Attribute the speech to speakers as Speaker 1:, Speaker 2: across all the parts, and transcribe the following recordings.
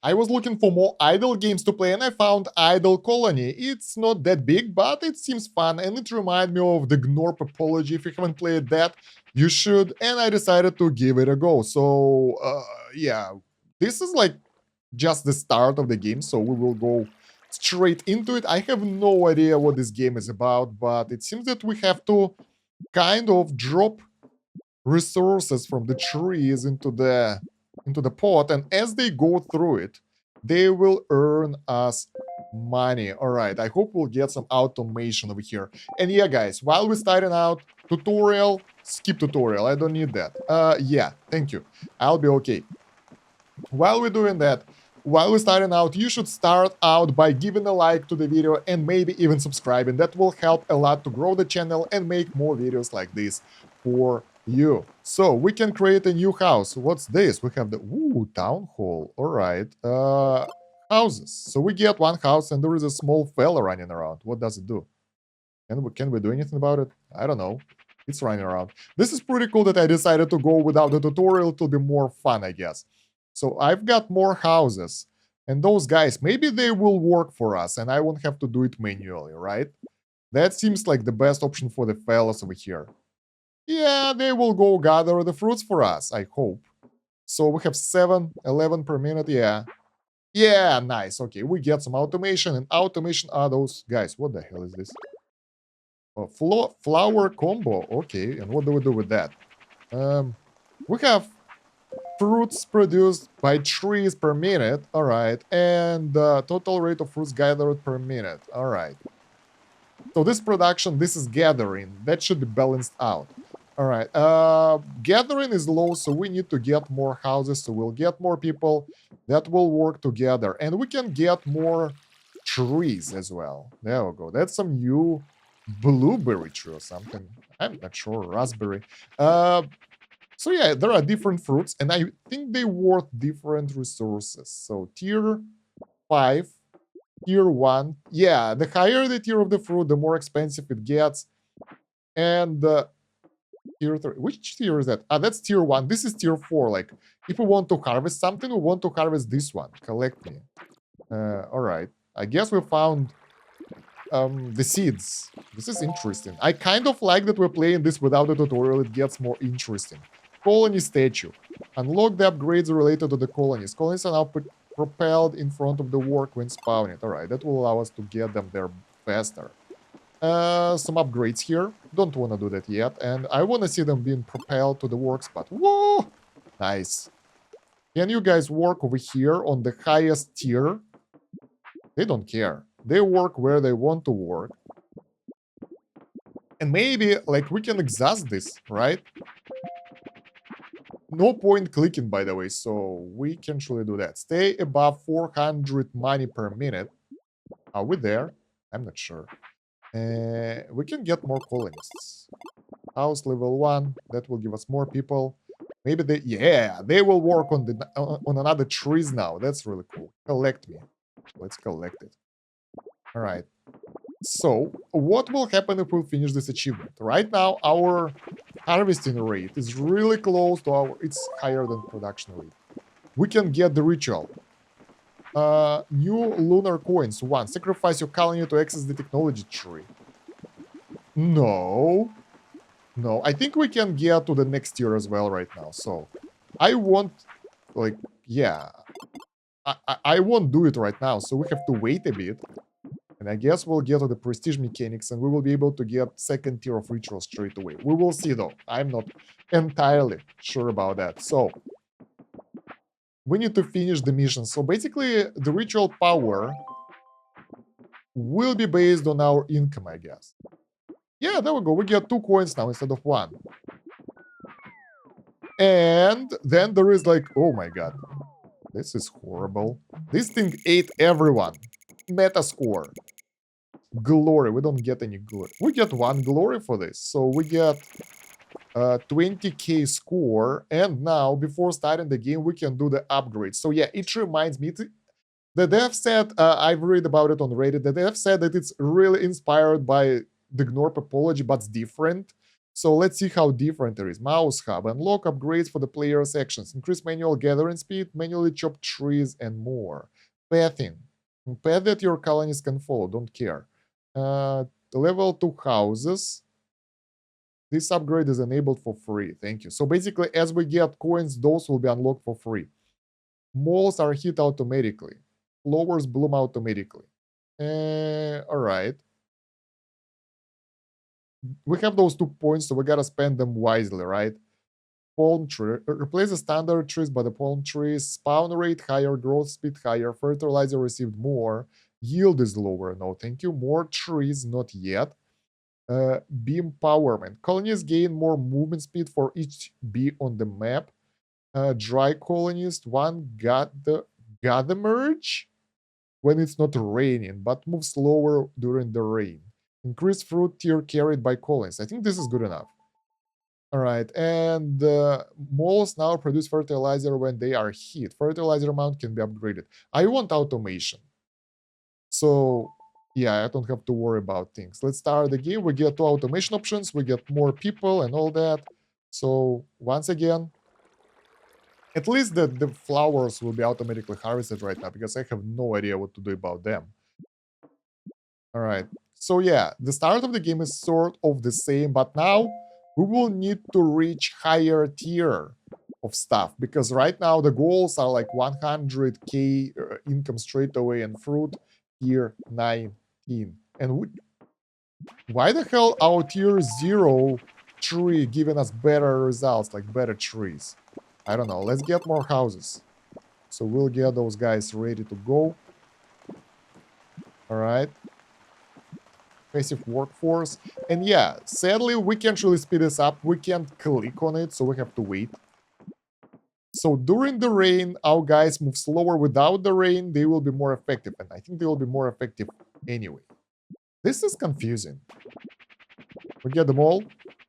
Speaker 1: I was looking for more idle games to play and I found Idle Colony. It's not that big, but it seems fun and it reminds me of the Gnorp Apology. If you haven't played that, you should. And I decided to give it a go. So, yeah, this is like just the start of the game, so we will go straight into it. I have no idea what this game is about, but it seems that we have to kind of drop resources from the trees into the pot, and as they go through it, they will earn us money. All right, I hope we'll get some automation over here. And yeah, guys, while we're starting out, tutorial, skip tutorial. I don't need that. Yeah, thank you. I'll be okay. While we're doing that, while we're starting out, you should start out by giving a like to the video and maybe even subscribing. That will help a lot to grow the channel and make more videos like this for you. So we can create a new house. What's this? We have the town hall. All right. Houses. So we get one house and there is a small fella running around. What does it do? Can we do anything about it? I don't know. It's running around. This is pretty cool that I decided to go without the tutorial. It'll be more fun, I guess. So I've got more houses. And those guys, maybe they will work for us and I won't have to do it manually, right? That seems like the best option for the fellas over here. Yeah, they will go gather the fruits for us, I hope. So we have 7, 11 per minute, yeah. Yeah, nice. Okay, we get some automation, and automation are those guys. What the hell is this? Oh, flower combo. Okay, and what do we do with that? We have fruits produced by trees per minute. All right, and total rate of fruits gathered per minute. All right. So this production, this is gathering. That should be balanced out. All right. Gathering is low, so we need to get more houses. So we'll get more people that will work together, and we can get more trees as well. There we go. That's some new blueberry tree or something. I'm not sure. Raspberry. So yeah, there are different fruits, and I think they worth different resources. So tier 5, tier 1. Yeah, the higher the tier of the fruit, the more expensive it gets. And tier 3. Which tier is that? Ah, that's tier 1. This is tier 4. Like, if we want to harvest something, we want to harvest this one. Collect me. All right. I guess we found the seeds. This is interesting. I kind of like that we're playing this without the tutorial. It gets more interesting. Colony statue. Unlock the upgrades related to the colonies. Colonies are now propelled in front of the work when spawning. All right, that will allow us to get them there faster. Some upgrades here. Don't want to do that yet. And I want to see them being propelled to the work spot. Whoa! Nice. Can you guys work over here on the highest tier? They don't care. They work where they want to work. And maybe, like, we can exhaust this, right? No point clicking, by the way, so we can truly do that. Stay above 400 money per minute. Are we there? I'm not sure. We can get more colonists. House level 1. That will give us more people. Maybe they... Yeah, they will work on the on another trees now. That's really cool. Collect me. Let's collect it. All right. So, what will happen if we finish this achievement? Right now, our harvesting rate is really close to our... It's higher than production rate. We can get the ritual. New lunar coins. 1. Sacrifice your colony to access the technology tree. No. No, I think we can get to the next tier as well right now. So, I want... Like, yeah. I won't do it right now, so we have to wait a bit. And I guess we'll get to the prestige mechanics and we will be able to get second tier of ritual straight away. We will see though. I'm not entirely sure about that. So, we need to finish the mission. So basically, the ritual power will be based on our income, I guess. Yeah, there we go. We get 2 coins now instead of 1. And then there is like, oh my god. This is horrible. This thing ate everyone. Meta score. Glory. We don't get any glory. We get 1 glory for this. So we get 20k score. And now, before starting the game, we can do the upgrade. So yeah, it reminds me... The dev said, I've read about it on Reddit, the dev said that it's really inspired by the Gnorp Apology, but it's different. So let's see how different it is. Mouse hub. Unlock upgrades for the player's actions. Increase manual gathering speed, manually chop trees, and more. Pathing. Path that your colonies can follow. Don't care. Level 2 houses. This upgrade is enabled for free. Thank you. So basically, as we get coins, those will be unlocked for free. Malls are hit automatically. Flowers bloom automatically. All right. We have those 2 points, so we gotta spend them wisely, right? Palm tree. Replace the standard trees by the palm trees. Spawn rate higher, growth speed higher. Fertilizer received more. Yield is lower. No, thank you. More trees, not yet. Bee empowerment. Colonies gain more movement speed for each bee on the map. Dry colonist. One gather merge when it's not raining, but move slower during the rain. Increase fruit tier carried by colonists. I think this is good enough. All right, and moles now produce fertilizer when they are hit. Fertilizer amount can be upgraded. I want automation. So, yeah, I don't have to worry about things. Let's start the game. We get 2 automation options. We get more people and all that. So, once again, at least the flowers will be automatically harvested right now because I have no idea what to do about them. All right. So yeah, the start of the game is sort of the same, but now we will need to reach higher tier of stuff because right now the goals are like 100k income straight away and fruit tier 19. And why the hell our tier 0 tree giving us better results, like better trees? I don't know. Let's get more houses. So we'll get those guys ready to go. All right. Passive workforce. And yeah, sadly, we can't really speed this up. We can't click on it, so we have to wait. So during the rain, our guys move slower. Without the rain, they will be more effective. And I think they will be more effective anyway. This is confusing. We get them all,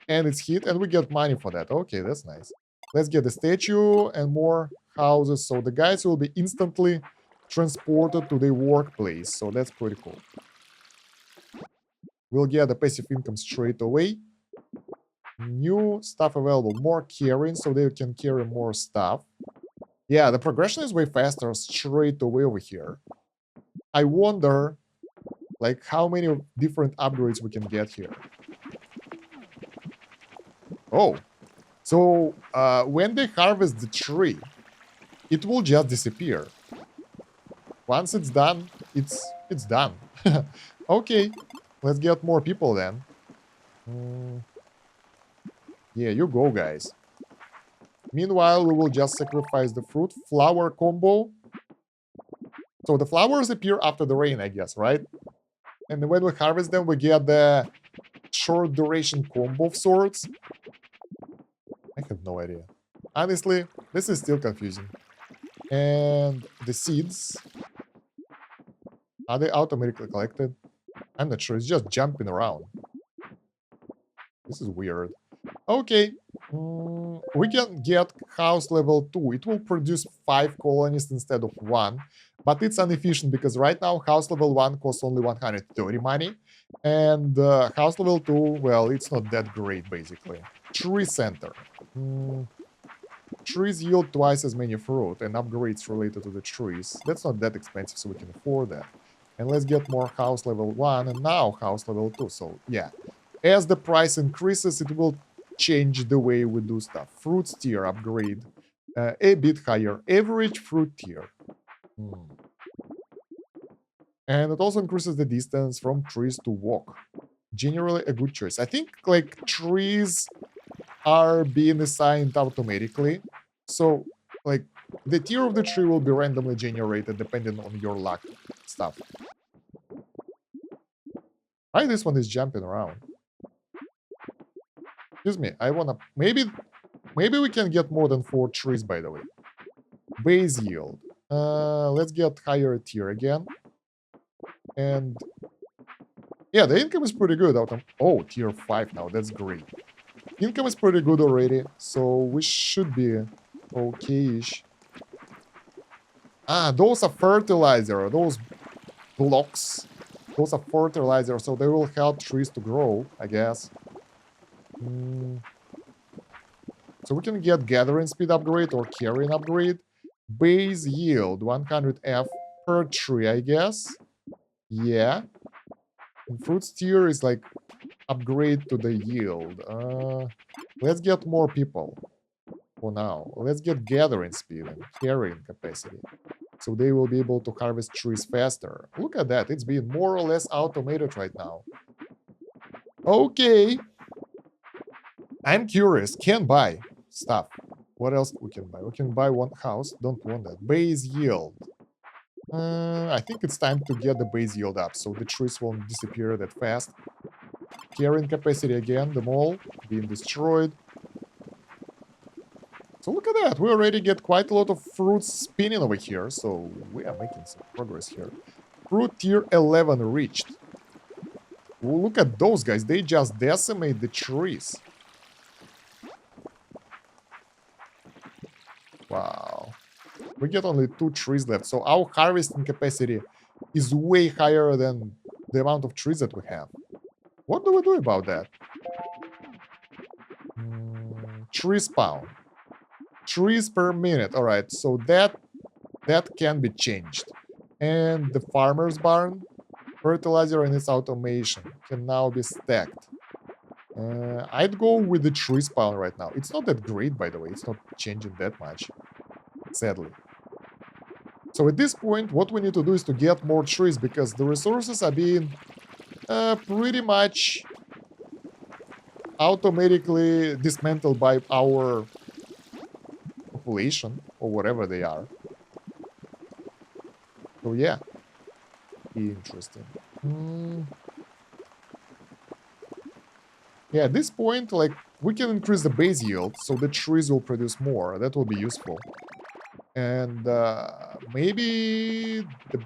Speaker 1: and it's hit, and we get money for that. Okay, that's nice. Let's get the statue and more houses. So the guys will be instantly transported to their workplace. So that's pretty cool. We'll get the passive income straight away. New stuff available. More carrying, so they can carry more stuff. Yeah, the progression is way faster straight away over here. I wonder, like, how many different upgrades we can get here. Oh, so when they harvest the tree, it will just disappear. Once it's done, it's done. Okay, let's get more people then. Yeah, you go, guys. Meanwhile, we will just sacrifice the fruit. Flower combo. So the flowers appear after the rain, I guess, right? And when we harvest them, we get the short duration combo of sorts. I have no idea. Honestly, this is still confusing. And the seeds. Are they automatically collected? I'm not sure. It's just jumping around. This is weird. Okay. We can get house level 2. It will produce 5 colonies instead of 1. But it's inefficient because right now house level 1 costs only 130 money. And house level 2, well, it's not that great, basically. Tree center. Trees yield twice as many fruit and upgrades related to the trees. That's not that expensive, so we can afford that. And let's get more house level 1 and now house level 2. So, yeah. As the price increases, it will change the way we do stuff. Fruits tier upgrade a bit higher. Average fruit tier. And it also increases the distance from trees to walk. Generally a good choice. I think like trees are being assigned automatically. So like the tier of the tree will be randomly generated depending on your luck stuff. Why this one is jumping around? Excuse me, I wanna maybe we can get more than 4 trees, by the way. Base yield. Let's get higher tier again. And yeah, the income is pretty good. Oh, tier 5 now. That's great. Income is pretty good already, so we should be okay-ish. Ah, those are fertilizer. Those blocks. Those are fertilizer, so they will help trees to grow, I guess. Mm, so we can get gathering speed upgrade or carrying upgrade. Base yield 100F per tree, I guess. Yeah. And fruit steer is like upgrade to the yield. Let's get more people for now. Let's get gathering speed and carrying capacity. So they will be able to harvest trees faster. Look at that. It's being more or less automated right now. Okay. I'm curious. Can buy stuff. What else we can buy? We can buy one house. Don't want that. Base yield. I think it's time to get the base yield up so the trees won't disappear that fast. Carrying capacity again. The mall being destroyed. So look at that. We already get quite a lot of fruits spinning over here. So we are making some progress here. Fruit tier 11 reached. Well, look at those guys. They just decimate the trees. Wow. We get only 2 trees left. So our harvesting capacity is way higher than the amount of trees that we have. What do we do about that? Tree spawn. Trees per minute. All right. So that can be changed. And the farmer's barn, fertilizer and its automation can now be stacked. I'd go with the tree spawn right now. It's not that great, by the way. It's not changing that much, sadly. So at this point, what we need to do is to get more trees because the resources are being pretty much automatically dismantled by our population or whatever they are. So yeah, interesting. Yeah, at this point, like, we can increase the base yield, so the trees will produce more. That will be useful. And maybe the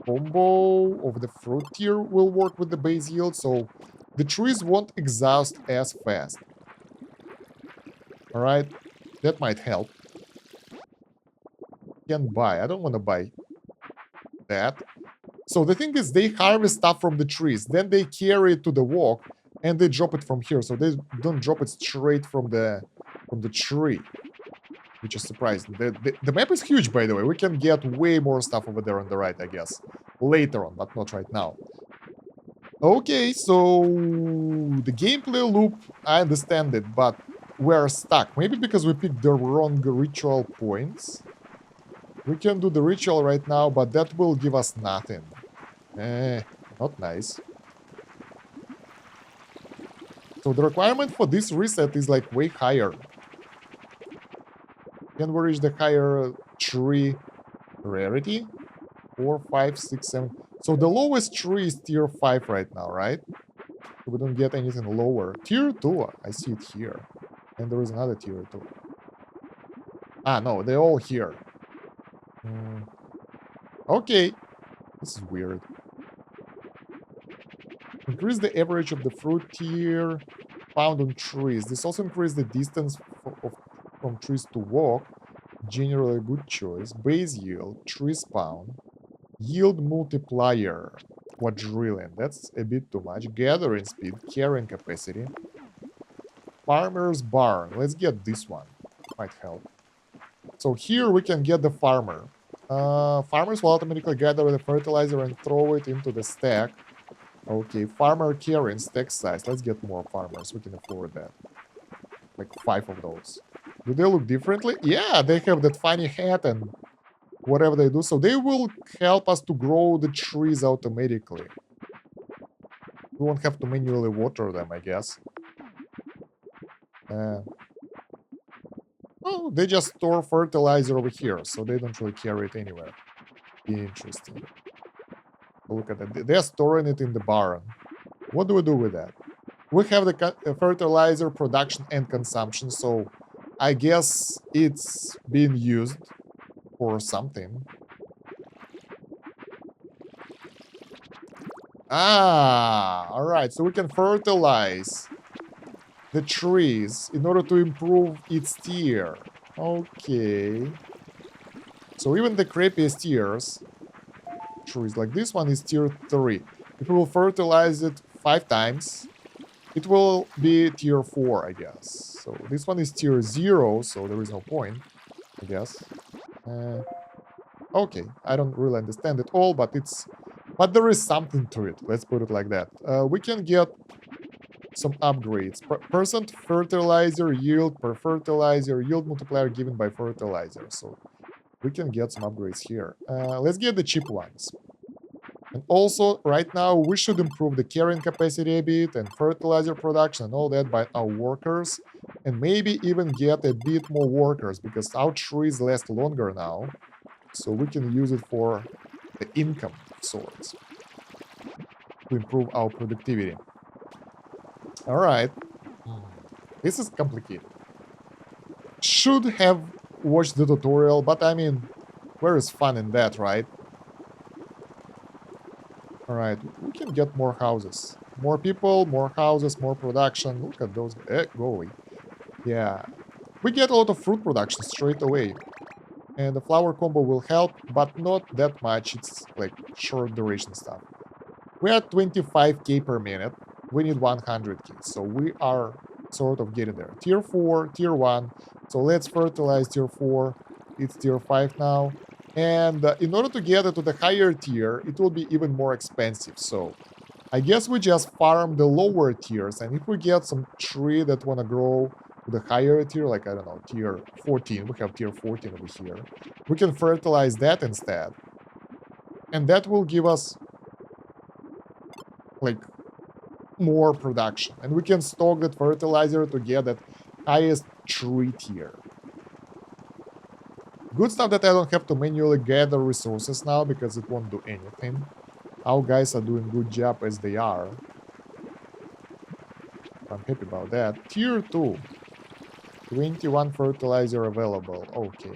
Speaker 1: combo of the fruit tier will work with the base yield, so the trees won't exhaust as fast. Alright, that might help. Can buy. I don't want to buy that. So the thing is, they harvest stuff from the trees, then they carry it to the walk, and they drop it from here. So they don't drop it straight from the tree, which is surprising. The map is huge, by the way. We can get way more stuff over there on the right, I guess. Later on, but not right now. Okay, so the gameplay loop, I understand it, but we're stuck. Maybe because we picked the wrong ritual points. We can do the ritual right now, but that will give us nothing. Not nice. So the requirement for this reset is like way higher. Can we reach the higher tree rarity? 4, 5, 6, 7. So the lowest tree is tier 5 right now, right? So we don't get anything lower. Tier 2, I see it here. And there is another tier 2. Ah, no, they're all here. Okay. This is weird. Increase the average of the fruit tier found on trees. This also increases the distance from trees to walk. Generally a good choice. Base yield, tree spawn, yield multiplier, quadrillion. That's a bit too much. Gathering speed, carrying capacity. Farmer's barn. Let's get this one. Might help. So here we can get the farmer. Farmers will automatically gather the fertilizer and throw it into the stack. Okay, farmer carrying stack size. Let's get more farmers. We can afford that. Like 5 of those. Do they look differently? Yeah, they have that funny hat and whatever they do. So they will help us to grow the trees automatically. We won't have to manually water them, I guess. Oh, they just store fertilizer over here, so they don't really carry it anywhere. Interesting. Look at that. They're storing it in the barn. What do we do with that? We have the fertilizer production and consumption, so I guess it's being used for something. Ah, all right. So we can fertilize the trees in order to improve its tier. Okay. So even the crappiest tiers, trees like this one is tier 3. If we will fertilize it 5 times, It will be tier 4, I guess. So this one is tier 0, so there is no point, I guess. Okay, I don't really understand it all, but there is something to it. Let's put it like that. We can get some upgrades. Percent fertilizer yield per fertilizer, yield multiplier given by fertilizer. So we can get some upgrades here. Let's get the cheap ones. And also, right now, we should improve the carrying capacity a bit and fertilizer production and all that by our workers. And maybe even get a bit more workers because our trees last longer now. So we can use it for the income sorts to improve our productivity. All right. This is complicated. Should have watched the tutorial, but I mean, where is fun in that, right? All right, we can get more houses. More people, more houses, more production. Look at those. Go away. Yeah. We get a lot of fruit production straight away. And the flower combo will help, but not that much. It's like short duration stuff. We are 25k per minute. We need 100k. So we are sort of getting there. Tier 4, tier 1. So let's fertilize tier 4. It's tier 5 now. And in order to get it to the higher tier, it will be even more expensive. So I guess we just farm the lower tiers. And if we get some tree that want to grow to the higher tier, like, I don't know, tier 14. We have tier 14 over here. We can fertilize that instead. And that will give us like more production, and we can stock that fertilizer to get that highest tree tier. Good stuff that I don't have to manually gather resources now because it won't do anything. Our guys are doing good job as they are. I'm happy about that. Tier 2. 21 fertilizer available. Okay.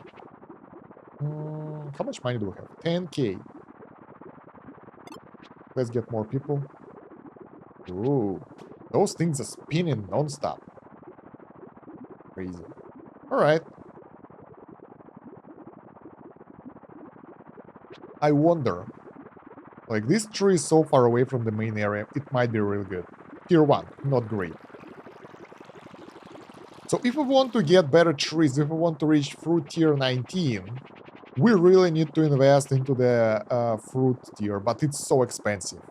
Speaker 1: How much money do we have? 10k. Let's get more people. Ooh. Those things are spinning non-stop. Crazy. Alright. I wonder. Like, this tree is so far away from the main area, it might be really good. Tier 1, not great. So if we want to get better trees, if we want to reach fruit tier 19, we really need to invest into the fruit tier, but it's so expensive.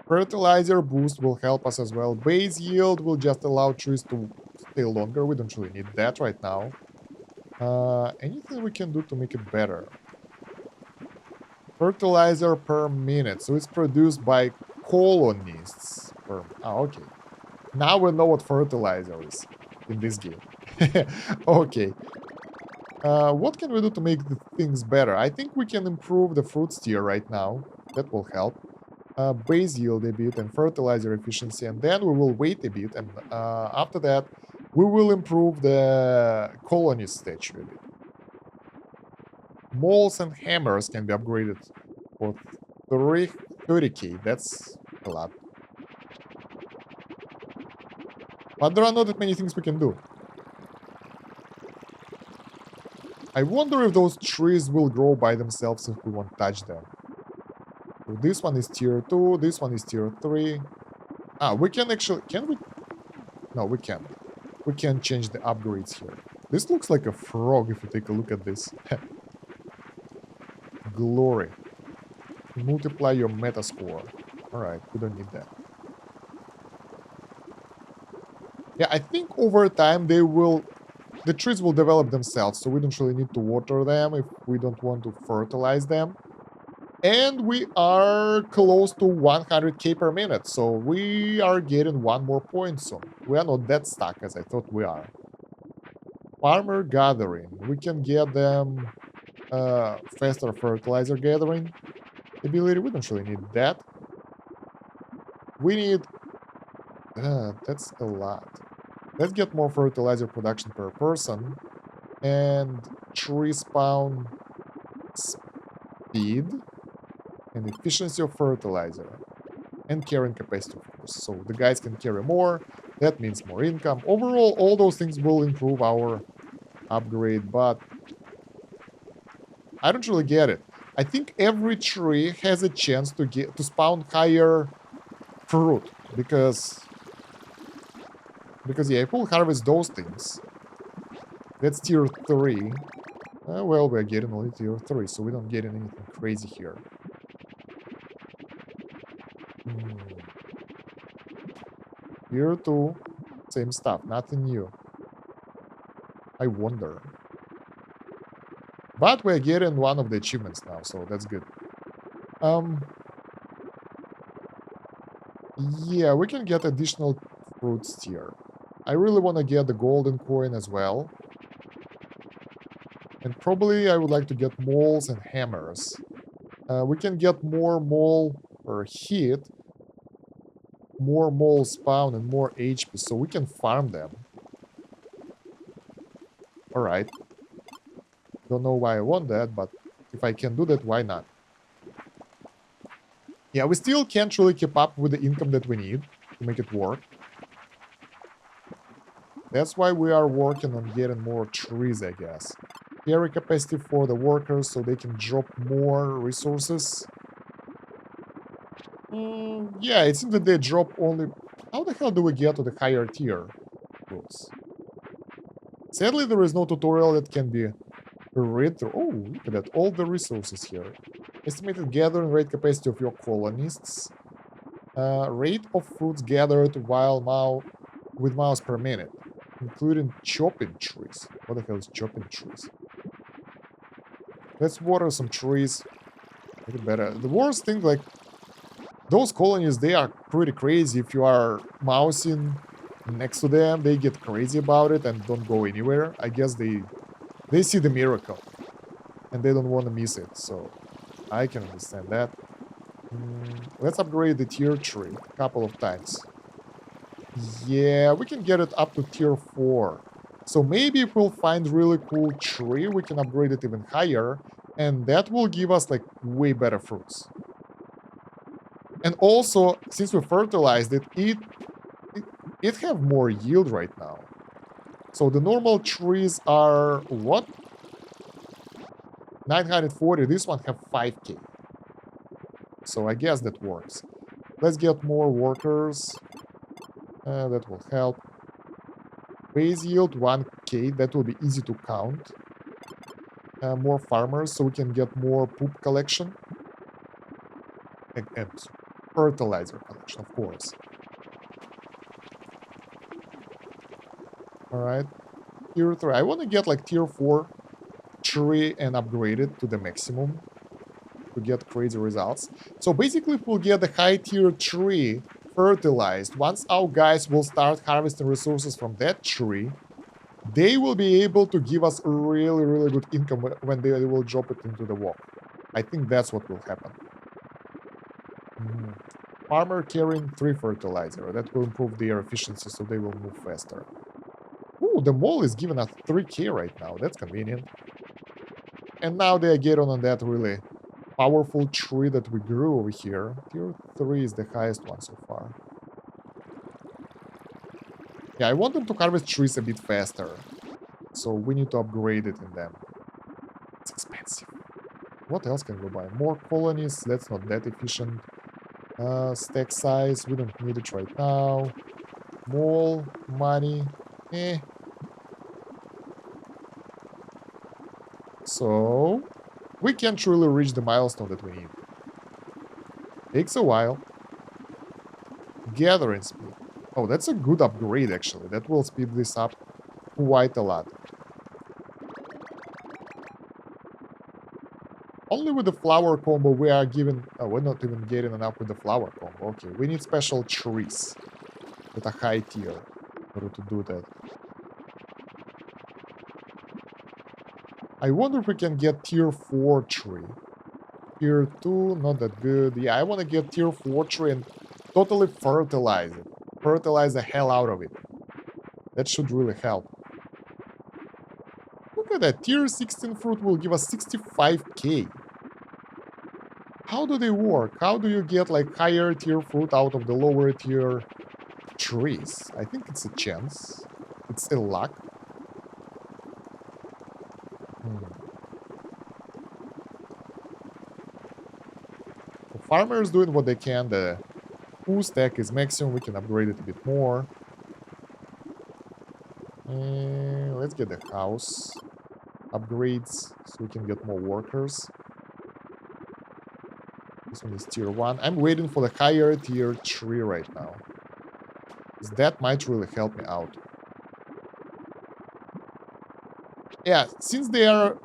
Speaker 1: Fertilizer boost will help us as well. Base yield will just allow trees to stay longer. We don't really need that right now. Anything we can do to make it better? Fertilizer per minute. So it's produced by colonists. Okay. Now we know what fertilizer is in this game. Okay. What can we do to make the things better? I think we can improve the fruits tier right now. That will help. Base yield a bit and fertilizer efficiency, and then we will wait a bit, and after that we will improve the colony statue a bit. Mauls and hammers can be upgraded for 30k. That's a lot, but there are not that many things we can do. I wonder if those trees will grow by themselves if we won't touch them. So this one is tier 2, this one is tier 3. We can actually... Can we? No, we can't. We can change the upgrades here. This looks like a frog if you take a look at this. Glory. Multiply your meta score. Alright, we don't need that. Yeah, I think over time they will... The trees will develop themselves, so we don't really need to water them if we don't want to fertilize them. And we are close to 100k per minute, so we are getting one more point soon. We are not that stuck as I thought we are. Farmer gathering. We can get them faster fertilizer gathering ability. We don't really need that. We need... that's a lot. Let's get more fertilizer production per person. And tree spawn speed. And efficiency of fertilizer. And carrying capacity, of course. So the guys can carry more. That means more income. Overall, all those things will improve our upgrade, but I don't really get it. I think every tree has a chance to spawn higher fruit, because Because, yeah, if we'll harvest those things, that's tier 3. Well, we're getting only tier 3, so we don't get anything crazy here. Hmm. Tier 2, same stuff, nothing new. I wonder. But we're getting one of the achievements now, so that's good. Yeah, we can get additional fruits tier. I really want to get the golden coin as well. And probably I would like to get moles and hammers. We can get more mole per hit, more mole spawn, and more HP, so we can farm them. Alright. Don't know why I want that, but if I can do that, why not? Yeah, we still can't really keep up with the income that we need to make it work. That's why we are working on getting more trees, I guess. Carry capacity for the workers so they can drop more resources. Yeah, it seems that they drop only... How the hell do we get to the higher tier rules? Sadly, there is no tutorial that can be read through. Oh, look at that. All the resources here. Estimated gathering rate capacity of your colonists. Rate of fruits gathered while with mouse per minute. Including chopping trees. What the hell is chopping trees? Let's water some trees. Make it better. The worst thing, like, those colonies, they are pretty crazy. If you are mousing next to them, they get crazy about it and don't go anywhere. I guess they see the miracle and they don't want to miss it. So I can understand that. Let's upgrade the tier tree a couple of times. Yeah, we can get it up to tier 4. So maybe if we'll find really cool tree, we can upgrade it even higher. And that will give us, like, way better fruits. And also, since we fertilized it, it have more yield right now. So the normal trees are, what? 940. This one have 5k. So I guess that works. Let's get more workers. That will help. Base yield 1k. That will be easy to count. More farmers so we can get more poop collection. And fertilizer collection, of course. Alright. Tier 3. I want to get like tier 4 tree and upgrade it to the maximum to get crazy results. So basically we'll get the high tier tree fertilized. Once our guys will start harvesting resources from that tree, they will be able to give us a really, really good income when they will drop it into the wall. I think that's what will happen. Farmer carrying 3 fertilizer. That will improve their efficiency so they will move faster. Ooh, the mole is giving us 3k right now. That's convenient. And now they are getting on that really powerful tree that we grew over here. Tier 3 is the highest one so far. Yeah, I want them to harvest trees a bit faster. So we need to upgrade it in them. It's expensive. What else can we buy? More colonies. That's not that efficient. Stack size. We don't need it right now. Mall. Money. So we can't really reach the milestone that we need. Takes a while. Gathering speed. Oh, that's a good upgrade, actually. That will speed this up quite a lot. Only with the flower combo we are given... Oh, we're not even getting enough with the flower combo. Okay, we need special trees with a high tier in order to do that. I wonder if we can get tier 4 tree. Tier 2, not that good. Yeah, I want to get tier 4 tree and totally fertilize it. Fertilize the hell out of it. That should really help. Look at that. Tier 16 fruit will give us 65k. How do they work? How do you get like higher tier fruit out of the lower tier trees? I think it's a chance. It's a luck. The farmer is doing what they can. The food stack is maximum. We can upgrade it a bit more. Let's get the house upgrades so we can get more workers. This one is tier 1. I'm waiting for the higher tier 3 right now. Because that might really help me out. Yeah, since they are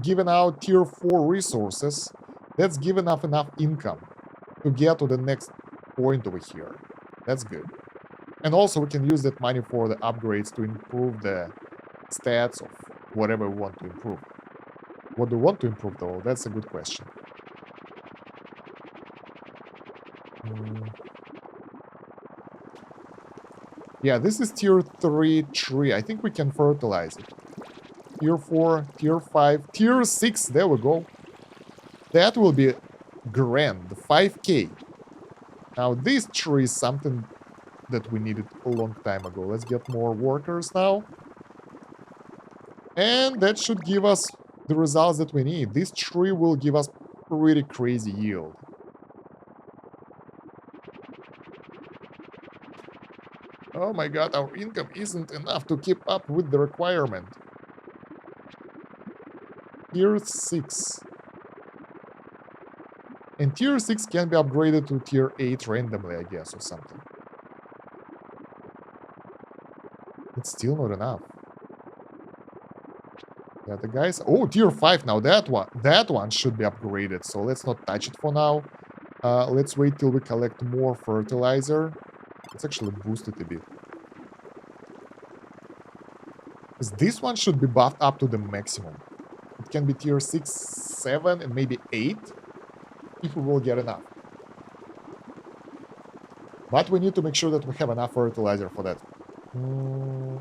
Speaker 1: giving out tier 4 resources, that's giving us enough income to get to the next point over here. That's good. And also we can use that money for the upgrades to improve the stats of whatever we want to improve. What do we want to improve though? That's a good question. Yeah, this is tier 3 tree. I think we can fertilize it. Tier 4, tier 5, tier 6. There we go. That will be grand. 5k. Now this tree is something that we needed a long time ago. Let's get more workers now. And that should give us the results that we need. This tree will give us pretty crazy yield. Oh my god, our income isn't enough to keep up with the requirement. Tier 6. And tier 6 can be upgraded to tier 8 randomly, I guess, or something. It's still not enough. Yeah, the guys... Oh, tier 5 now. That one should be upgraded. So let's not touch it for now. Let's wait till we collect more fertilizer. Let's actually boost it a bit. Because this one should be buffed up to the maximum. It can be tier 6, 7, and maybe 8. If we will get enough. But we need to make sure that we have enough fertilizer for that.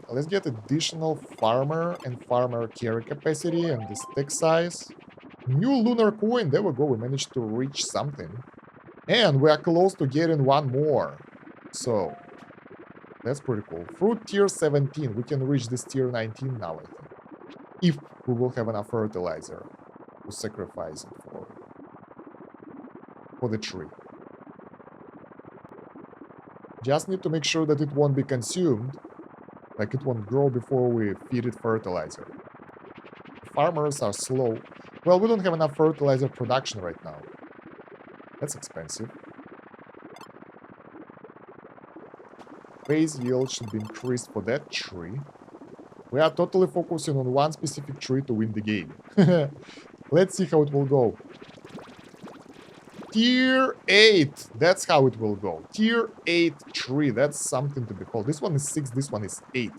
Speaker 1: Let's get additional farmer and farmer carry capacity and the stack size. New lunar coin. There we go. We managed to reach something. And we are close to getting one more. So, that's pretty cool. Fruit tier 17. We can reach this tier 19 now, I think. If we will have enough fertilizer to sacrifice it for the tree. Just need to make sure that it won't be consumed. Like it won't grow before we feed it fertilizer. Farmers are slow. Well, we don't have enough fertilizer production right now. That's expensive. Base yield should be increased for that tree. We are totally focusing on one specific tree to win the game. Let's see how it will go. Tier 8. That's how it will go. Tier 8 tree. That's something to behold. This one is 6. This one is 8.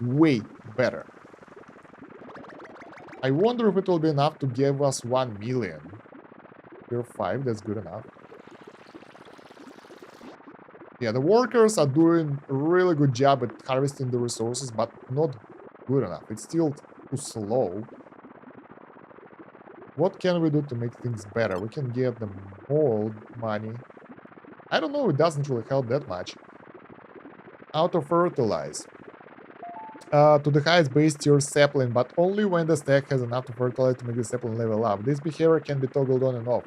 Speaker 1: Way better. I wonder if it will be enough to give us 1 million. Tier 5. That's good enough. Yeah, the workers are doing a really good job at harvesting the resources, but not good enough. It's still too slow. What can we do to make things better? We can get the mold money. I don't know, it doesn't really help that much. Auto-fertilize. To the highest base tier sapling, but only when the stack has enough to fertilize to make the sapling level up. This behavior can be toggled on and off.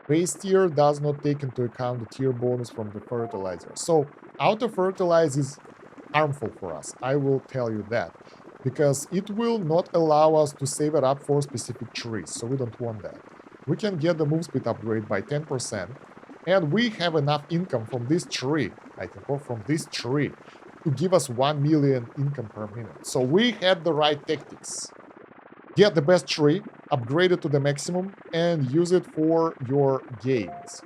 Speaker 1: Base tier does not take into account the tier bonus from the fertilizer. So, auto-fertilize is harmful for us. I will tell you that. Because it will not allow us to save it up for specific trees, so we don't want that. We can get the move speed upgrade by 10%, and we have enough income from this tree, I think, or from this tree, to give us 1 million income per minute. So we had the right tactics. Get the best tree, upgrade it to the maximum, and use it for your gains.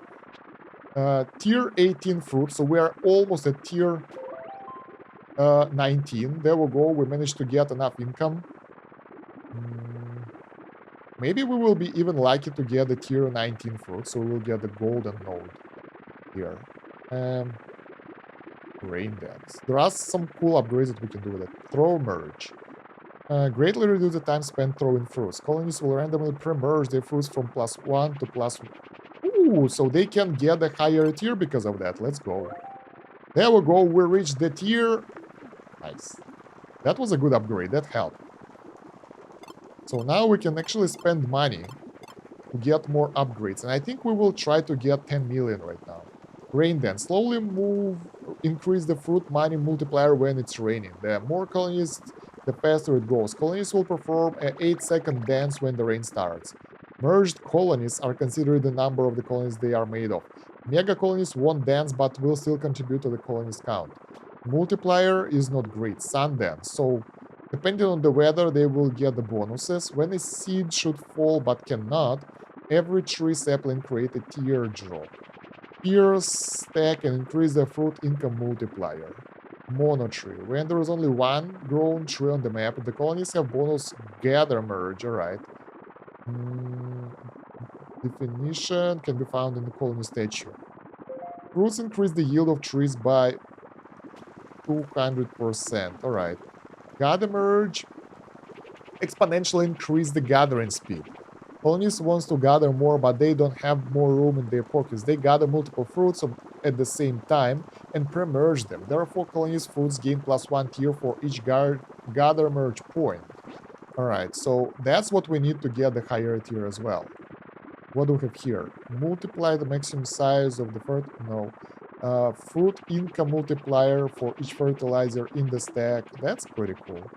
Speaker 1: Tier 18 fruit, so we are almost at tier 19. There we go. We managed to get enough income. Maybe we will be even lucky to get the tier 19 fruit, so we'll get the golden node here. Rain dance. There are some cool upgrades that we can do with it. Throw merge. Greatly reduce the time spent throwing fruits. Colonies will randomly pre-merge their fruits from +1 to +1. Ooh, so they can get a higher tier because of that. Let's go. There we go. We reached the tier. Nice. That was a good upgrade. That helped. So now we can actually spend money to get more upgrades. And I think we will try to get 10 million right now. Rain dance. Slowly move increase the fruit mining multiplier when it's raining. The more colonies, the faster it goes. Colonies will perform an 8-second dance when the rain starts. Merged colonies are considered the number of the colonies they are made of. Mega colonies won't dance but will still contribute to the colonies count. Multiplier is not great. Sun dance. So depending on the weather, they will get the bonuses. When a seed should fall but cannot, every tree sapling create a teardrop. Tears stack and increase the fruit income multiplier. Mono tree. When there is only one grown tree on the map, the colonies have bonus gather merge. Alright. Definition can be found in the colony statue. Fruits increase the yield of trees by 200%. Alright. Gather merge exponentially increase the gathering speed. Colonies wants to gather more, but they don't have more room in their pockets. They gather multiple fruits at the same time and pre-merge them. Therefore, colonies fruits gain +1 tier for each gather merge point. Alright, so that's what we need to get the higher tier as well. What do we have here? Multiply the maximum size of the fruit income multiplier for each fertilizer in the stack. That's pretty cool.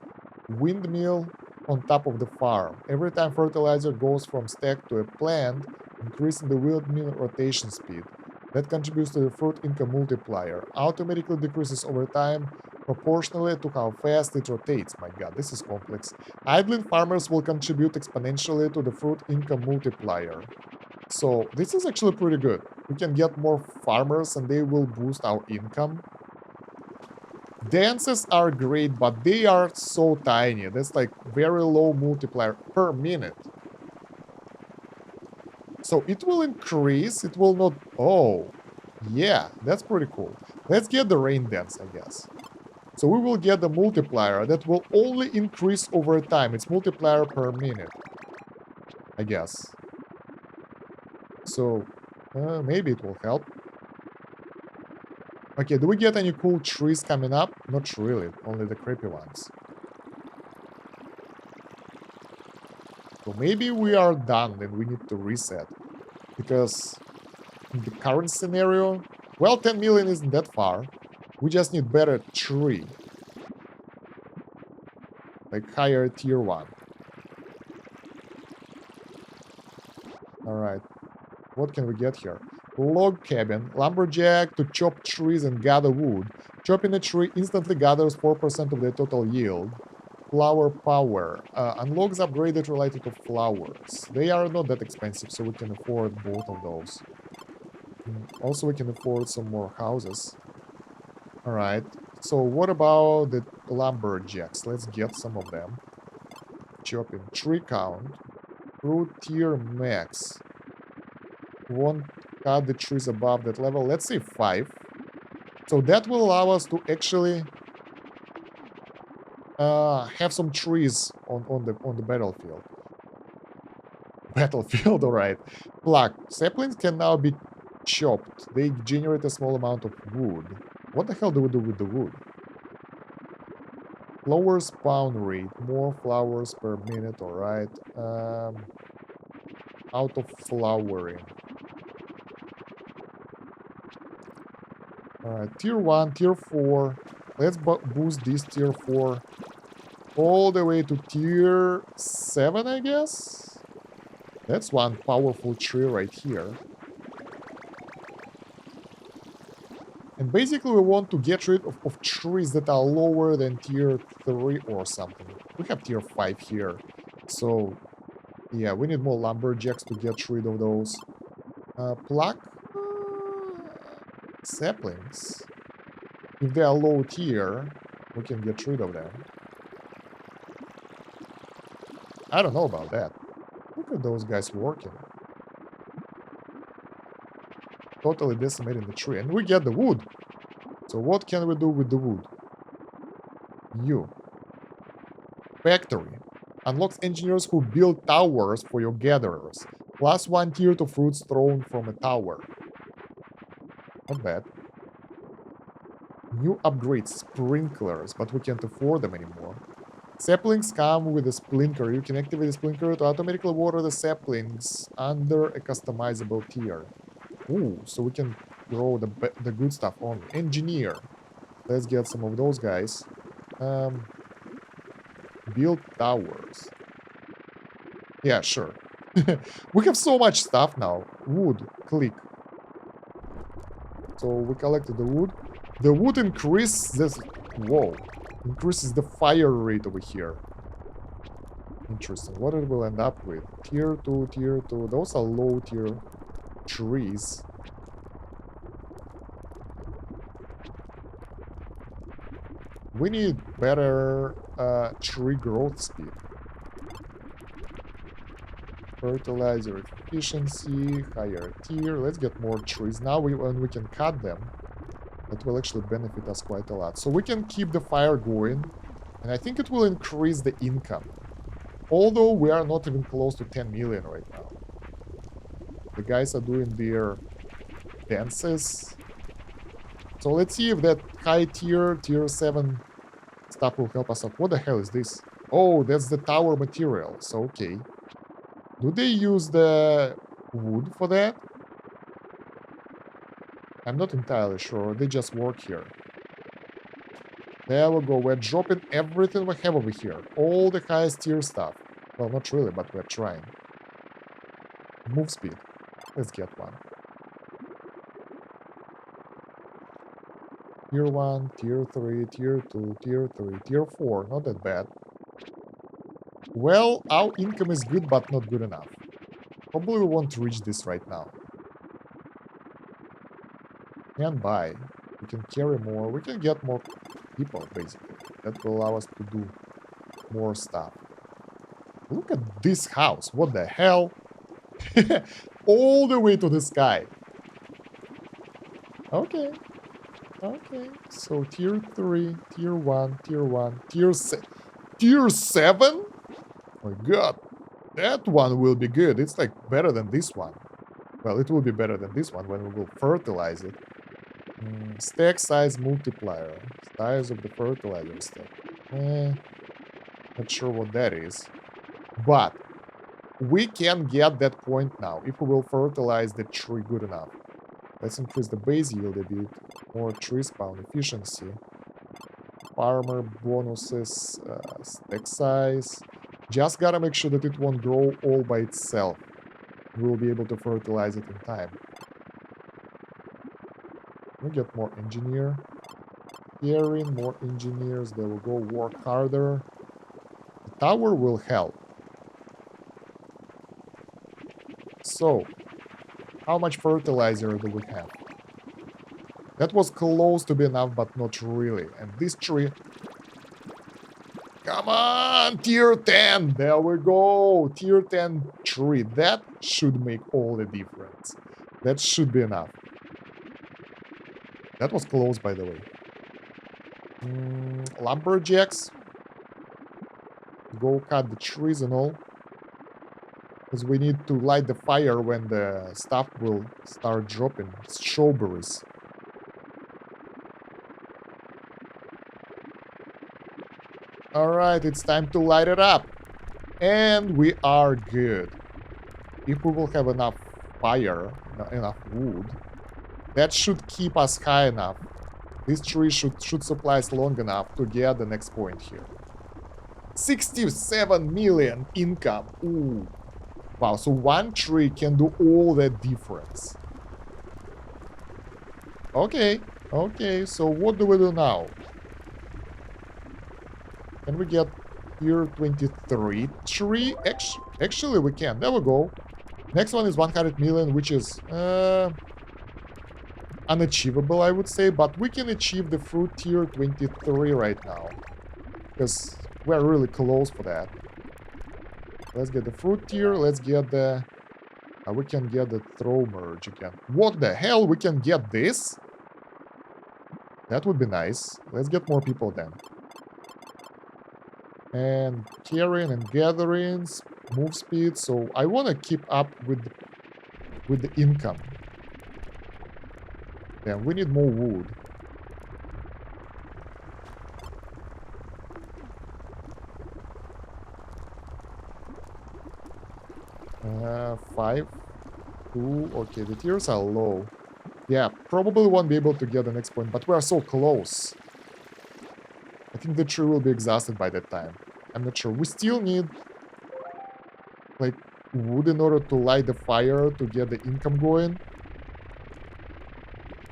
Speaker 1: Windmill on top of the farm. Every time fertilizer goes from stack to a plant, increasing the windmill rotation speed. That contributes to the fruit income multiplier. Automatically decreases over time proportionally to how fast it rotates. My god, this is complex. Idling farmers will contribute exponentially to the fruit income multiplier. So this is actually pretty good. We can get more farmers and they will boost our income. Dances are great, but they are so tiny. That's like very low multiplier per minute. So it will increase, it will not... Oh, yeah, that's pretty cool. Let's get the rain dance, I guess. So we will get the multiplier that will only increase over time. It's multiplier per minute, I guess. So maybe it will help. Okay, do we get any cool trees coming up? Not really, only the creepy ones. So maybe we are done and we need to reset. Because in the current scenario, well, 10 million isn't that far. We just need better tree. Like higher tier 1. Alright. What can we get here? Log cabin. Lumberjack to chop trees and gather wood. Chopping a tree instantly gathers 4% of the total yield. Flower power. Unlocks upgraded related to flowers. They are not that expensive, so we can afford both of those. Also, we can afford some more houses. Alright. So what about the lumberjacks? Let's get some of them. Chopping. Tree count. Fruit tier max. Won't cut the trees above that level. Let's say 5. So that will allow us to actually have some trees on the battlefield. Battlefield, alright. Pluck. Saplings can now be chopped. They generate a small amount of wood. What the hell do we do with the wood? Lower spawn rate. More flowers per minute, alright. Out of flowering. Alright, tier 1, tier 4. Let's boost this tier 4 all the way to tier 7, I guess? That's one powerful tree right here. And basically we want to get rid of trees that are lower than tier 3 or something. We have tier 5 here. So, yeah, we need more lumberjacks to get rid of those. Pluck saplings. If they are low tier, we can get rid of them. I don't know about that. Look at those guys working. Totally decimating the tree. And we get the wood. So what can we do with the wood? New. Factory. Unlocks engineers who build towers for your gatherers. +1 tier to fruits thrown from a tower. Not bad. New upgrades, sprinklers, but we can't afford them anymore. Saplings come with a sprinkler. You can activate the sprinkler to automatically water the saplings under a customizable tier. Ooh, so we can grow the good stuff only. Engineer. Let's get some of those guys. Um, build towers. Yeah, sure. We have so much stuff now. Wood. Click. So we collected the wood. The wood increases... Whoa. Increases the fire rate over here. Interesting. What it will end up with? Tier 2, tier 2. Those are low tier trees. We need better tree growth speed. Fertilizer efficiency, higher tier. Let's get more trees. Now when we can cut them, that will actually benefit us quite a lot. So we can keep the fire going, and I think it will increase the income. Although we are not even close to 10 million right now. The guys are doing their dances. So let's see if that high tier, tier 7 stuff will help us out. What the hell is this? Oh, that's the tower material. So, okay. Do they use the wood for that? I'm not entirely sure. They just work here. There we go. We're dropping everything we have over here. All the highest tier stuff. Well, not really, but we're trying. Move speed. Let's get one. Tier 1, tier 3, tier 2, tier 3, tier 4. Not that bad. Well, our income is good, but not good enough. Probably we won't reach this right now. Can buy. We can carry more. We can get more people, basically. That will allow us to do more stuff. Look at this house. What the hell? All the way to the sky. Okay. Okay. So tier 3, tier 1, tier 1, tier 7? Oh my god. That one will be good. It's like better than this one. Well, it will be better than this one when we will fertilize it. Stack size multiplier. Size of the fertilizer stack. Not sure what that is. But we can get that point now if we will fertilize the tree good enough. Let's increase the base yield a bit. More tree spawn efficiency. Farmer bonuses. Stack size. Just gotta make sure that it won't grow all by itself. We'll be able to fertilize it in time. We get more engineer. Hearing more engineers. They will go work harder. The tower will help. So, how much fertilizer do we have? That was close to be enough, but not really. And this tree... Come on! Tier 10! There we go! Tier 10 tree. That should make all the difference. That should be enough. That was close, by the way. Lumberjacks. Go cut the trees and all. Because we need to light the fire when the stuff will start dropping. Strawberries. Alright, it's time to light it up. And we are good. If we will have enough fire, enough wood, that should keep us high enough. This tree should supply us long enough to get the next point here. 67 million income. Ooh. Wow, so one tree can do all that difference. Okay, okay, so what do we do now? Can we get tier 23 tree? Actually, we can. There we go. Next one is 100 million, which is unachievable, I would say. But we can achieve the fruit tier 23 right now. Because we're really close for that. Let's get the fruit tier. Let's get the... we can get the throw merge again. What the hell? We can get this? That would be nice. Let's get more people then. And carrying and gatherings, move speed. So I want to keep up with the income. Then we need more wood. Five, 2. Okay, the tiers are low. Yeah, probably won't be able to get the next point, but we are so close. I think the tree will be exhausted by that time. I'm not sure. We still need, like, wood in order to light the fire to get the income going.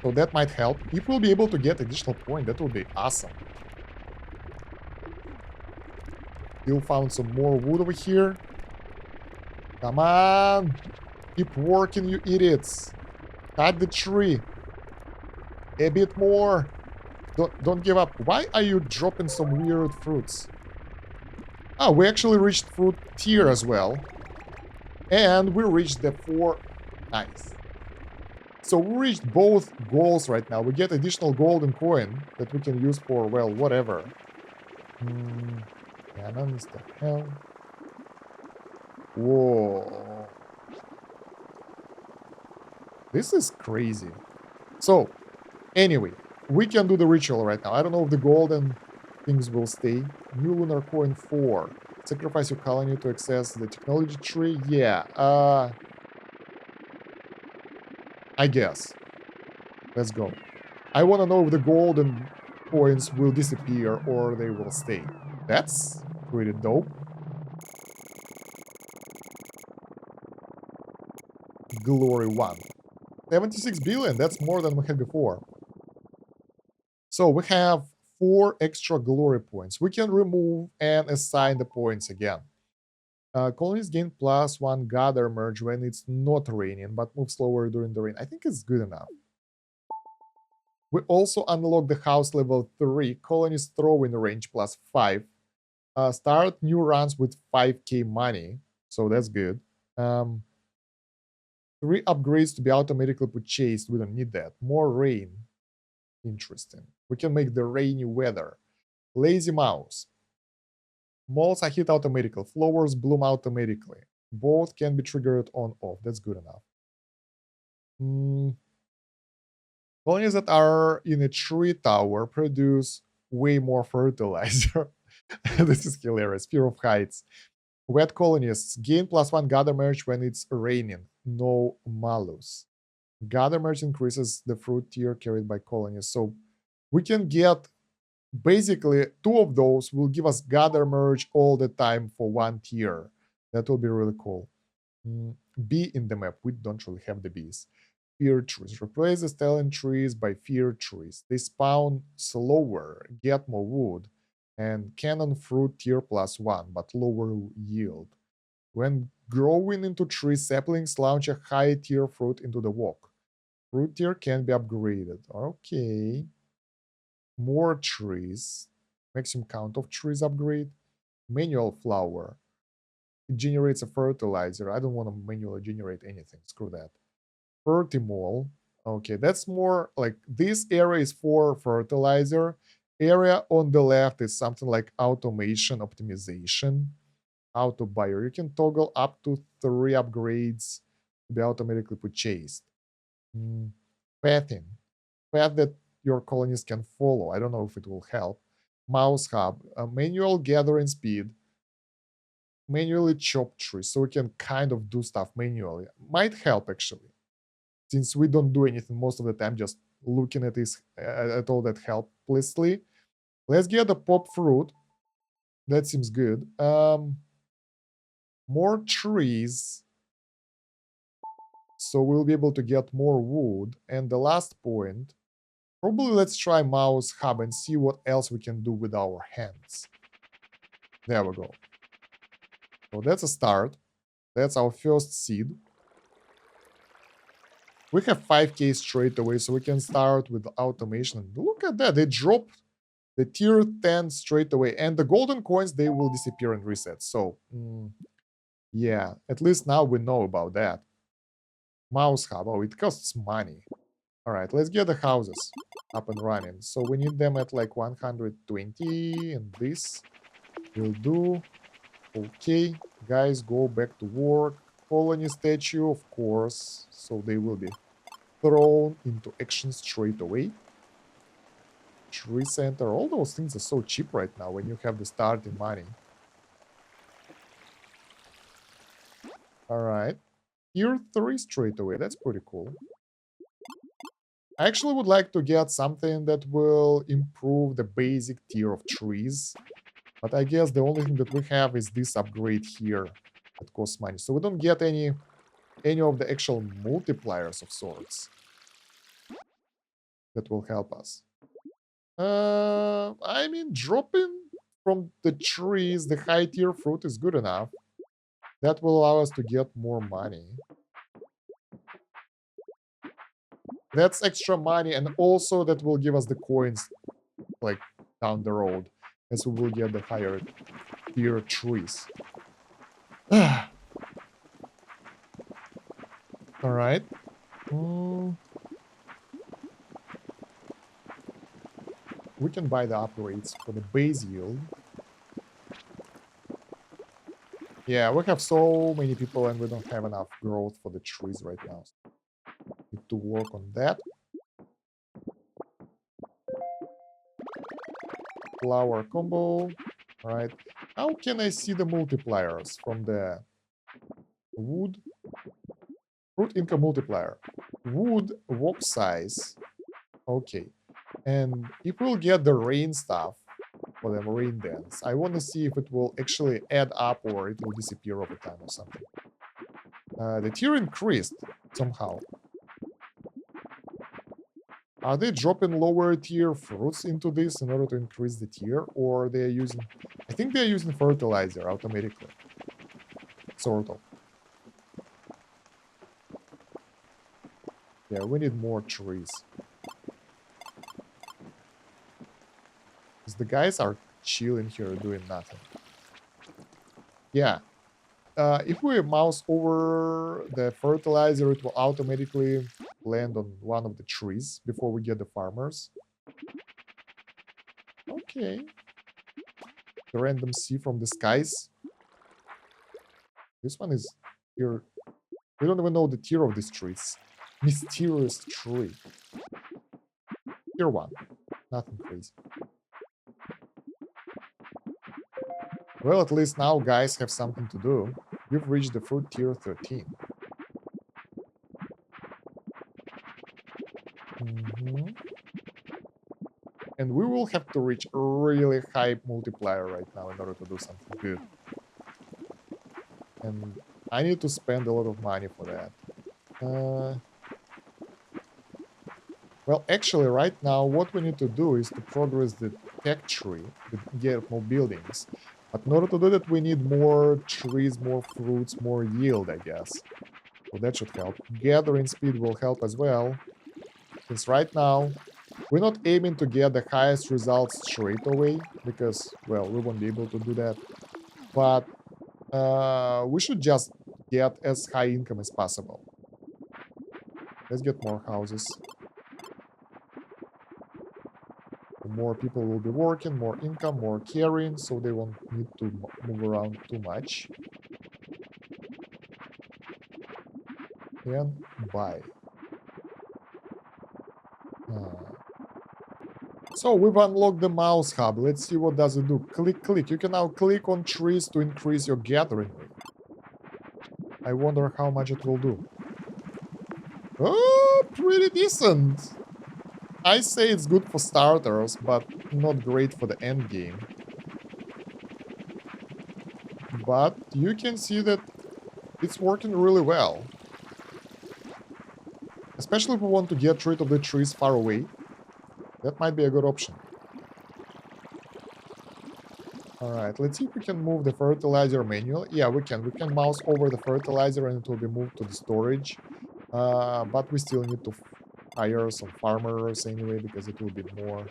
Speaker 1: So that might help. If we'll be able to get additional point, that will be awesome. Still found some more wood over here. Come on. Keep working, you idiots. Cut the tree. A bit more. Don't give up. Why are you dropping some weird fruits? Ah, we actually reached fruit tier as well. And we reached the 4. Nice. So we reached both goals right now. We get additional golden coin that we can use for, well, whatever. Cannons, the hell? Whoa. This is crazy. So, anyway, we can do the ritual right now. I don't know if the golden things will stay. New lunar coin 4. Sacrifice your colony to access the technology tree. Yeah, I guess. Let's go. I want to know if the golden coins will disappear or they will stay. That's pretty dope. Glory 1. 76 billion, that's more than we had before. So we have 4 extra glory points. We can remove and assign the points again. Colonies gain +1 gather merge when it's not raining, but move slower during the rain. I think it's good enough. We also unlock the house level 3, colonies throwing range +5. Start new runs with 5k money, so that's good. 3 upgrades to be automatically purchased. We don't need that. More rain. Interesting. We can make the rainy weather. Lazy mouse. Malls are hit automatically. Flowers bloom automatically. Both can be triggered on off. That's good enough. Colonies that are in a tree tower produce way more fertilizer. This is hilarious. Fear of heights. Wet colonists gain +1 gather merge when it's raining. No malus. Gather merge increases the fruit tier carried by colonists. So we can get basically 2 of those will give us gather merge all the time for 1 tier. That will be really cool. Bee in the map. We don't really have the bees. Fear trees. Replace the stallion trees by fear trees. They spawn slower, get more wood, and cannon fruit tier +1, but lower yield. When growing into trees, saplings launch a high tier fruit into the walk. Fruit tier can be upgraded. Okay. More trees. Maximum count of trees upgrade. Manual flower. It generates a fertilizer. I don't want to manually generate anything. Screw that. Fertimol. Okay, that's more like this area is for fertilizer. Area on the left is something like automation optimization. Auto buyer. You can toggle up to 3 upgrades to be automatically purchased. Pathing. Path that your colonies can follow. I don't know if it will help. Mouse hub. Manual gathering speed. Manually chop trees. So we can kind of do stuff manually. Might help actually. Since we don't do anything most of the time, just looking at this at all that helplessly. Let's get the pop fruit. That seems good. More trees. So we'll be able to get more wood. And the last point, probably let's try mouse hub and see what else we can do with our hands. There we go. So that's a start. That's our first seed. We have 5k straight away, so we can start with automation. Look at that, they dropped the tier 10 straight away. And the golden coins, they will disappear and reset. So, yeah, at least now we know about that. Mouse hub, oh, it costs money. All right, let's get the houses up and running. So we need them at like 120, and this will do. Okay, guys, go back to work. Colony statue, of course. So they will be thrown into action straight away. Tree center, all those things are so cheap right now when you have the starting money. All right, tier 3 straight away. That's pretty cool. I actually would like to get something that will improve the basic tier of trees. But I guess the only thing that we have is this upgrade here that costs money. So we don't get any of the actual multipliers of sorts that will help us. I mean, dropping from the trees the high tier fruit is good enough. That will allow us to get more money. That's extra money, and also that will give us the coins, like, down the road, as we will get the higher tier trees. Alright. We can buy the upgrades for the base yield. Yeah, we have so many people and we don't have enough growth for the trees right now. Need to work on that. Flower combo. Alright. How can I see the multipliers from the wood? Fruit income multiplier. Wood walk size. Okay. And if we'll get the rain stuff for the rain dance, I want to see if it will actually add up or it will disappear over time or something. The tier increased somehow. Are they dropping lower tier fruits into this in order to increase the tier? Or they're using... I think they're using fertilizer automatically. Sort of. Yeah, we need more trees. Because the guys are chilling here doing nothing. Yeah. If we mouse over the fertilizer, it will automatically land on one of the trees before we get the farmers. Okay. The random sea from the skies. This one is here. We don't even know the tier of these trees. Mysterious tree. Tier 1. Nothing crazy. Well, at least now guys have something to do. You've reached the fruit tier 13. And we will have to reach a really high multiplier right now in order to do something good. And I need to spend a lot of money for that. Well, actually, right now, what we need to do is to progress the tech tree, to get more buildings. But in order to do that, we need more trees, more fruits, more yield, I guess. So that should help. Gathering speed will help as well. Since right now, we're not aiming to get the highest results straight away, because, well, we won't be able to do that. But we should just get as high income as possible. Let's get more houses. More people will be working, more income, more carrying, so they won't need to move around too much. And buy. So we've unlocked the mouse hub. Let's see what does it do. Click, click. You can now click on trees to increase your gathering rate. I wonder how much it will do. Oh, pretty decent. I say it's good for starters, but not great for the end game. But you can see that it's working really well. Especially if we want to get rid of the trees far away. That might be a good option. Alright, let's see if we can move the fertilizer manually. Yeah, we can. We can mouse over the fertilizer and it will be moved to the storage. But we still need to hire some farmers anyway, because it will be more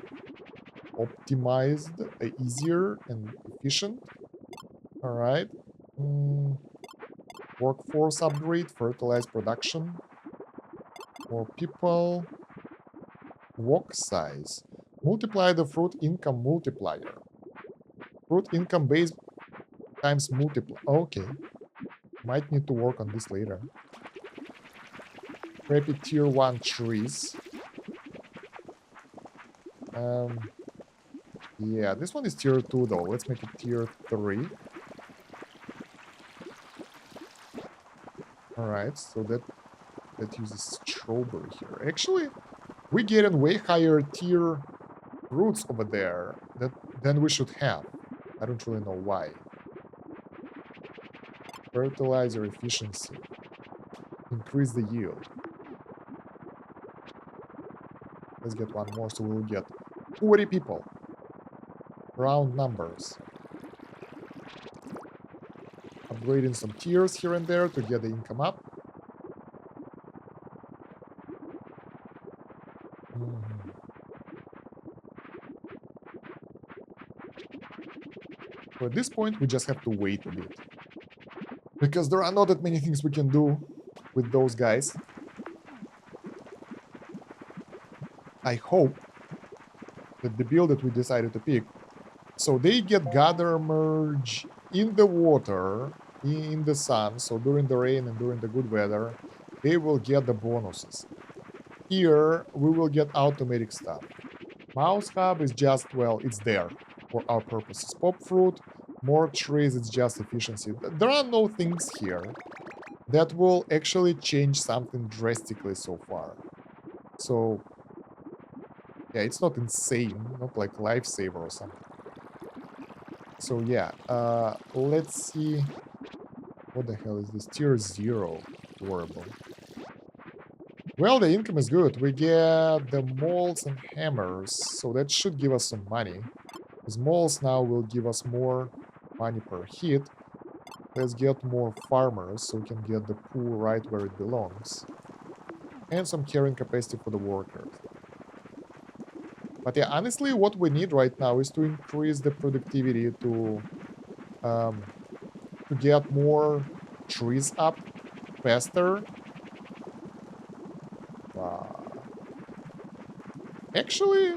Speaker 1: optimized, easier and efficient. Alright. Workforce upgrade, fertilize production. More people. Walk size. Multiply the fruit income multiplier. Fruit income base times multiply. Okay. Might need to work on this later. Crappy tier 1 trees. Yeah, this one is tier 2 though. Let's make it tier 3. Alright, so that uses strawberry here. Actually, We're getting way higher tier fruits over there than we should have. I don't really know why. Fertilizer efficiency. Increase the yield. Let's get one more, so we'll get 40 people. Round numbers. Upgrading some tiers here and there to get the income up. Mhm. So at this point, we just have to wait a bit. Because there are not that many things we can do with those guys. I hope that the build that we decided to pick, so they get gather merge in the water, in the sun, so during the rain and during the good weather, they will get the bonuses. Here, we will get automatic stuff. Mouse hub is just, well, it's there for our purposes. Pop fruit, more trees, it's just efficiency. There are no things here that will actually change something drastically so far. So, yeah, it's not insane, not like lifesaver or something. So yeah, let's see. What the hell is this? Tier 0. Horrible. Well, the income is good. We get the molds and hammers, so that should give us some money. These molds now will give us more money per hit. Let's get more farmers so we can get the pool right where it belongs. And some carrying capacity for the workers. But yeah, honestly, what we need right now is to increase the productivity um, to get more trees up faster. Actually,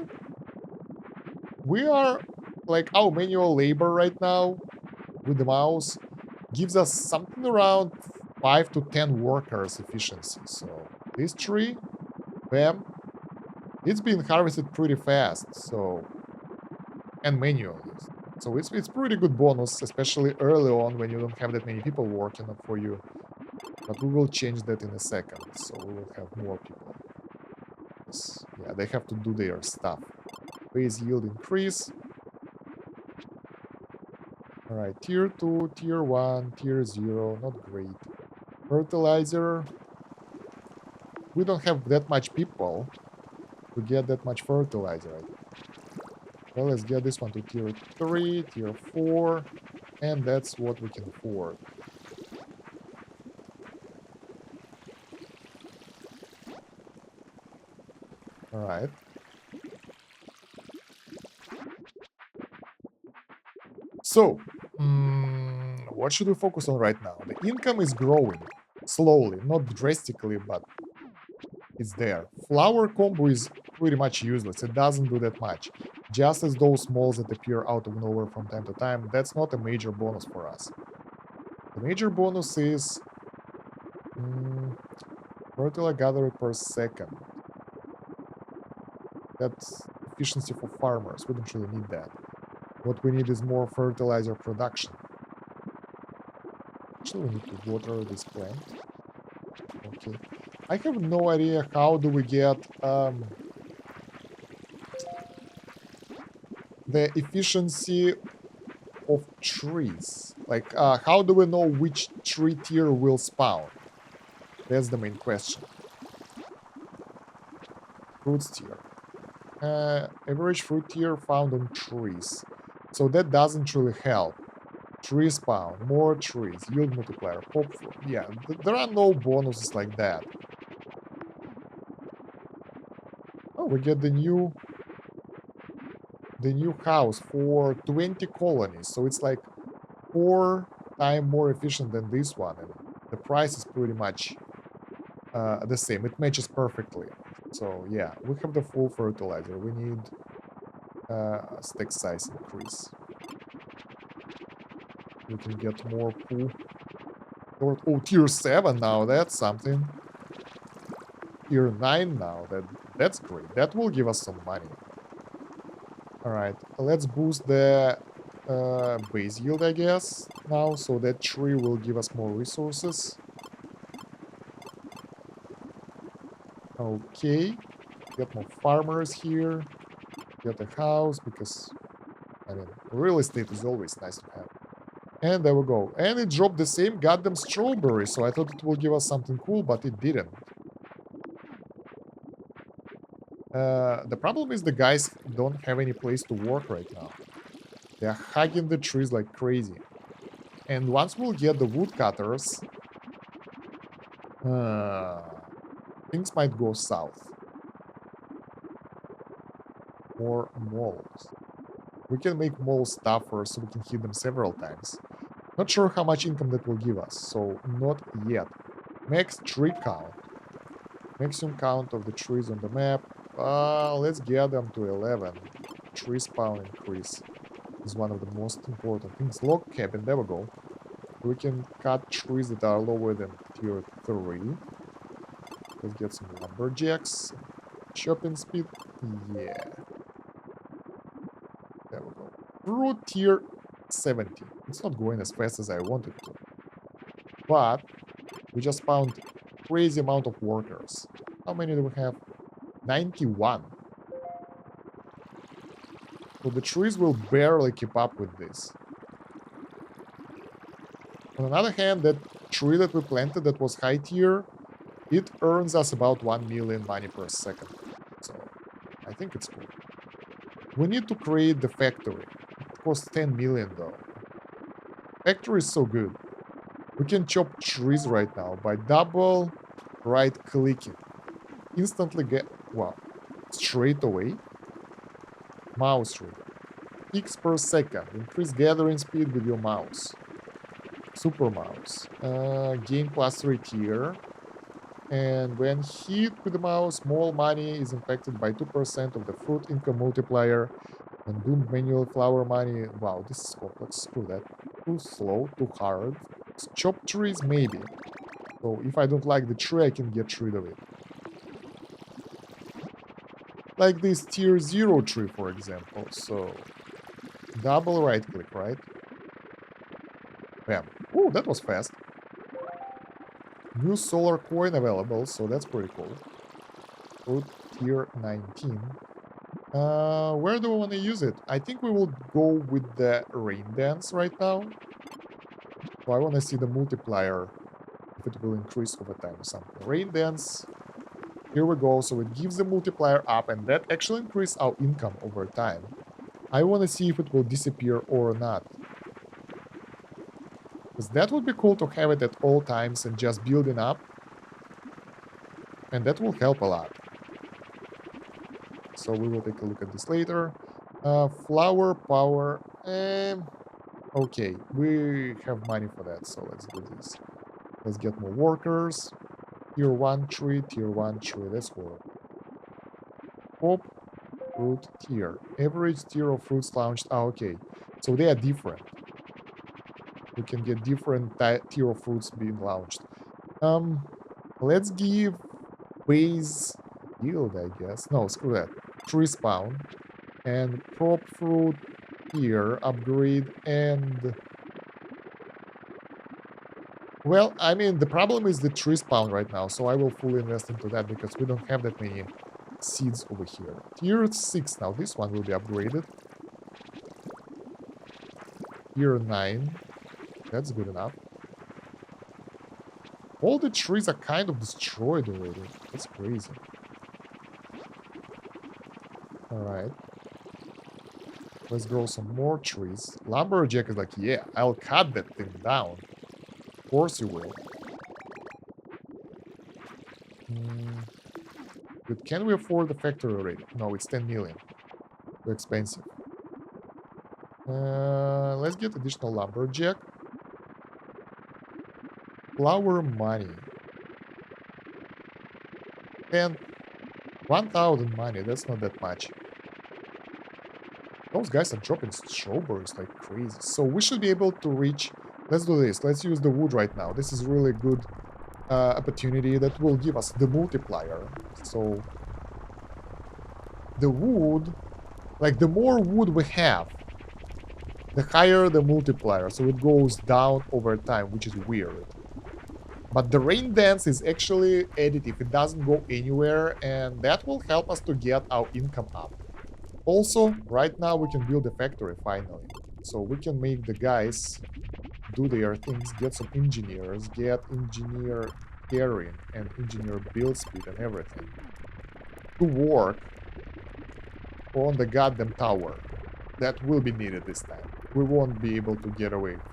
Speaker 1: we are like our manual labor right now with the mouse gives us something around 5 to 10 workers efficiency. So this tree, bam, it's being harvested pretty fast. So and manually. So it's pretty good bonus, especially early on when you don't have that many people working for you. But we will change that in a second, so we will have more people. Yeah, they have to do their stuff. Base yield increase. Alright, tier 2, tier 1, tier 0, not great. Fertilizer. We don't have that much people to get that much fertilizer. Well, let's get this one to tier 3, tier 4, and that's what we can afford. Alright. So, what should we focus on right now? The income is growing slowly, not drastically, but it's there. Flower combo is pretty much useless. It doesn't do that much. Just as those malls that appear out of nowhere from time to time, that's not a major bonus for us. The major bonus is fertilizer gathered per second. That's efficiency for farmers. We don't really need that. What we need is more fertilizer production. Actually, we need to water this plant. Okay. I have no idea how do we get the efficiency of trees. Like, how do we know which tree tier will spawn? That's the main question. Fruits tier. Average fruit tier found on trees. So that doesn't really help. Tree spawn, more trees, yield multiplier, pop fruit. Yeah, there are no bonuses like that. Oh, we get the new house for 20 colonies. So it's like 4 times more efficient than this one. And the price is pretty much the same. It matches perfectly. So yeah, we have the full fertilizer. We need stack size increase. We can get more pool. Oh, tier 7 now. That's something. Tier 9 now. That's great. That will give us some money. Alright, let's boost the base yield, I guess, now, so that tree will give us more resources. Okay. Get more farmers here. Get a house because, I mean, real estate is always nice to have. And there we go. And it dropped the same goddamn strawberry, so I thought it will give us something cool, but it didn't. The problem is the guys don't have any place to work right now. They're hugging the trees like crazy. And once we'll get the woodcutters, things might go south. More moles. We can make moles tougher so we can hit them several times. Not sure how much income that will give us, so not yet. Max tree count. Maximum count of the trees on the map. Let's get them to 11. Tree spawn increase is one of the most important things. Log cabin, there we go. We can cut trees that are lower than tier 3. Let's get some lumberjacks. Chopping speed, yeah. There we go. Fruit tier 70. It's not going as fast as I wanted to. But we just found crazy amount of workers. How many do we have? 91. So the trees will barely keep up with this. On the other hand, that tree that we planted that was high tier, it earns us about 1 million money per second. So I think it's cool. We need to create the factory. It costs 10 million though. Factory is so good. We can chop trees right now by double right clicking. Instantly get, wow, straight away. Mouse rate. Clicks per second. Increase gathering speed with your mouse. Super mouse. Gain +3 tier. And when hit with the mouse, small money is impacted by 2% of the fruit income multiplier. And doomed manual flower money. Wow, this is complex. Screw that. Too slow, too hard. Chop trees, maybe. So if I don't like the tree, I can get rid of it. Like this tier 0 tree, for example. So double right click, right? Bam. Oh, that was fast. New solar coin available, so that's pretty cool. Fruit tier 19. Where do we want to use it? I think we will go with the rain dance right now. So I want to see the multiplier, if it will increase over time or something. Rain dance. Here we go. So it gives the multiplier up, and that actually increases our income over time. I want to see if it will disappear or not. Because that would be cool to have it at all times and just building up. And that will help a lot. So we will take a look at this later. Flower power. Okay, we have money for that, so let's do this. Let's get more workers. Tier 1 tree, tier 1 tree. That's horrible. Pop, fruit, tier. Average tier of fruits launched. Ah, okay. So they are different. We can get different tier of fruits being launched. Let's give base yield, I guess. No, screw that. Tree spawn. And prop fruit here, upgrade, and... Well, I mean, the problem is the tree spawn right now, so I will fully invest into that because we don't have that many seeds over here. Tier 6 now, this one will be upgraded. Tier 9, that's good enough. All the trees are kind of destroyed already, that's crazy. Alright. Let's grow some more trees. Lumberjack is like, yeah, I'll cut that thing down. Of course you will. But can we afford the factory already? No, it's 10 million. Too expensive. Let's get additional lumberjack. Flower money. And 1,000 money, that's not that much. Those guys are dropping strawberries like crazy. So we should be able to reach... Let's do this. Let's use the wood right now. This is really good opportunity that will give us the multiplier. So the wood, like the more wood we have, the higher the multiplier. So it goes down over time, which is weird. But the rain dance is actually additive. It doesn't go anywhere, and that will help us to get our income up. Also, right now we can build a factory finally. So we can make the guys do their things, get some engineers, get engineer carrying and engineer build speed and everything to work on the goddamn tower. That will be needed this time. We won't be able to get away from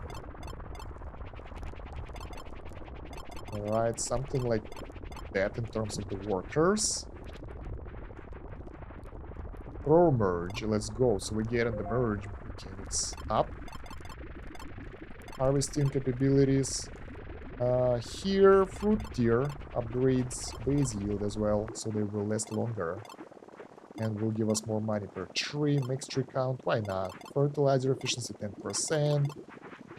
Speaker 1: it. Alright, something like that in terms of the workers. Throw merge, let's go. So we get in the merge mechanics up. Harvesting capabilities. Here, fruit tier upgrades base yield as well, so they will last longer. And will give us more money per tree. Max tree count, why not? Fertilizer efficiency 10%.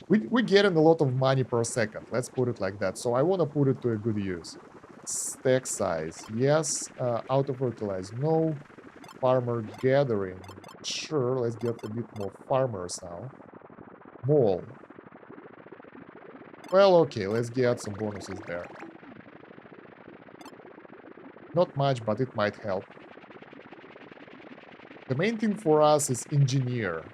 Speaker 1: We getting a lot of money per second, let's put it like that. So I want to put it to a good use. Stack size, yes. Auto fertilize, no. Farmer gathering, sure. Let's get a bit more farmers now. Mall. Well, okay, let's get some bonuses there. Not much, but it might help. The main thing for us is engineer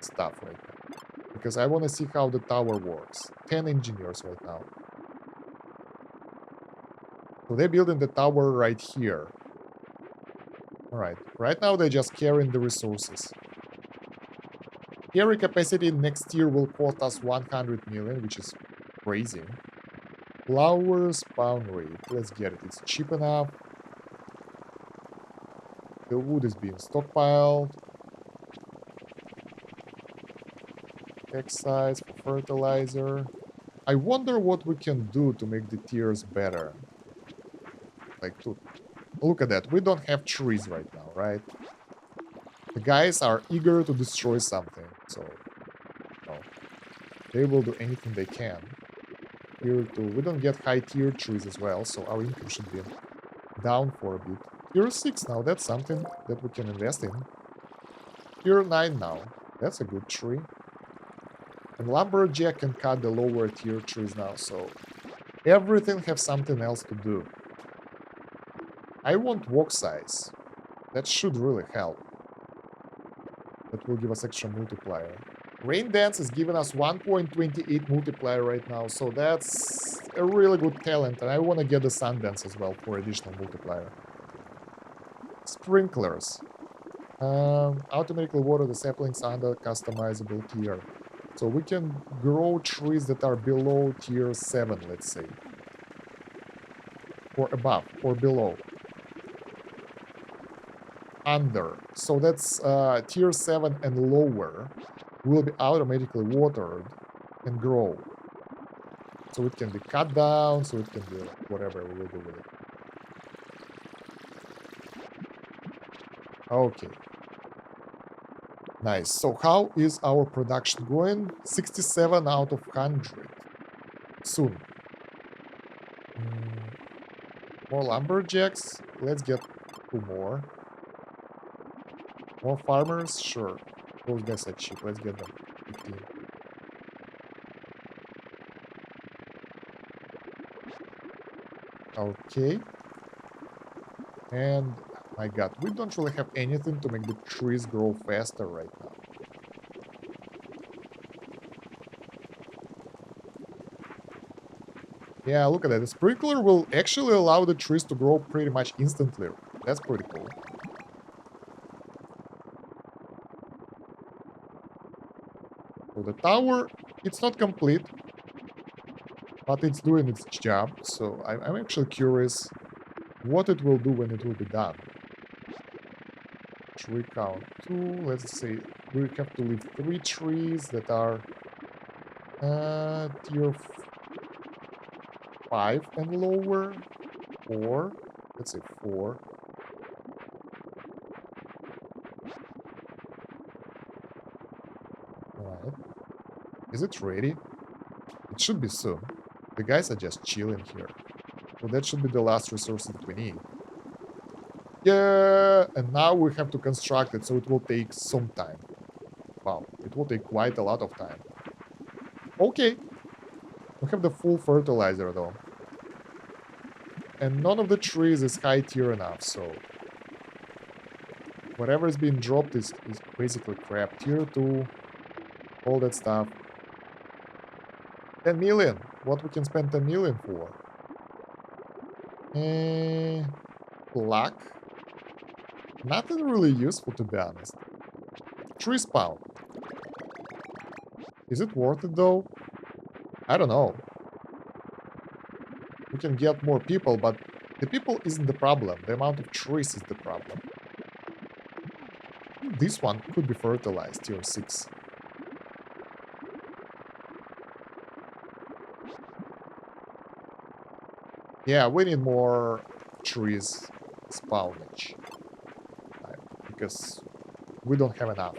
Speaker 1: stuff right now, because I want to see how the tower works. 10 engineers right now. So they're building the tower right here. Alright, right now they're just carrying the resources. Carry capacity next year will cost us 100 million, which is crazy. Flower spawn rate, let's get it. It's cheap enough. The wood is being stockpiled. Excise for fertilizer. I wonder what we can do to make the tiers better. Like, to look at that. We don't have trees right now, right? The guys are eager to destroy something, so no, they will do anything they can. Tier 2. We don't get high tier trees as well, so our income should be down for a bit. Tier 6 now, that's something that we can invest in. Tier 9 now, that's a good tree. And Lumberjack can cut the lower tier trees now, so everything have something else to do. I want walk size. That should really help. That will give us extra multiplier. Rain Dance is giving us 1.28 multiplier right now, so that's a really good talent, and I want to get the Sun Dance as well for additional multiplier. Sprinklers. Automatically water the saplings under customizable tier. So we can grow trees that are below tier 7, let's say. Or above, or below. Under. So that's tier 7 and lower will be automatically watered and grow. So it can be cut down, so it can be whatever we will do with it. Okay. Nice. So how is our production going? 67 out of 100. Soon. More lumberjacks. Let's get 2 more. More farmers? Sure. Those guys are cheap. Let's get them. 15. Okay. And, my god, we don't really have anything to make the trees grow faster right now. Yeah, look at that. The sprinkler will actually allow the trees to grow pretty much instantly. That's pretty cool. So the tower, it's not complete, but it's doing its job. So I'm actually curious what it will do when it will be done. Tree count 2. Let's say we have to leave 3 trees that are tier 5 and lower. 4. Let's say 4. Alright. Is it ready? It should be soon. The guys are just chilling here. So that should be the last resource that we need. Yeah, and now we have to construct it, so it will take some time. Wow, it will take quite a lot of time. Okay. We have the full fertilizer though. And none of the trees is high tier enough, so whatever is being dropped is basically crap. Tier 2, all that stuff. 10 million. What we can spend 10 million for? Luck. Nothing really useful, to be honest. Tree spawn. Is it worth it though? I don't know. We can get more people, but the people isn't the problem. The amount of trees is the problem. This one could be fertilized, tier 6. Yeah, we need more trees spawnage. Because we don't have enough.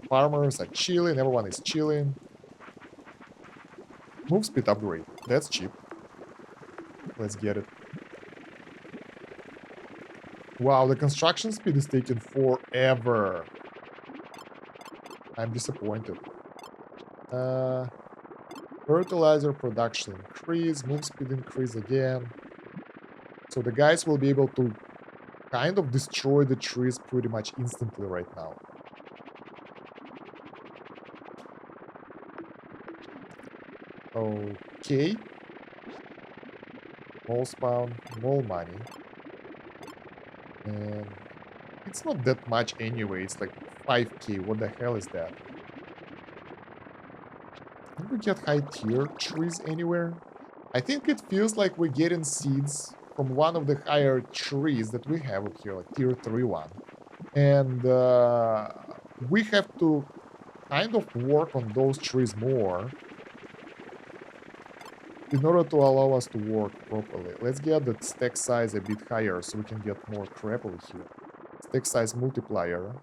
Speaker 1: Farmers are chilling, everyone is chilling. Move speed upgrade, that's cheap. Let's get it. Wow, the construction speed is taking forever. I'm disappointed. Fertilizer production increase, move speed increase again. So the guys will be able to kind of destroy the trees pretty much instantly right now. Okay. More spawn, more money. And it's not that much anyway, it's like 5k, what the hell is that? Can we get high tier trees anywhere? I think it feels like we're getting seeds from one of the higher trees that we have up here, like tier 3 one. And we have to kind of work on those trees more in order to allow us to work properly. Let's get the stack size a bit higher so we can get more crap over here. Stack size multiplier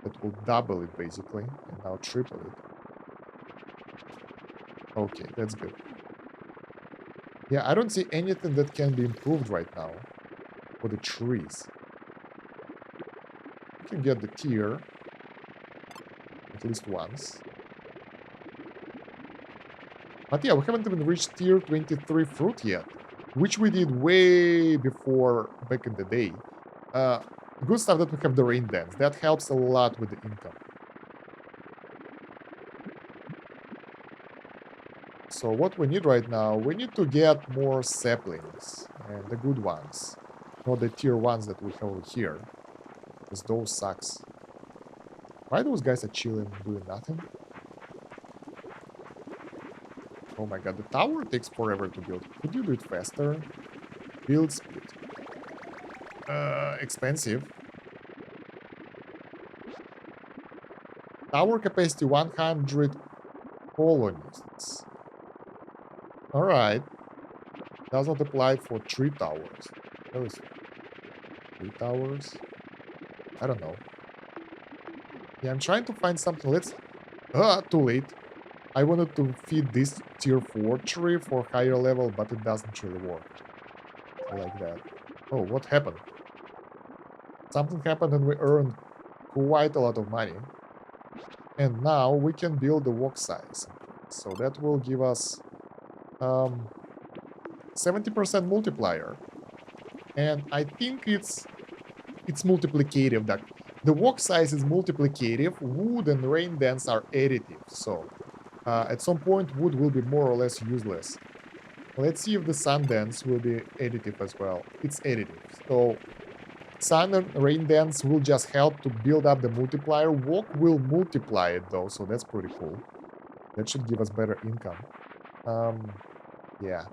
Speaker 1: that will double it basically, and now triple it. Okay, that's good. Yeah, I don't see anything that can be improved right now for the trees. We can get the tier at least once. But yeah, we haven't even reached tier 23 fruit yet, which we did way before back in the day. Good stuff that we have the rain dance. That helps a lot with the income. So what we need right now, we need to get more saplings, and the good ones, not the tier 1s that we have over here, because those sucks. Why those guys are chilling, doing nothing? Oh my god, the tower takes forever to build. Could you do it faster? Build speed. Expensive. Tower capacity 100 colonists. Alright. Does not apply for 3 towers. There is 3 towers. I don't know. Yeah, I'm trying to find something. Let's... too late. I wanted to feed this tier 4 tree for higher level, but it doesn't really work. Like that. Oh, what happened? Something happened and we earned quite a lot of money. And now we can build the walk size. So that will give us 70% multiplier. And I think it's multiplicative. That the walk size is multiplicative. Wood and rain dance are additive. So at some point wood will be more or less useless. Let's see if the sun dance will be additive as well. It's additive. So sun and rain dance will just help to build up the multiplier. Walk will multiply it though, so that's pretty cool. That should give us better income. Yeah.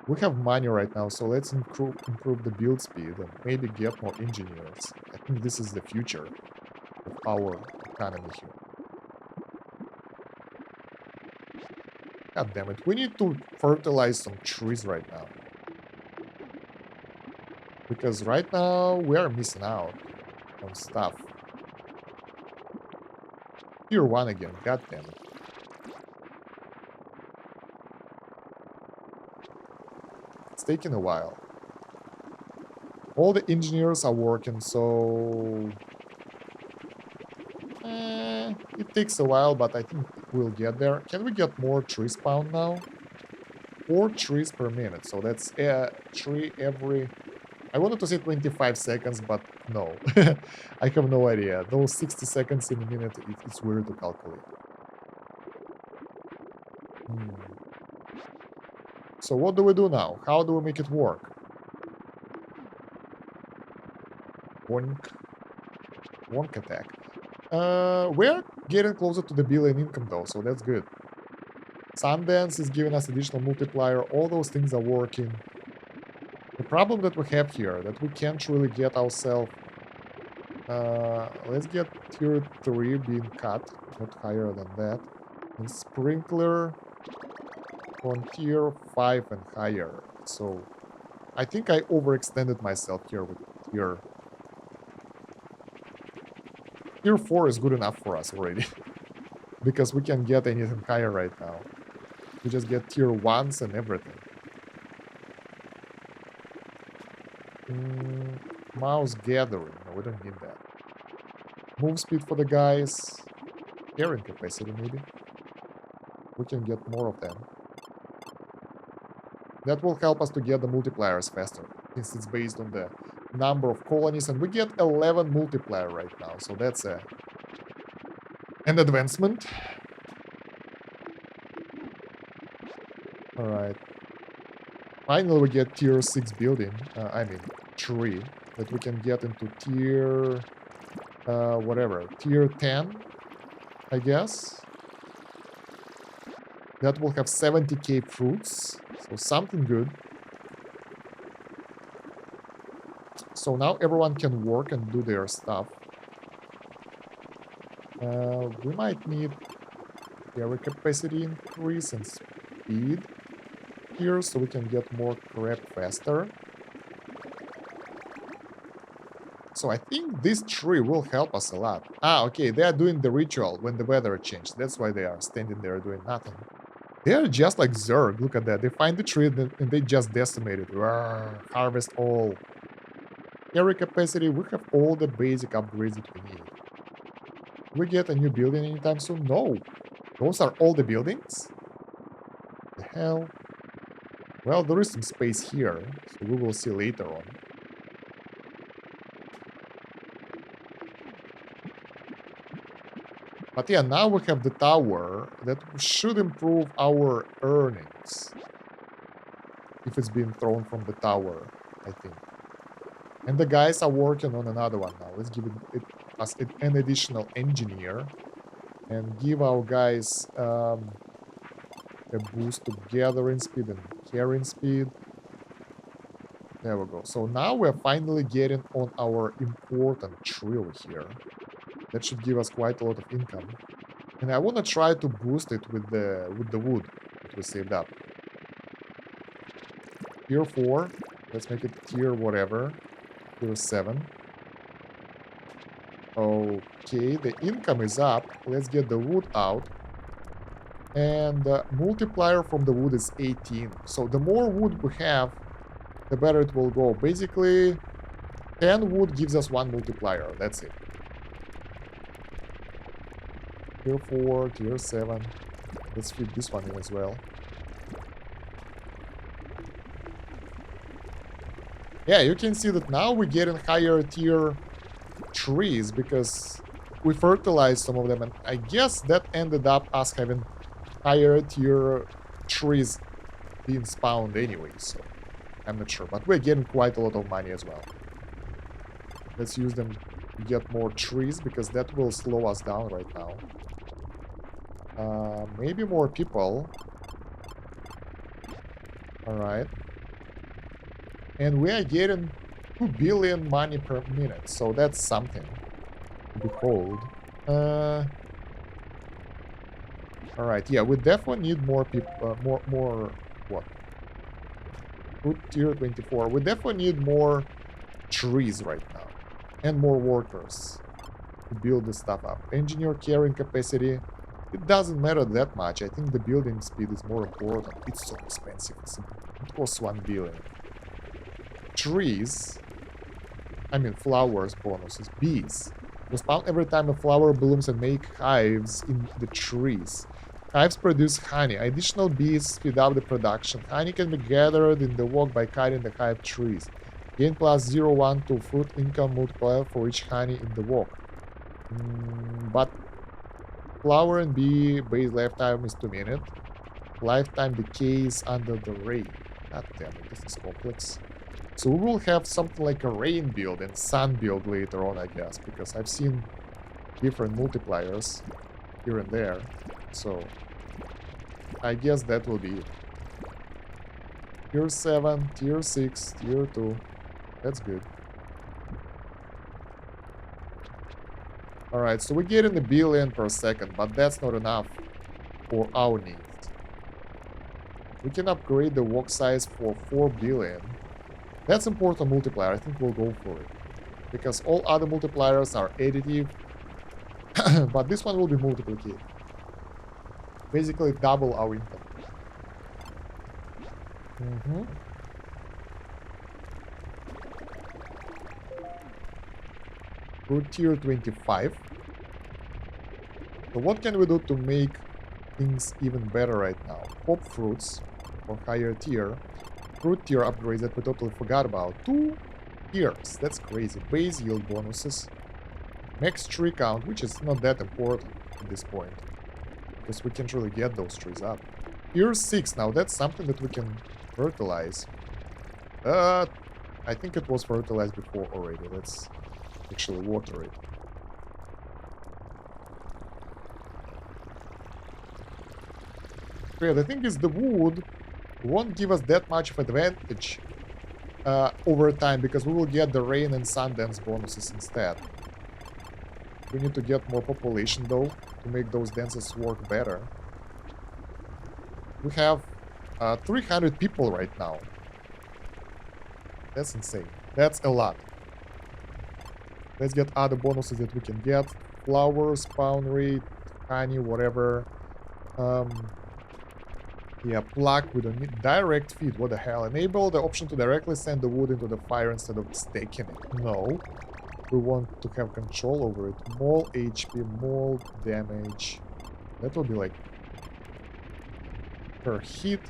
Speaker 1: We have money right now, so let's improve the build speed and maybe get more engineers. I think this is the future of our economy here. God damn it, we need to fertilize some trees right now. Because right now we are missing out on stuff. Tier 1 again, god damn it. It's taking a while. All the engineers are working, so... It takes a while, but I think we'll get there. Can we get more tree spawn now? 4 trees per minute, so that's a tree every... I wanted to say 25 seconds, but no. I have no idea. Those 60 seconds in a minute, it's weird to calculate. Hmm. So what do we do now? How do we make it work? Wonk. Wonk attack. We're getting closer to the billion income though, so that's good. Sundance is giving us additional multiplier. All those things are working. The problem that we have here, that we can't really get ourselves... let's get tier 3 being cut, not higher than that. And sprinkler on tier 5 and higher. So I think I overextended myself here with tier... Tier 4 is good enough for us already. Because we can get anything higher right now. We just get tier 1s and everything. Mouse gathering. No, we don't need that. Move speed for the guys. Carrying capacity, maybe. We can get more of them. That will help us to get the multipliers faster, since it's based on the number of colonies, and we get 11 multiplier right now, so that's an advancement. Alright. Finally we get tier 6 building, I mean tree, that we can get into tier... whatever, tier 10, I guess. That will have 70k fruits, so something good. So now everyone can work and do their stuff. We might need carry capacity increase and speed here, so we can get more crap faster. So I think this tree will help us a lot. Ah, okay, they are doing the ritual when the weather changed. That's why they are standing there doing nothing. They are just like Zerg. Look at that. They find the tree and they just decimate it. Rawr, harvest all. Carry capacity. We have all the basic upgrades that we need. We get a new building anytime soon? No. Those are all the buildings? The hell? Well, there is some space here, so we will see later on. But yeah, now we have the tower that should improve our earnings. If it's being thrown from the tower, I think. And the guys are working on another one now. Let's give us an additional engineer. And give our guys a boost to gathering speed and carrying speed. There we go. So now we're finally getting on our important trio here. That should give us quite a lot of income. And I want to try to boost it with the wood that we saved up. Tier 4. Let's make it tier whatever. Tier 7. Okay, the income is up. Let's get the wood out. And the multiplier from the wood is 18. So the more wood we have, the better it will go. Basically, 10 wood gives us 1 multiplier. That's it. Tier 4, tier 7. Let's feed this one in as well. Yeah, you can see that now we're getting higher tier trees because we fertilized some of them, and I guess that ended up us having higher tier trees being spawned anyway, so I'm not sure. But we're getting quite a lot of money as well. Let's use them to get more trees because that will slow us down right now. Maybe more people. Alright. And we are getting 2 billion money per minute, so that's something to behold. Alright, yeah, we definitely need more people, more, what? Food tier 24. We definitely need more trees right now. And more workers to build this stuff up. Engineer carrying capacity. It doesn't matter that much. I think the building speed is more important. It's so expensive. It costs 1 billion. Trees. I mean, flowers bonuses. Bees. Respawn every time a flower blooms and make hives in the trees. Hives produce honey. Additional bees speed up the production. Honey can be gathered in the walk by cutting the hive trees. Gain plus 0.1 to fruit income multiplier for each honey in the walk. But flower and bee base lifetime is 2 minutes. Lifetime decays under the rain. God damn it, this is complex. So we will have something like a rain build and sun build later on, I guess, because I've seen different multipliers here and there. So I guess that will be it. Tier 7, Tier 6, Tier 2. That's good. Alright, so we're getting a billion per second, but that's not enough for our needs. We can upgrade the walk size for 4 billion. That's important multiplier. I think we'll go for it. Because all other multipliers are additive, but this one will be multiplicative. Basically double our income. Fruit tier 25. So what can we do to make things even better right now? Pop fruits for higher tier. Fruit tier upgrades that we totally forgot about. 2 tiers. That's crazy. Base yield bonuses. Max tree count, which is not that important at this point, because we can't really get those trees up. Tier 6, now that's something that we can fertilize. I think it was fertilized before already. Let's actually water it. Okay, the thing is the wood won't give us that much of advantage over time, because we will get the rain and sun dance bonuses instead. We need to get more population though to make those dances work better. We have 300 people right now. That's insane. That's a lot. Let's get other bonuses that we can get. Flower, spawn rate, honey, whatever. Yeah, pluck, we don't need direct feed. What the hell? Enable the option to directly send the wood into the fire instead of staking it. No. We want to have control over it. Mole HP, mole damage. That will be like per hit.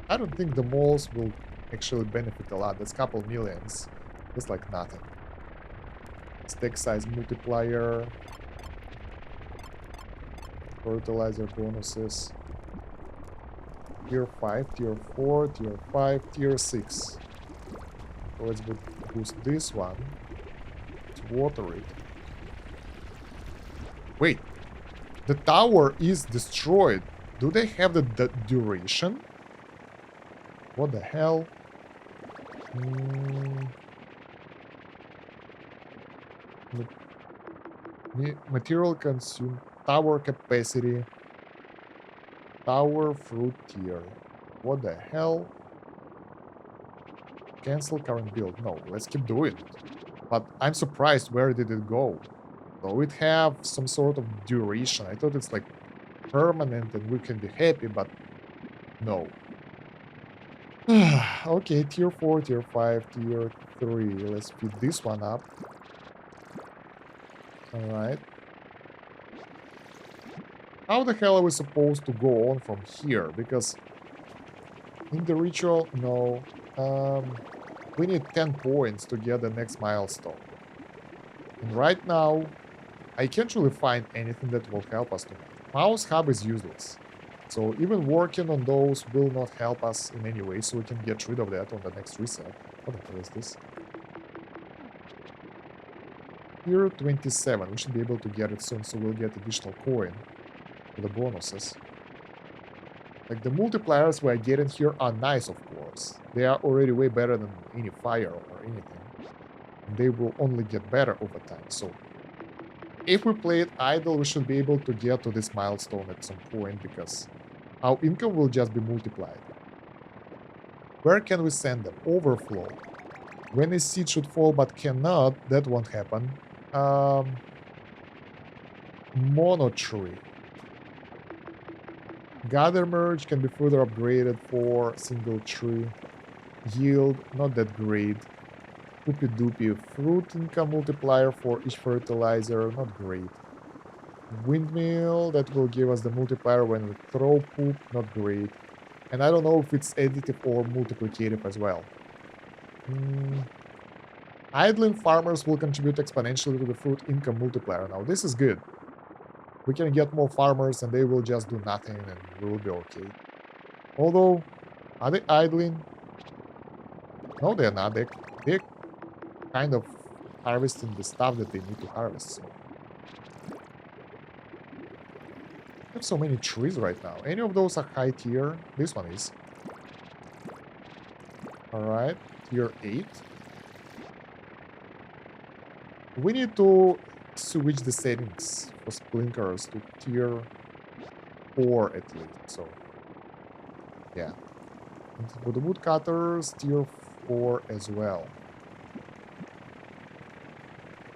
Speaker 1: I don't think the moles will actually benefit a lot. That's a couple millions. That's like nothing. Stack size multiplier. Fertilizer bonuses. Tier 5, Tier 4, Tier 5, Tier 6. So let's boost this one. Let's water it. Wait. The tower is destroyed. Do they have the duration? What the hell? Material consumed. Tower capacity. Tower fruit tier. What the hell? Cancel current build. No, let's keep doing it. But I'm surprised, where did it go? So it have some sort of duration. I thought it's like permanent and we can be happy, but no. Okay, tier 4, tier 5, tier 3. Let's speed this one up. Alright. How the hell are we supposed to go on from here? Because in the ritual, no. We need 10 points to get the next milestone. And right now, I can't really find anything that will help us to that. Mouse hub is useless. So even working on those will not help us in any way, so we can get rid of that on the next reset. What the hell is this? Tier 27. We should be able to get it soon, so we'll get additional coin for the bonuses. Like, the multipliers we are getting here are nice, of course. They are already way better than any fire or anything. And they will only get better over time. So if we play it idle, we should be able to get to this milestone at some point, because our income will just be multiplied. Where can we send them? Overflow. When a seed should fall but cannot, that won't happen. Mono tree. Gather merge can be further upgraded for single tree. Yield, not that great. Poopy doopy. Fruit income multiplier for each fertilizer. Not great. Windmill, that will give us the multiplier when we throw poop. Not great. And I don't know if it's additive or multiplicative as well. Idling farmers will contribute exponentially to the fruit income multiplier. Now, this is good. We can get more farmers and they will just do nothing and we will be okay. Although, are they idling? No, they're not. They're kind of harvesting the stuff that they need to harvest. So. I have so many trees right now. Any of those are high tier? This one is. Alright, tier 8. We need to switch the settings for splinkers to tier 4 at least. So, yeah. And for the woodcutters, tier 4 as well.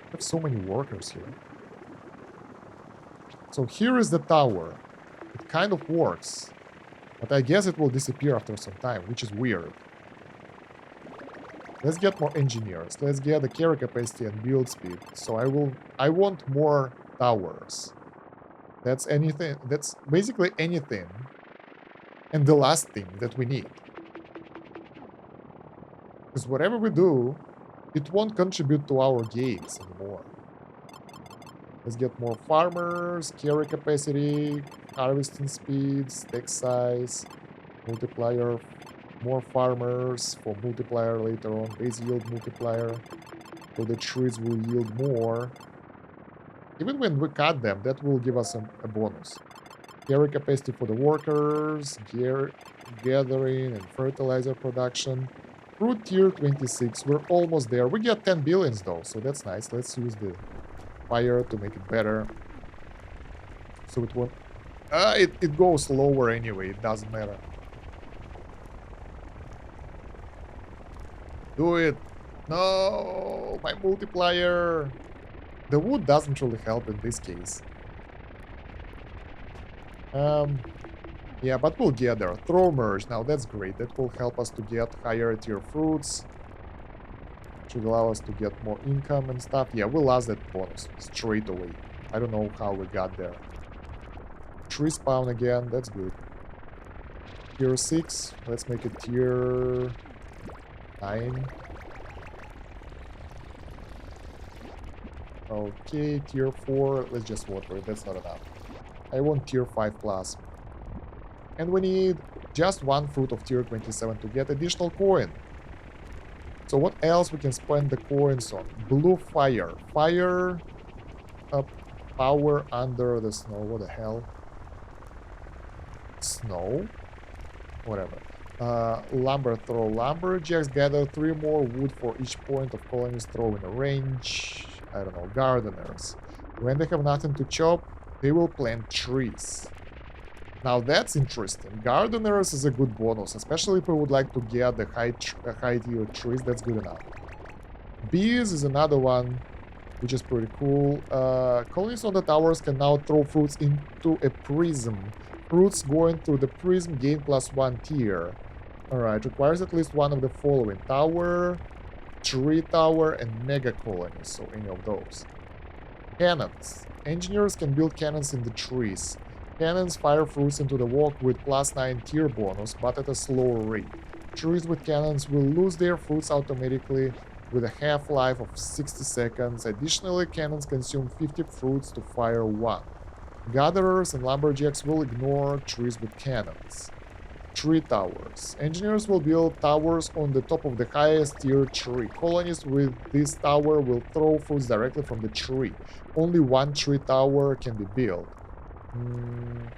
Speaker 1: I have so many workers here. So here is the tower. It kind of works. But I guess it will disappear after some time, which is weird. Let's get more engineers. Let's get the carry capacity and build speed. So I want more towers. That's anything. That's basically anything. And the last thing that we need. Because whatever we do, it won't contribute to our gains anymore. Let's get more farmers, carry capacity, harvesting speed, stack size, multiplier. More farmers for multiplier later on. Base yield multiplier. So the trees will yield more. Even when we cut them, that will give us a bonus. Carry capacity for the workers. Gathering and fertilizer production. Fruit tier 26. We're almost there. We get 10 billions though, so that's nice. Let's use the fire to make it better. So it won't... it goes lower anyway. It doesn't matter. Do it. No, my multiplier. The wood doesn't really help in this case. Yeah, but we'll get there. Throw merge. Now that's great. That will help us to get higher tier fruits. Should allow us to get more income and stuff. Yeah, we'll lose that bonus straight away. I don't know how we got there. Tree spawn again. That's good. Tier 6. Let's make it tier 9. Okay, tier 4. Let's just water it. That's not enough. I want tier 5 plus. And we need just one fruit of tier 27 to get additional coin. So what else we can spend the coins on? Blue fire. Fire power under the snow. What the hell? Snow? Whatever. Lumber throw. Lumberjacks gather 3 more wood for each point of colonies throw in a range. I don't know. Gardeners. When they have nothing to chop, they will plant trees. Now that's interesting. Gardeners is a good bonus, especially if we would like to get the high tier trees. That's good enough. Bees is another one, which is pretty cool. Colonies on the towers can now throw fruits into a prism. Fruits going through the prism gain +1 tier. Alright, requires at least one of the following. Tower, tree tower, and mega colonies. So any of those. Cannons. Engineers can build cannons in the trees. Cannons fire fruits into the walk with +9 tier bonus, but at a slower rate. Trees with cannons will lose their fruits automatically with a half-life of 60 seconds. Additionally, cannons consume 50 fruits to fire 1. Gatherers and lumberjacks will ignore trees with cannons. Tree towers. Engineers will build towers on the top of the highest tier tree. Colonies with this tower will throw fruits directly from the tree. Only one tree tower can be built.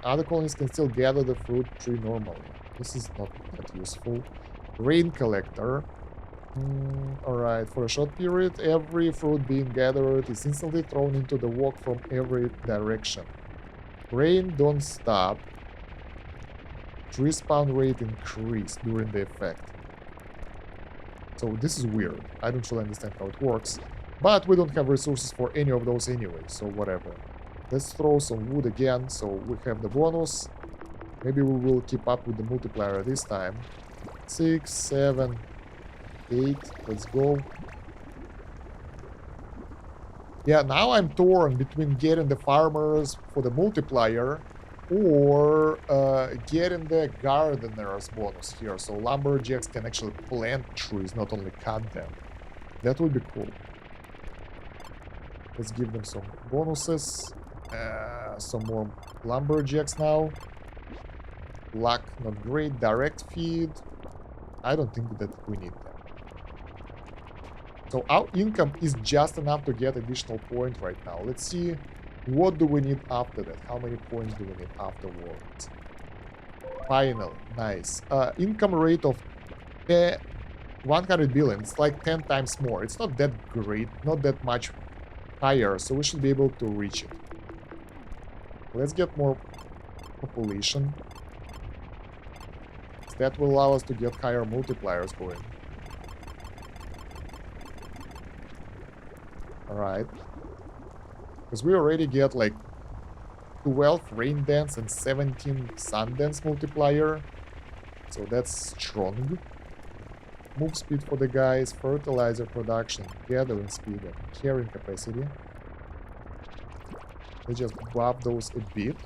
Speaker 1: Other colonies can still gather the fruit tree normally. This is not that useful. Rain collector. Alright, for a short period, every fruit being gathered is instantly thrown into the walk from every direction. Rain don't stop. Tree spawn rate increase during the effect. So this is weird. I don't really understand how it works. But we don't have resources for any of those anyway, so whatever. Let's throw some wood again, so we have the bonus. Maybe we will keep up with the multiplier this time. 6, 7, 8. Let's go. Yeah, now I'm torn between getting the farmers for the multiplier or getting the gardener's bonus here. So lumberjacks can actually plant trees, not only cut them. That would be cool. Let's give them some bonuses. Some more lumberjacks now. Luck, not great. Direct feed. I don't think that we need them. So our income is just enough to get additional point right now. Let's see, what do we need after that? How many points do we need afterwards? Finally, nice. Income rate of 100 billion. It's like 10 times more. It's not that great, not that much higher, so we should be able to reach it. Let's get more population. That will allow us to get higher multipliers going. Alright. Because we already get like 12 rain dance and 17 sun dance multiplier. So that's strong. Move speed for the guys, fertilizer production, gathering speed, and carrying capacity. Let's just buff those a bit.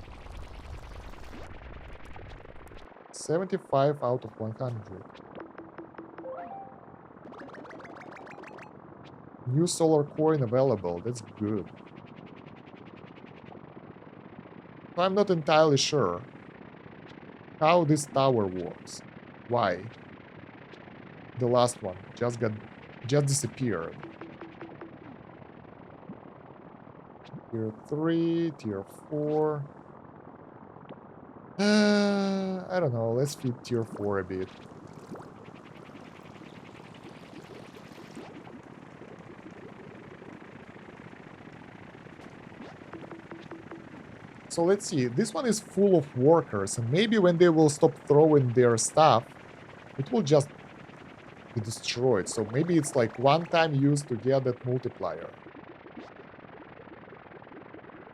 Speaker 1: 75 out of 100. New solar coin available. That's good. I'm not entirely sure how this tower works. Why? The last one just disappeared. Tier 3, tier 4. I don't know. Let's feed tier 4 a bit. So let's see. This one is full of workers, and maybe when they will stop throwing their stuff, it will just be destroyed. So maybe it's like one time use to get that multiplier.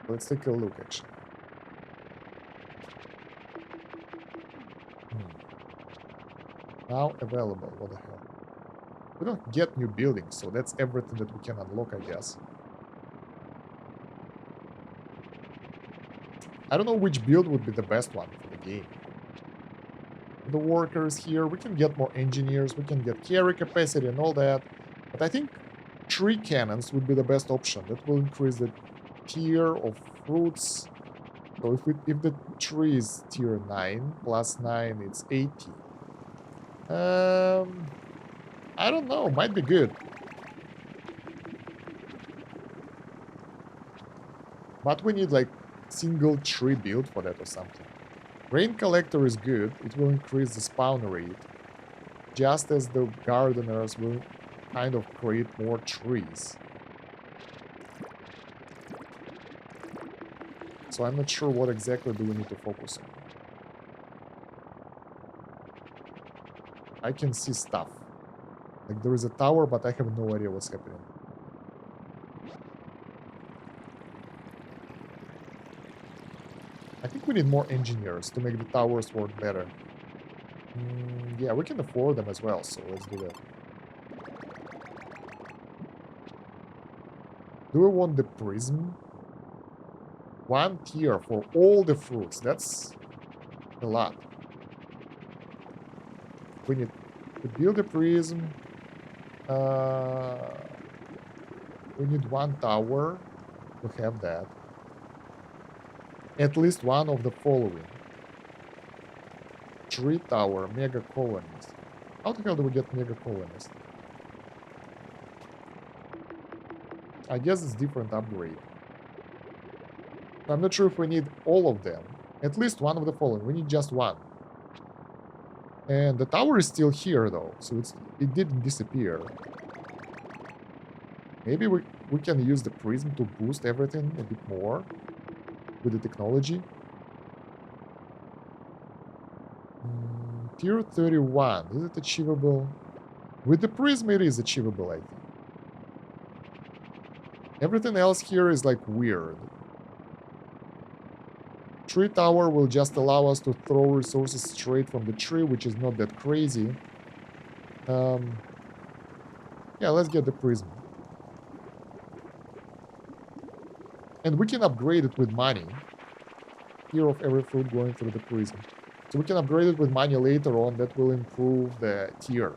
Speaker 1: Let's take a look, actually. Now available. What the hell? We don't get new buildings, so that's everything that we can unlock, I guess. I don't know which build would be the best one for the game. The workers here, we can get more engineers, we can get carry capacity and all that. But I think tree cannons would be the best option. That will increase the tier of fruits. So if the tree is tier 9, plus 9, it's 80. I don't know, might be good. But we need like single tree build for that or something. Rain collector is good, it will increase the spawn rate, just as the gardeners will kind of create more trees. So I'm not sure what exactly do we need to focus on. I can see stuff. Like there is a tower, but I have no idea what's happening. I think we need more engineers to make the towers work better. Yeah, we can afford them as well, so let's do that. Do we want the prism? One tier for all the fruits. That's a lot. We need to build a prism. We need one tower to have that. At least one of the following. Tree tower, mega colonies. How the hell do we get mega colonies? I guess it's different upgrade. I'm not sure if we need all of them. At least one of the following. We need just one. And the tower is still here though, so it didn't disappear. Maybe we can use the prism to boost everything a bit more with the technology. Tier 31, is it achievable? With the prism it is achievable, I think. Everything else here is like weird. Tree tower will just allow us to throw resources straight from the tree, which is not that crazy. Yeah, let's get the prism. And we can upgrade it with money. Here of every fruit going through the prism. So we can upgrade it with money later on. That will improve the tier.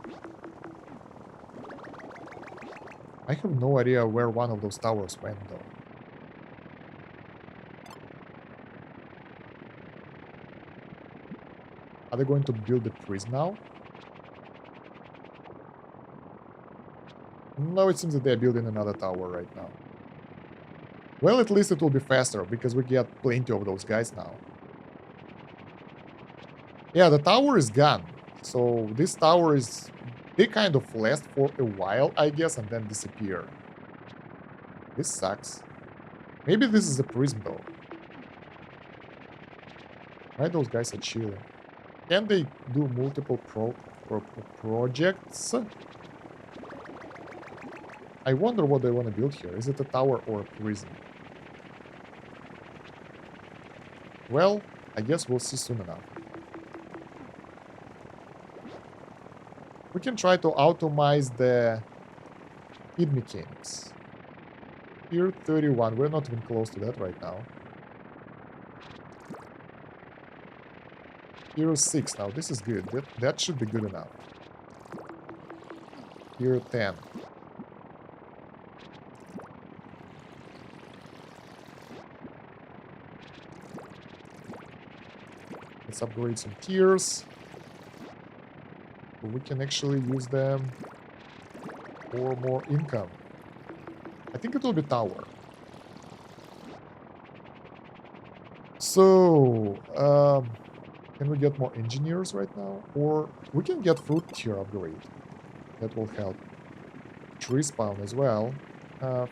Speaker 1: I have no idea where one of those towers went, though. Are they going to build the prism now? No, it seems that they're building another tower right now. Well, at least it will be faster, because we get plenty of those guys now. Yeah, the tower is gone. So this tower is... They kind of last for a while, I guess, and then disappear. This sucks. Maybe this is a prism, though. Right, those guys are chilling. Can they do multiple projects? I wonder what they want to build here. Is it a tower or a prism? Well, I guess we'll see soon enough. We can try to automize the feed mechanics. Here, 31. We're not even close to that right now. Here, 6. Now, this is good. That should be good enough. Here, 10. Let's upgrade some tiers. We can actually use them for more income. I think it will be tower. So, can we get more engineers right now? Or we can get fruit tier upgrade. That will help. Tree spawn as well.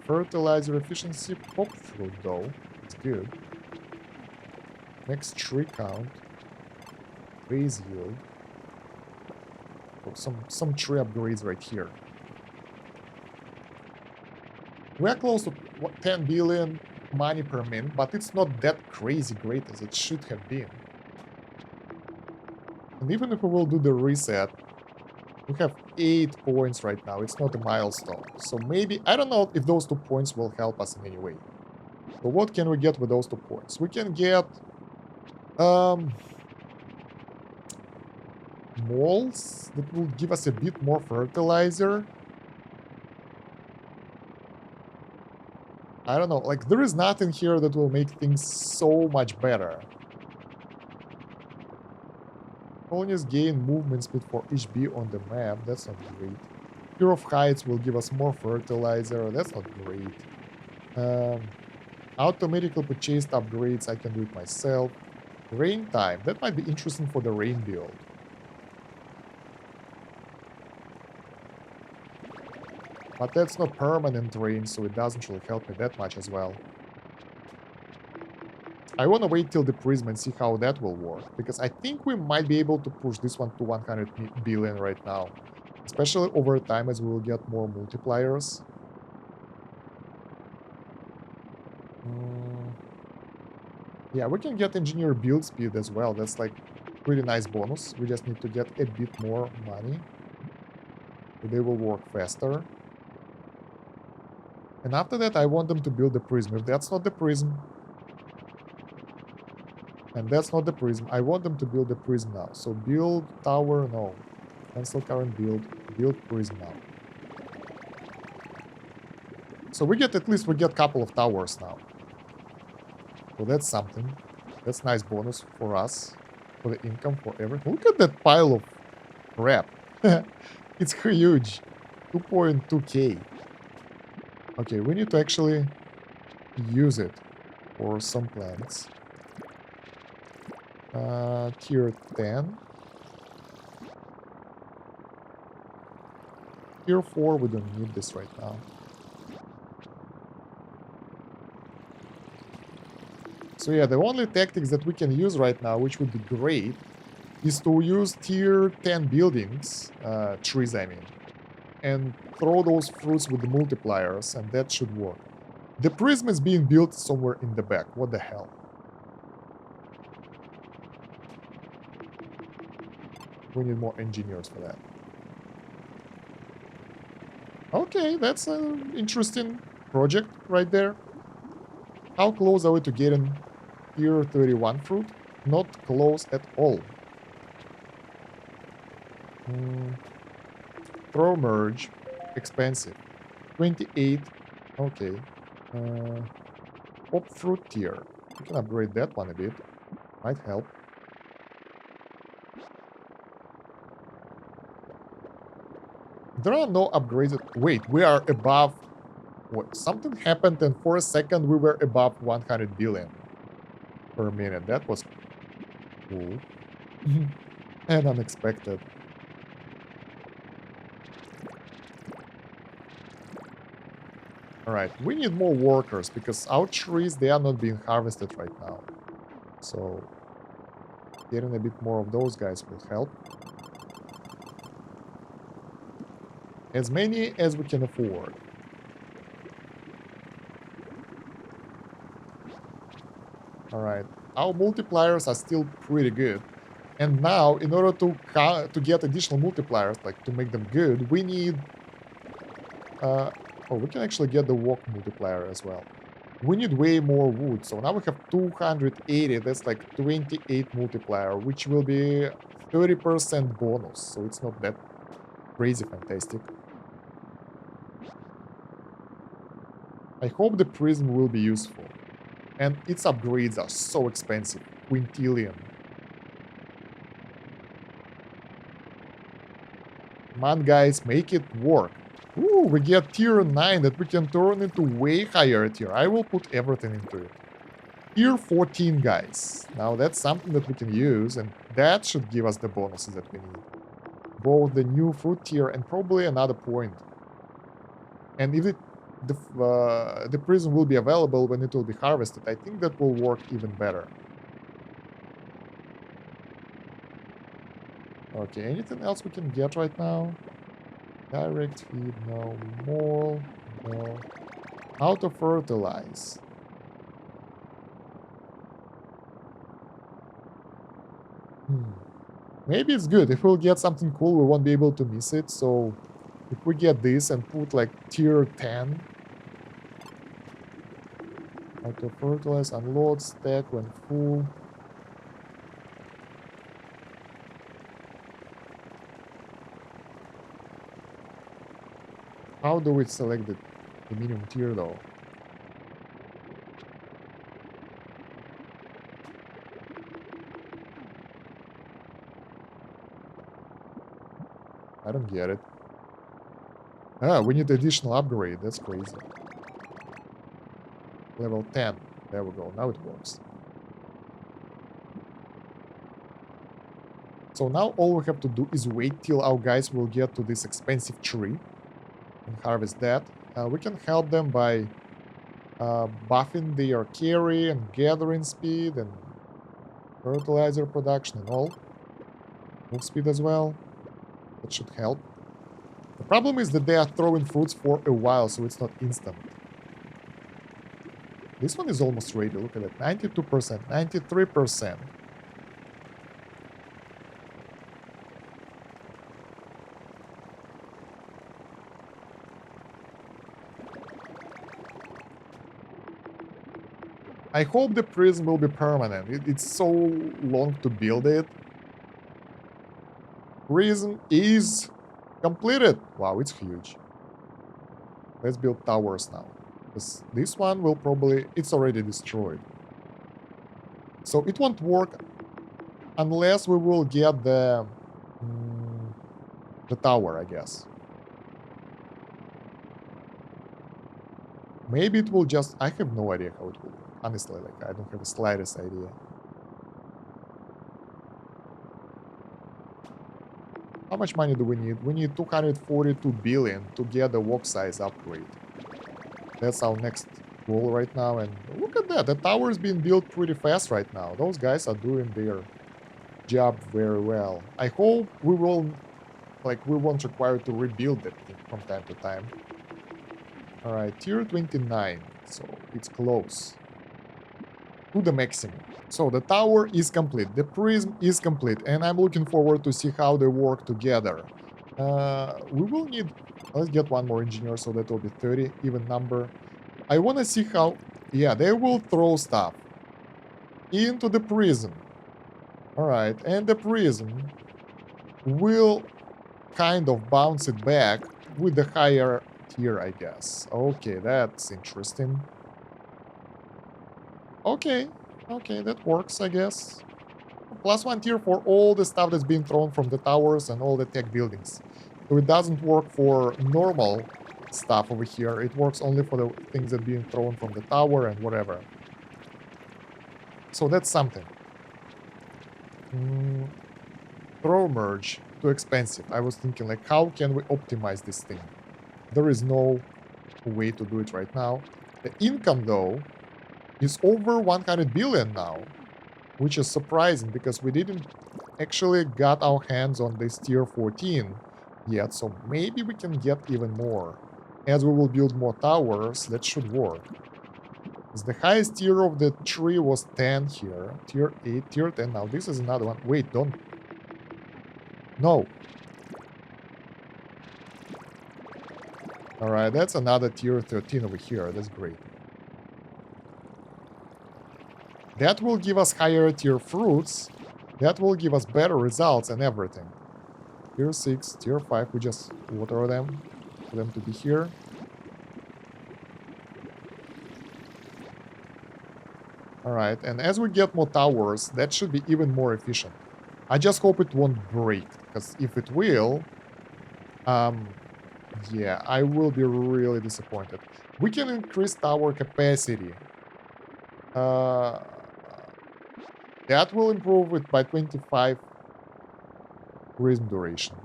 Speaker 1: Fertilizer efficiency, pop fruit though. It's good. Next tree count. Base yield. Oh, some tree upgrades right here. We are close to 10 billion money per minute, but it's not that crazy great as it should have been. And even if we will do the reset, we have 8 points right now. It's not a milestone. So maybe, I don't know if those 2 points will help us in any way. So what can we get with those 2 points? We can get malls that will give us a bit more fertilizer. I don't know, like there is nothing here that will make things so much better. Colonies gain movement speed for each bee on the map. That's not great. Fear of heights will give us more fertilizer. That's not great. Automatically purchased upgrades. I can do it myself. Rain time. That might be interesting for the rain build. But that's not permanent rain, so it doesn't really help me that much as well. I want to wait till the prism and see how that will work, because I think we might be able to push this one to 100 billion right now. Especially over time as we will get more multipliers. Yeah, we can get engineer build speed as well. That's like pretty nice bonus. We just need to get a bit more money. So they will work faster. And after that, I want them to build the prism. If that's not the prism, and that's not the prism, I want them to build the prism now. So build tower, no. Cancel current build, build prism now. So we get, at least we get a couple of towers now. So that's something. That's nice bonus for us. For the income, for everything. Look at that pile of crap. It's huge. 2.2k. Okay, we need to actually use it for some plants. Tier 10. Tier 4, we don't need this right now. So yeah, the only tactics that we can use right now, which would be great, is to use tier 10 buildings, trees I mean, and throw those fruits with the multipliers, and that should work. The prism is being built somewhere in the back. What the hell? We need more engineers for that. Okay, that's an interesting project right there. How close are we to getting tier 31 fruit? Not close at all. Throw merge. Expensive. 28. Okay. Pop fruit tier. We can upgrade that one a bit. Might help. There are no upgrades. Wait, we are above. What? Something happened, and for a second we were above 100 billion per minute. That was cool and unexpected. All right, we need more workers because our trees, they are not being harvested right now. So getting a bit more of those guys will help. As many as we can afford. All right, our multipliers are still pretty good. And now, in order to get additional multipliers, like to make them good, we need... oh, we can actually get the walk multiplier as well. We need way more wood, so now we have 280, that's like 28 multiplier, which will be 30% bonus, so it's not that crazy fantastic. I hope the prism will be useful. And its upgrades are so expensive. Quintillion. Come on, guys, make it work. Ooh, we get tier 9 that we can turn into way higher tier. I will put everything into it. Tier 14, guys. Now that's something that we can use, and that should give us the bonuses that we need. Both the new fruit tier and probably another point. And if the prism will be available when it will be harvested, I think that will work even better. Okay, anything else we can get right now? Direct feed, no. Mole, no. How to fertilize? Maybe it's good. If we'll get something cool, we won't be able to miss it. So if we get this and put like tier 10. How to fertilize, unload, stack when full. How do we select the minimum tier though? I don't get it. Ah, we need additional upgrade. That's crazy. Level 10. There we go. Now it works. So now all we have to do is wait till our guys will get to this expensive tree and harvest that. We can help them by buffing their carry and gathering speed and fertilizer production and all. Move speed as well. That should help. The problem is that they are throwing fruits for a while, so it's not instant. This one is almost ready. Look at that. 92%, 93%. I hope the prism will be permanent. It's so long to build it. Prism is completed. Wow, it's huge. Let's build towers now. Because this one will probably... It's already destroyed. So it won't work unless we will get the tower, I guess. Maybe it will just... I have no idea how it will work. Honestly, like, I don't have the slightest idea. How much money do we need? We need 242 billion to get the walk size upgrade. That's our next goal right now. And look at that. The tower is being built pretty fast right now. Those guys are doing their job very well. I hope we will... Like, we won't require to rebuild that thing from time to time. Alright, tier 29. So, it's close to the maximum. So the tower is complete, the prism is complete, and I'm looking forward to see how they work together. We will need... Let's get one more engineer, so that will be 30, even number. I want to see how Yeah, they will throw stuff into the prism. Alright, and the prism will kind of bounce it back with the higher tier, I guess. Okay, that's interesting. Okay, okay, that works, I guess. +1 tier for all the stuff that's being thrown from the towers and all the tech buildings. So it doesn't work for normal stuff over here. It works only for the things that are being thrown from the tower and whatever. So that's something. Mm, throw merge, too expensive. I was thinking, like, how can we optimize this thing? There is no way to do it right now. The income, though, is over 100 billion now, which is surprising because we didn't actually got our hands on this tier 14 yet, so maybe we can get even more. As we will build more towers, that should work. Because the highest tier of the tree was 10 here, tier 8, tier 10. Now this is another one. Wait, don't. No. Alright, that's another tier 13 over here. That's great. That will give us higher tier fruits. That will give us better results and everything. Tier 6, tier 5, we just water them for them to be here. Alright, and as we get more towers, that should be even more efficient. I just hope it won't break, because if it will, yeah, I will be really disappointed. We can increase tower capacity. Uh, that will improve it by 25 prism duration.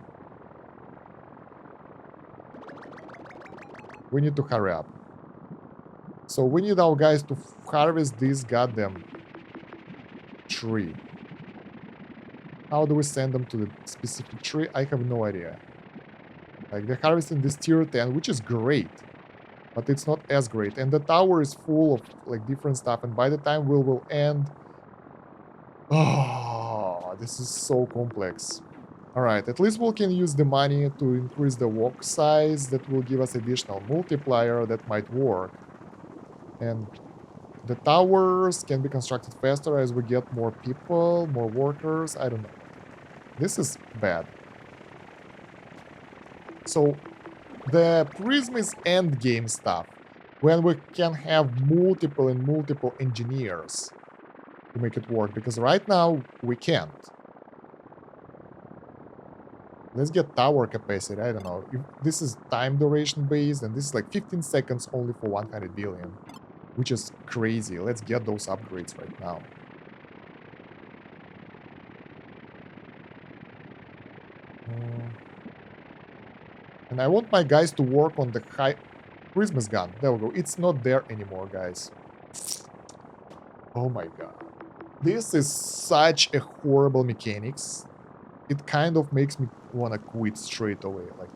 Speaker 1: We need to hurry up. So we need our guys to harvest this goddamn tree. How do we send them to the specific tree? I have no idea. Like, they're harvesting this tier 10, which is great. But it's not as great. And the tower is full of, like, different stuff. And by the time we will end... Oh, this is so complex. Alright, at least we can use the money to increase the walk size. That will give us additional multiplier. That might work. And the towers can be constructed faster as we get more people, more workers. I don't know. This is bad. So, the prism is endgame stuff. When we can have multiple and multiple engineers to make it work. Because right now, we can't. Let's get tower capacity. I don't know. If this is time duration based, and this is like 15 seconds only for 100 billion. Which is crazy. Let's get those upgrades right now. And I want my guys to work on the high Christmas gun. There we go. It's not there anymore, guys. Oh my god. This is such a horrible mechanics. It kind of makes me want to quit straight away. Like,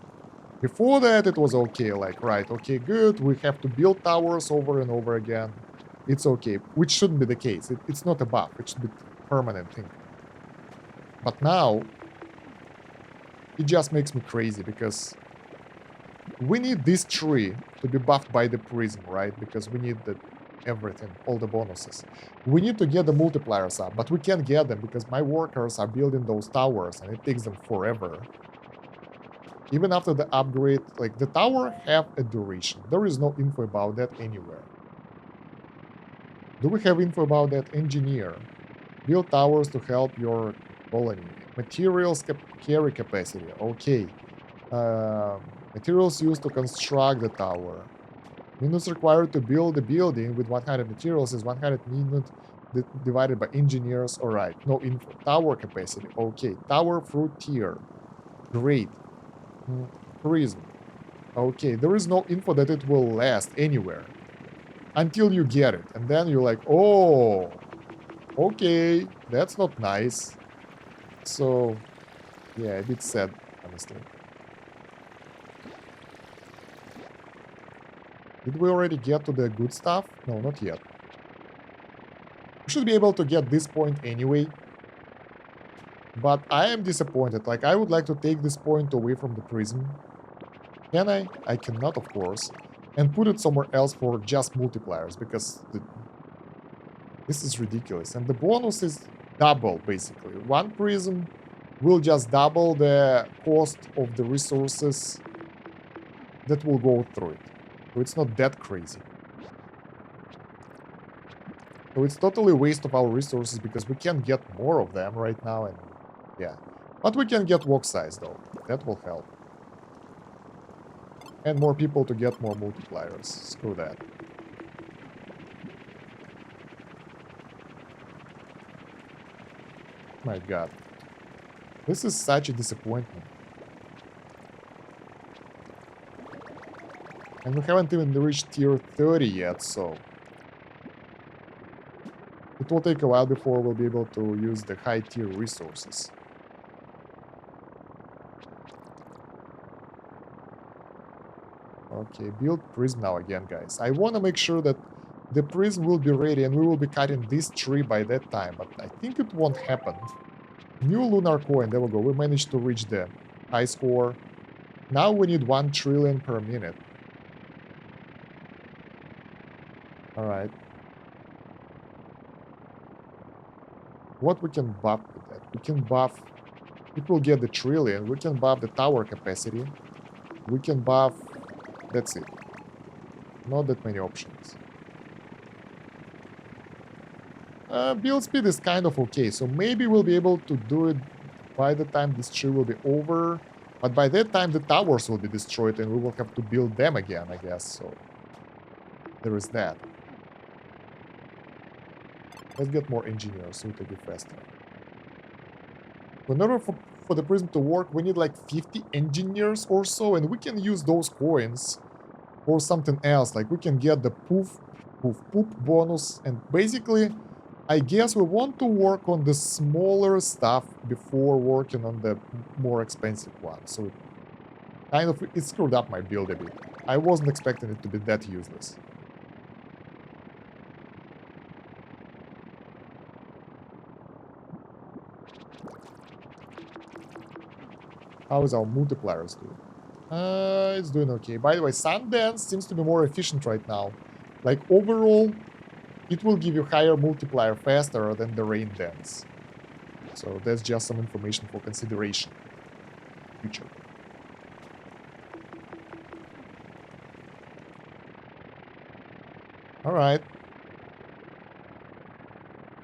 Speaker 1: before that, it was okay. Like, right, okay, good. We have to build towers over and over again. It's okay. Which shouldn't be the case. It's not a buff. It should be a permanent thing. But now, it just makes me crazy because we need this tree to be buffed by the prism, right? Because we need the everything, all the bonuses. We need to get the multipliers up, but we can't get them because my workers are building those towers and it takes them forever. Even after the upgrade, like, the tower have a duration. There is no info about that anywhere. Do we have info about that? Engineer. Build towers to help your colony. Materials carry capacity. Okay. Materials used to construct the tower. Minutes required to build a building with 100 materials is 100 minutes divided by engineers. Alright, no info. Tower capacity. Okay. Tower fruit tier. Great. Prism. Okay, there is no info that it will last anywhere. Until you get it. And then you're like, oh, okay, that's not nice. So, yeah, a bit sad, honestly. Did we already get to the good stuff? No, not yet. We should be able to get this point anyway. But I am disappointed. Like, I would like to take this point away from the prism. Can I? I cannot, of course. and put it somewhere else for just multipliers, because this is ridiculous. And the bonus is double, basically. One prism will just double the cost of the resources that will go through it. So it's not that crazy. So it's totally a waste of our resources because we can get more of them right now, and yeah. But we can get walk size though. That will help. And more people to get more multipliers. Screw that. My god. This is such a disappointment. And we haven't even reached tier 30 yet, so it will take a while before we'll be able to use the high tier resources. Okay, build prism now again, guys. I want to make sure that the prism will be ready and we will be cutting this tree by that time, but I think it won't happen. New lunar coin, there we go. We managed to reach the high score. Now we need 1 trillion per minute. Alright. What we can buff with that? We can buff... It will get the trillion. We can buff the tower capacity. We can buff... That's it. Not that many options. Build speed is kind of okay, so maybe we'll be able to do it by the time this tree will be over. But by that time the towers will be destroyed and we will have to build them again, I guess, so... There is that. Let's get more engineers so it will be faster. In order for the prism to work, we need like 50 engineers or so, and we can use those coins for something else. Like we can get the poof, poof, poop bonus, and basically, I guess we want to work on the smaller stuff before working on the more expensive one. So it screwed up my build a bit. I wasn't expecting it to be that useless. How is our multipliers doing? It's doing okay. By the way, Sundance seems to be more efficient right now. Like, overall, it will give you higher multiplier faster than the Rain Dance. So that's just some information for consideration. Future. Alright.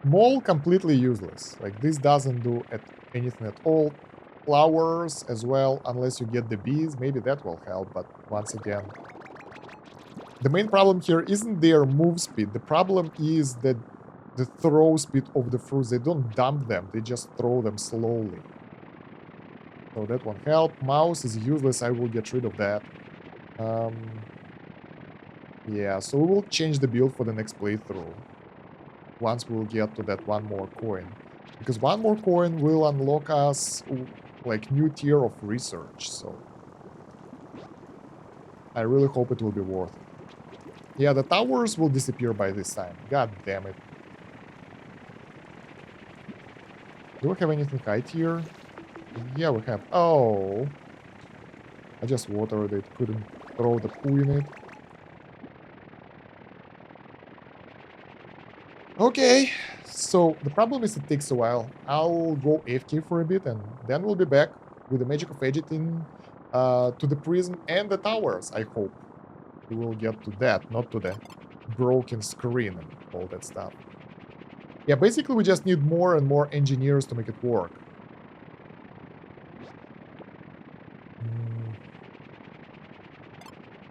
Speaker 1: Mole completely useless. Like, this doesn't do anything at all. Flowers as well, unless you get the bees. Maybe that will help, but once again, the main problem here isn't their move speed. The problem is that the throw speed of the fruits. They don't dump them, they just throw them slowly. So that won't help. Mouse is useless, I will get rid of that. Yeah, so we will change the build for the next playthrough. Once we'll get to that one more coin. Because one more coin will unlock us like new tier of research, so I really hope it will be worth it. Yeah, the towers will disappear by this time. God damn it. Do we have anything high tier? Yeah, we have. Oh. I just watered it. Couldn't throw the poo in it. Okay. So the problem is it takes a while. I'll go AFK for a bit and then we'll be back with the magic of editing to the prison and the towers, I hope. We will get to that, not to the broken screen and all that stuff. Yeah, basically we just need more and more engineers to make it work.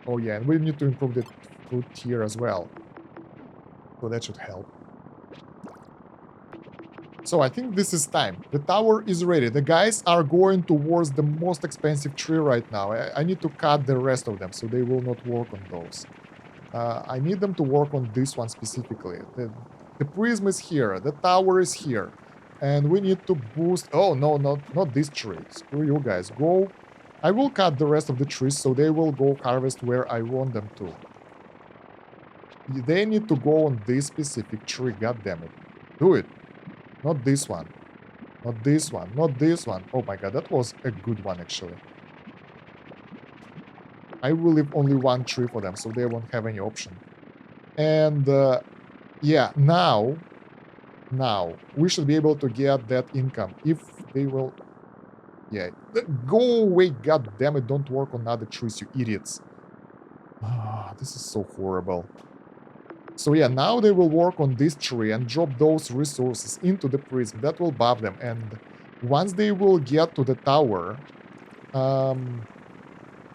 Speaker 1: Oh yeah, and we need to improve the fruit tier as well. So that should help. So I think this is time. The tower is ready. The guys are going towards the most expensive tree right now. I need to cut the rest of them so they will not work on those. I need them to work on this one specifically. The prism is here. The tower is here. And we need to boost... Oh, no, not this tree. Screw you guys. Go. I will cut the rest of the trees so they will go harvest where I want them to. They need to go on this specific tree. God damn it. Do it. Not this one. Not this one. Not this one. Oh my god, that was a good one, actually. I will leave only one tree for them, so they won't have any option. And yeah, now we should be able to get that income if they will. Yeah, go away, god damn it, don't work on other trees, you idiots. Ah, this is so horrible. So yeah, now they will work on this tree and drop those resources into the prism. That will buff them. And once they will get to the tower, um,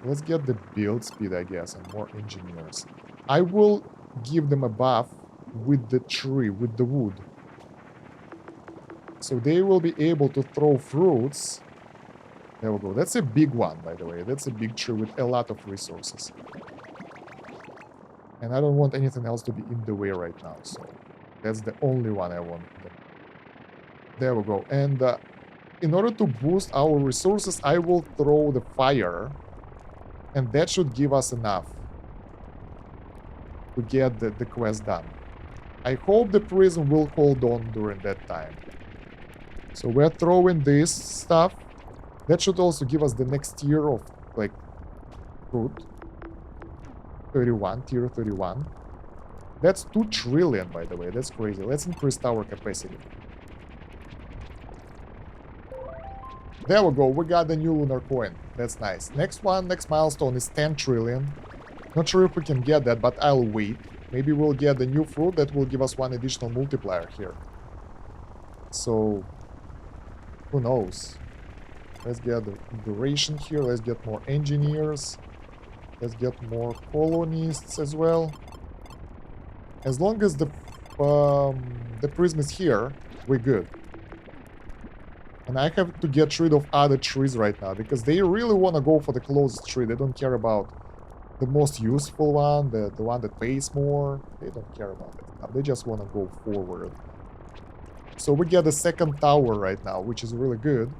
Speaker 1: let's get the build speed, I guess, and more engineers. I will give them a buff with the tree, with the wood. So they will be able to throw fruits. There we go. That's a big one, by the way. That's a big tree with a lot of resources. And I don't want anything else to be in the way right now, so that's the only one I want. There we go. And in order to boost our resources, I will throw the fire, and that should give us enough to get the quest done. I hope the prison will hold on during that time. So we're throwing this stuff. That should also give us the next tier of, like, fruit. 31, tier 31. That's 2 trillion, by the way. That's crazy. Let's increase tower capacity. There we go. We got the new lunar coin. That's nice. Next one, next milestone is 10 trillion. Not sure if we can get that, but I'll wait. Maybe we'll get the new fruit that will give us one additional multiplier here. So, who knows? Let's get the duration here. Let's get more engineers. Let's get more colonists as well. As long as the prism is here, we're good. And I have to get rid of other trees right now, because they really want to go for the closest tree. They don't care about the most useful one, the one that pays more. They don't care about that. They just want to go forward. So we get the second tower right now, which is really good.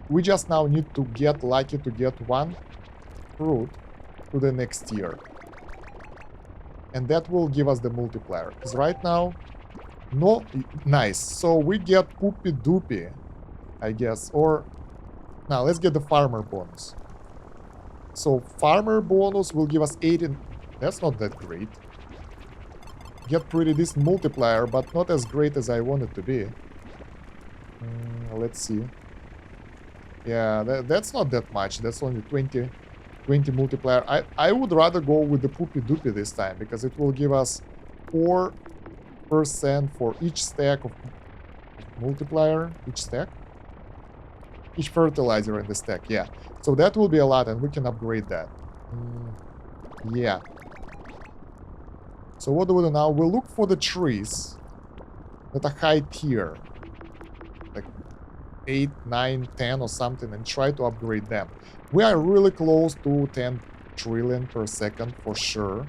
Speaker 1: We just now need to get lucky to get one fruit to the next tier. And that will give us the multiplier. Because right now, no, nice. So we get poopy doopy, I guess. Or, now let's get the farmer bonus. So farmer bonus will give us 18. That's not that great. Get pretty decent multiplier, but not as great as I want it to be. Let's see. Yeah, that's not that much. That's only 20 multiplier. I would rather go with the poopy doopy this time, because it will give us 4% for each stack of multiplier. Each stack? Each fertilizer in the stack, yeah. So that will be a lot, and we can upgrade that. Yeah. So what do we do now? We'll look for the trees that are high tier. Like 8, 9, 10 or something, and try to upgrade them. We are really close to 10 trillion per second for sure.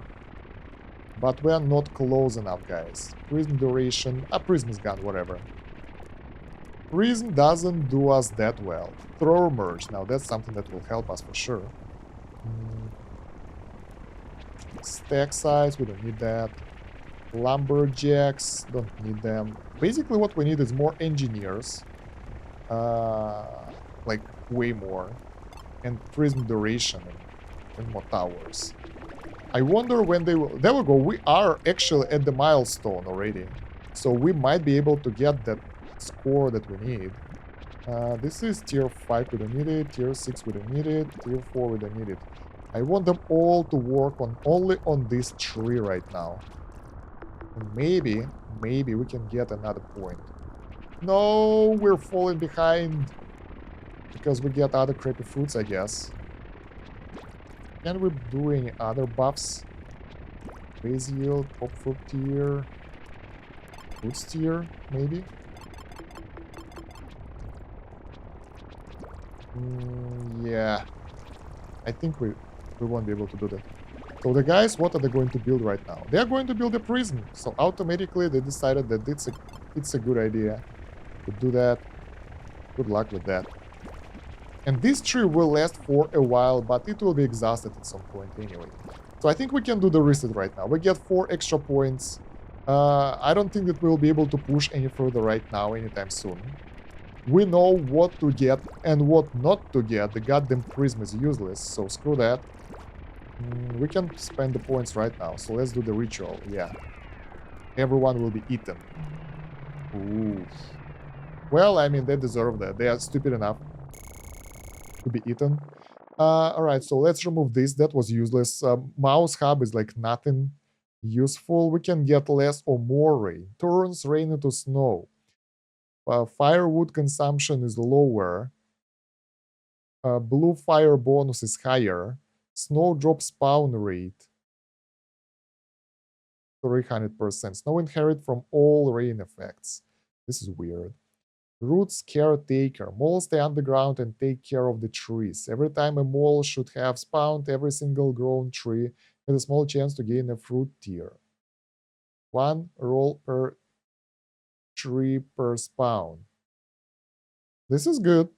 Speaker 1: But we are not close enough, guys. Prism duration... prism is gone, whatever. Prism doesn't do us that well. Throw merge. Now that's something that will help us for sure. Stack size, we don't need that. Lumberjacks, don't need them. Basically what we need is more engineers. Like way more. And prism duration and more towers. I wonder when they will... There we go. We are actually at the milestone already. So we might be able to get that score that we need. This is tier 5, we don't need it. Tier 6, we don't need it. Tier 4, we don't need it. I want them all to work on only on this tree right now. And maybe we can get another point. No, we're falling behind. Because we get other crappy fruits, I guess. Can we do any other buffs? Base yield, pop fruit tier, fruits tier, maybe? Yeah. I think we won't be able to do that. So the guys, what are they going to build right now? They are going to build a prison. So automatically they decided that it's a good idea to do that. Good luck with that. And this tree will last for a while, but it will be exhausted at some point anyway. So I think we can do the reset right now. We get 4 extra points. I don't think that we'll be able to push any further right now anytime soon. We know what to get and what not to get. The goddamn prism is useless, so screw that. We can spend the points right now, so let's do the ritual. Yeah, everyone will be eaten. Ooh. Well, I mean, they deserve that. They are stupid enough to be eaten. All right, so let's remove this. That was useless. Mouse hub is like nothing useful. We can get less or more rain. Turns rain into snow. Firewood consumption is lower. Blue fire bonus is higher. Snowdrop spawn rate 300%. Snow inherit from all rain effects. This is weird. Roots caretaker. Moles stay underground and take care of the trees. Every time a mole should have spawned, every single grown tree has a small chance to gain a fruit tier. One roll per tree per spawn. This is good.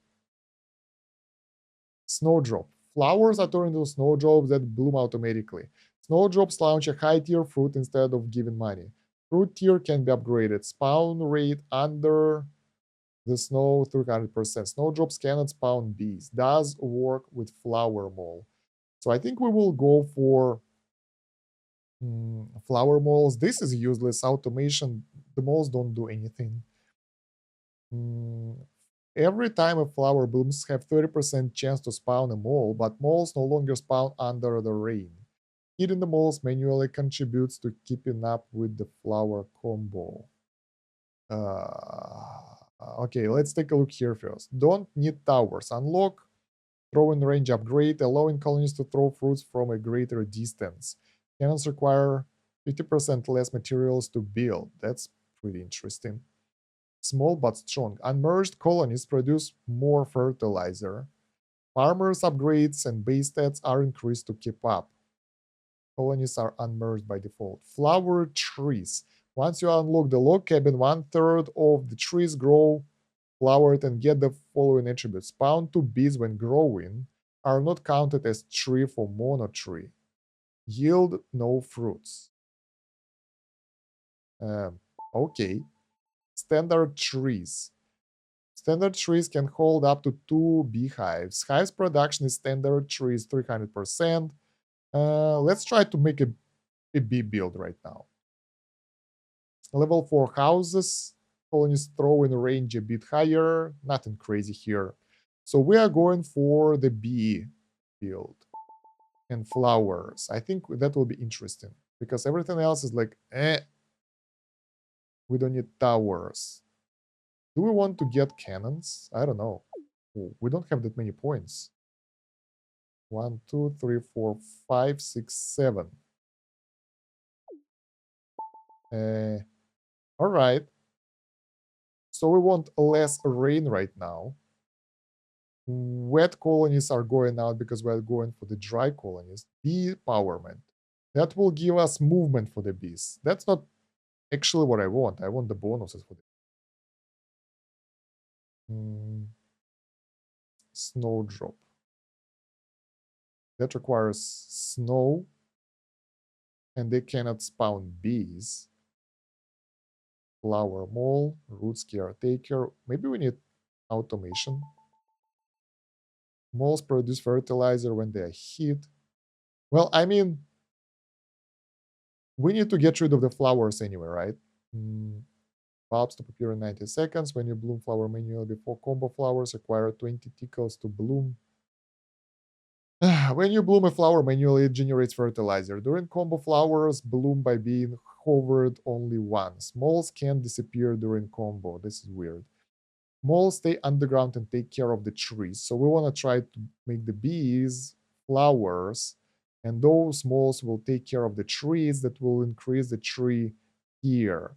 Speaker 1: Snowdrop. Flowers are turned into snowdrops that bloom automatically. Snowdrops launch a high tier fruit instead of giving money. Fruit tier can be upgraded. Spawn rate under the snow 300%. Snowdrops cannot spawn bees. Does work with flower mole. So I think we will go for flower moles. This is useless. Automation. The moles don't do anything. Every time a flower blooms, have 30% chance to spawn a mole, but moles no longer spawn under the rain. Hitting the moles manually contributes to keeping up with the flower combo. Okay, let's take a look here first. Don't need towers. Unlock throwing range upgrade, allowing colonies to throw fruits from a greater distance. Cannons require 50% less materials to build. That's pretty interesting. Small but strong. Unmerged colonies produce more fertilizer. Farmers' upgrades and base stats are increased to keep up. Colonies are unmerged by default. Flower trees. Once you unlock the log cabin, 1/3 of the trees grow flowered and get the following attributes. Spawn 2 bees when growing are not counted as tree for mono tree. Yield no fruits. Okay. Standard trees. Standard trees can hold up to 2 beehives. Hives production is standard trees 300%. Let's try to make a bee build right now. Level 4 houses. Colonies throw in range a bit higher. Nothing crazy here. So we are going for the bee build and flowers. I think that will be interesting because everything else is like, we don't need towers. Do we want to get cannons? I don't know. Oh, we don't have that many points. 1, 2, 3, 4, 5, 6, 7. All right. So we want less rain right now. Wet colonies are going out because we're going for the dry colonies. Bee empowerment. That will give us movement for the bees. That's not actually what I want. I want the bonuses for the snowdrop. That requires snow, and they cannot spawn bees. Flower mole, roots caretaker. Maybe we need automation. Moles produce fertilizer when they are hit. Well, I mean, we need to get rid of the flowers anyway, right? Bulbs to appear in 90 seconds. When you bloom flower manually before combo flowers, require 20 tickles to bloom. When you bloom a flower manually, it generates fertilizer. During combo flowers, bloom by being hovered only once. Moles can disappear during combo. This is weird. Moles stay underground and take care of the trees. So we want to try to make the bees flowers, and those moles will take care of the trees that will increase the tree here.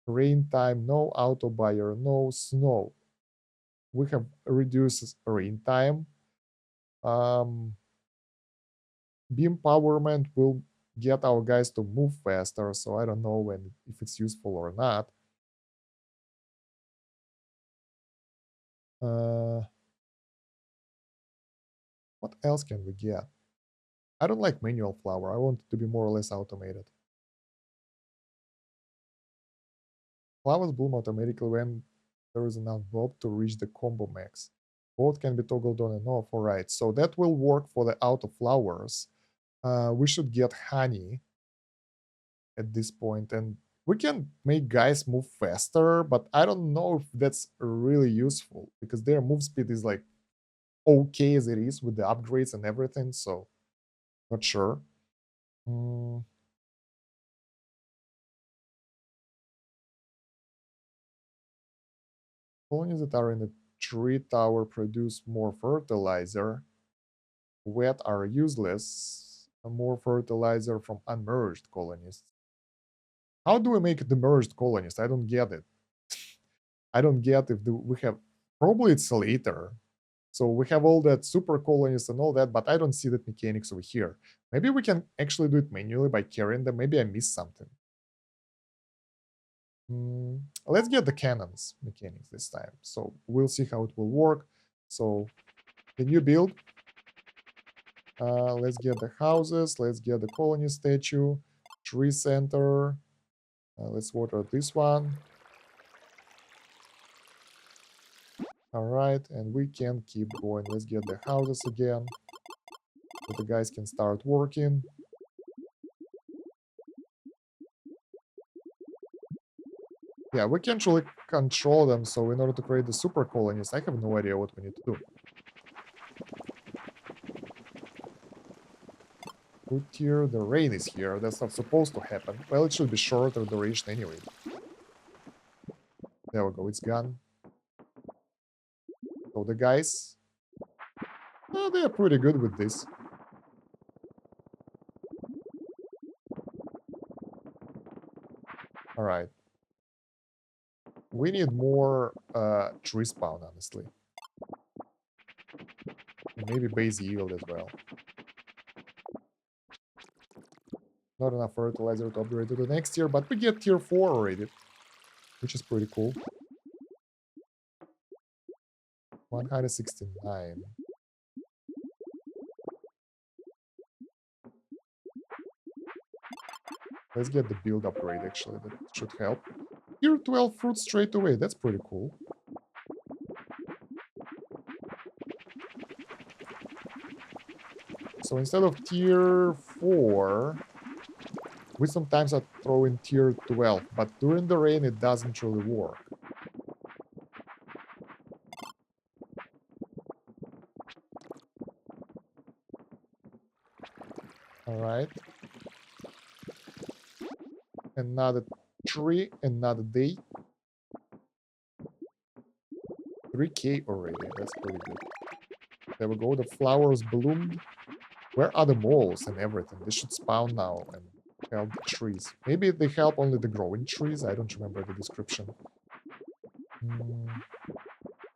Speaker 1: Rain time, no auto buyer, no snow. We have reduced rain time. Bee empowerment will get our guys to move faster, so I don't know if it's useful or not. What else can we get? I don't like manual flower. I want it to be more or less automated. Flowers bloom automatically when there is enough bulb to reach the combo max. Both can be toggled on and off. All right, so that will work for the auto flowers. We should get honey at this point, and we can make guys move faster, but I don't know if that's really useful because their move speed is like okay as it is with the upgrades and everything, so not sure. Mm, colonies that are in the tree tower produce more fertilizer. Wet are useless. More fertilizer from unmerged colonies. How do we make the merged colonies? I don't get it. I don't get if we have. Probably it's later. So we have all that super colonies and all that, but I don't see that mechanics over here. Maybe we can actually do it manually by carrying them. Maybe I missed something. Let's get the cannons mechanics this time. So we'll see how it will work. So the new build. Let's get the houses. Let's get the colony statue. Tree center. Let's water this one. All right, and we can keep going. Let's get the houses again. So the guys can start working. Yeah, we can't really control them, so in order to create the super colonies, I have no idea what we need to do. Good tier, the rain is here. That's not supposed to happen. Well, it should be shorter duration anyway. There we go, it's gone. So the guys, they are pretty good with this. All right. We need more tree spawn, honestly. And maybe base yield as well. Not enough fertilizer to upgrade to the next tier, but we get tier 4 already, which is pretty cool. 169. Let's get the build upgrade, actually. That should help. Tier 12 fruit straight away. That's pretty cool. So instead of tier 4, we sometimes are throwing tier 12. But during the rain, it doesn't really work. Alright. Another tree, another day. 3k already. That's pretty good. There we go. The flowers bloomed. Where are the moles and everything? They should spawn now and help the trees. Maybe they help only the growing trees. I don't remember the description.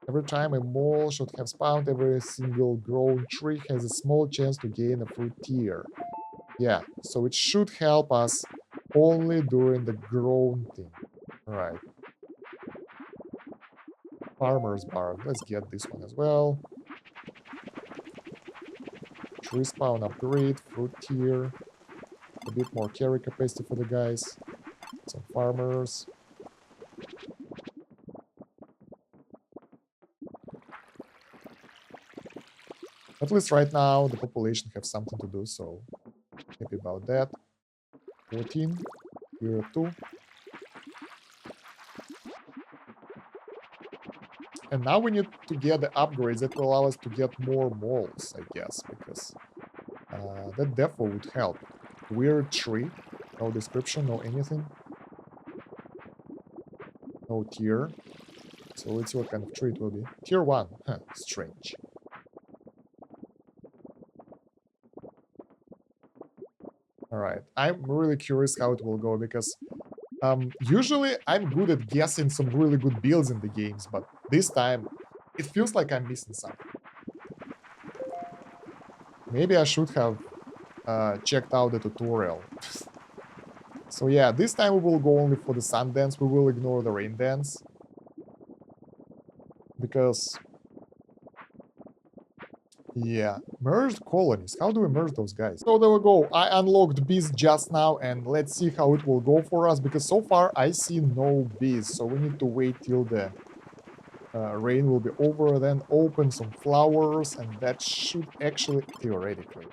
Speaker 1: Every time a mole should have spawned, every single grown tree has a small chance to gain a fruit tier. Yeah, so it should help us only during the grown thing. Right. Farmer's Bar. Let's get this one as well. Tree spawn upgrade, fruit tier. A bit more carry capacity for the guys. Some farmers. At least right now, the population have something to do, so happy about that. 14, tier 2. And now we need to get the upgrades that will allow us to get more moles, I guess, because that definitely would help. Weird tree, no description, no anything. No tier. So let's see what kind of tree it will be. Tier 1, huh, strange. Alright, I'm really curious how it will go, because usually I'm good at guessing some really good builds in the games, but this time it feels like I'm missing something. Maybe I should have checked out the tutorial. So yeah, this time we will go only for the sun dance. We will ignore the rain dance. Because... yeah, merged colonies. How do we merge those guys? So there we go. I unlocked bees just now, and let's see how it will go for us. Because so far I see no bees. So we need to wait till the rain will be over, then open some flowers, and that should actually, theoretically,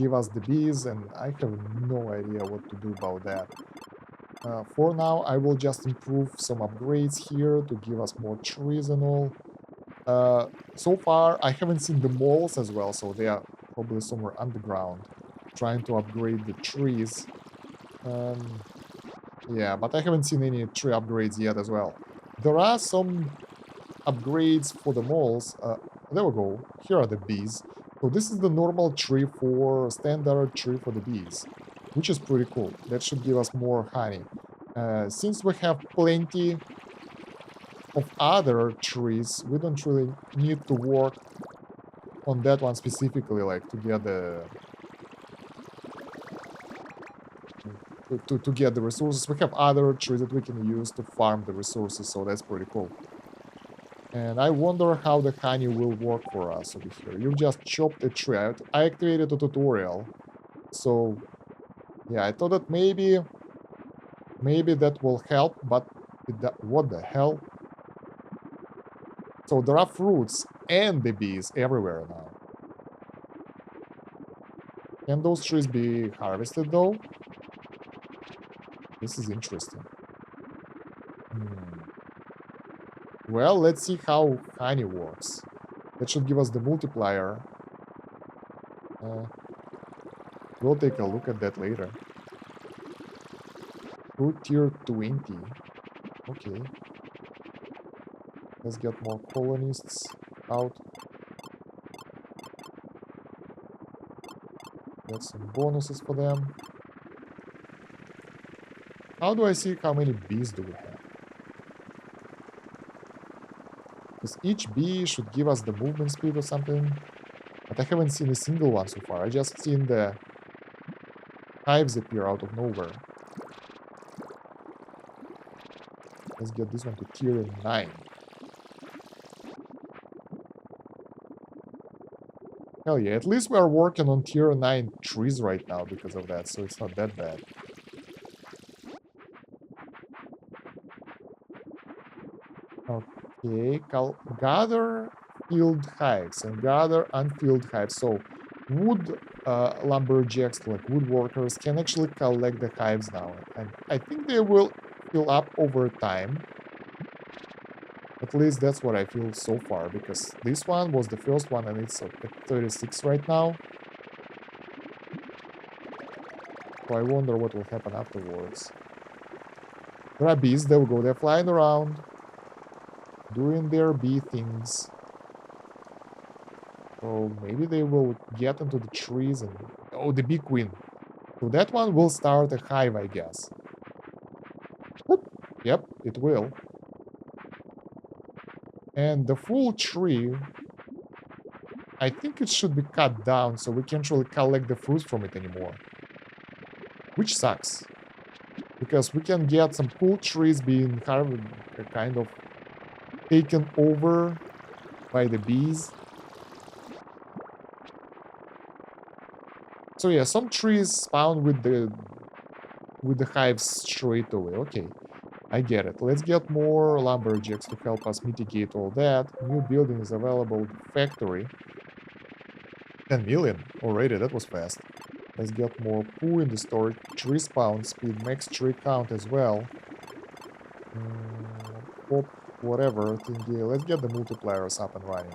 Speaker 1: give us the bees, and I have no idea what to do about that. For now, I will just improve some upgrades here to give us more trees and all. So far, I haven't seen the moles as well, so they are probably somewhere underground, trying to upgrade the trees. Um, yeah, but I haven't seen any tree upgrades yet as well. There are some upgrades for the moles. There we go. Here are the bees. So this is the normal tree for standard tree for the bees, which is pretty cool. That should give us more honey. Since we have plenty of other trees, we don't really need to work on that one specifically, like to get the to get the resources. We have other trees that we can use to farm the resources, so that's pretty cool. And I wonder how the honey will work for us over here. You just chopped a tree. I activated the tutorial. So, yeah, I thought that maybe that will help, but what the hell? So there are fruits and the bees everywhere now. Can those trees be harvested though? This is interesting. Hmm. Well, let's see how honey works. That should give us the multiplier. Uh, we'll take a look at that later. Fruit tier 20. Okay. Let's get more colonists out. Get some bonuses for them. How do I see how many bees do we have? Because each bee should give us the movement speed or something. But I haven't seen a single one so far. I just seen the hives appear out of nowhere. Let's get this one to tier 9. Hell yeah, at least we are working on tier 9 trees right now because of that, so it's not that bad. Okay, gather filled hives and gather unfilled hives. So wood lumberjacks, like woodworkers, can actually collect the hives now. And I think they will fill up over time. At least that's what I feel so far, because this one was the first one and it's at 36 right now. So I wonder what will happen afterwards. There are bees, there we go, they're flying around, doing their bee things. So maybe they will get into the trees and... Oh, the bee queen. So that one will start a hive, I guess. Whoop. Yep, it will. And the full tree, I think it should be cut down so we can't really collect the fruits from it anymore. Which sucks. Because we can get some cool trees being kind of taken over by the bees. So yeah, some trees spawn with the hives straight away. Okay, I get it. Let's get more lumberjacks to help us mitigate all that. New building is available. Factory. 10 million already. That was fast. Let's get more poo in the store. Tree spawn speed, max tree count as well. Pop, whatever thingy. Let's get the multipliers up and running.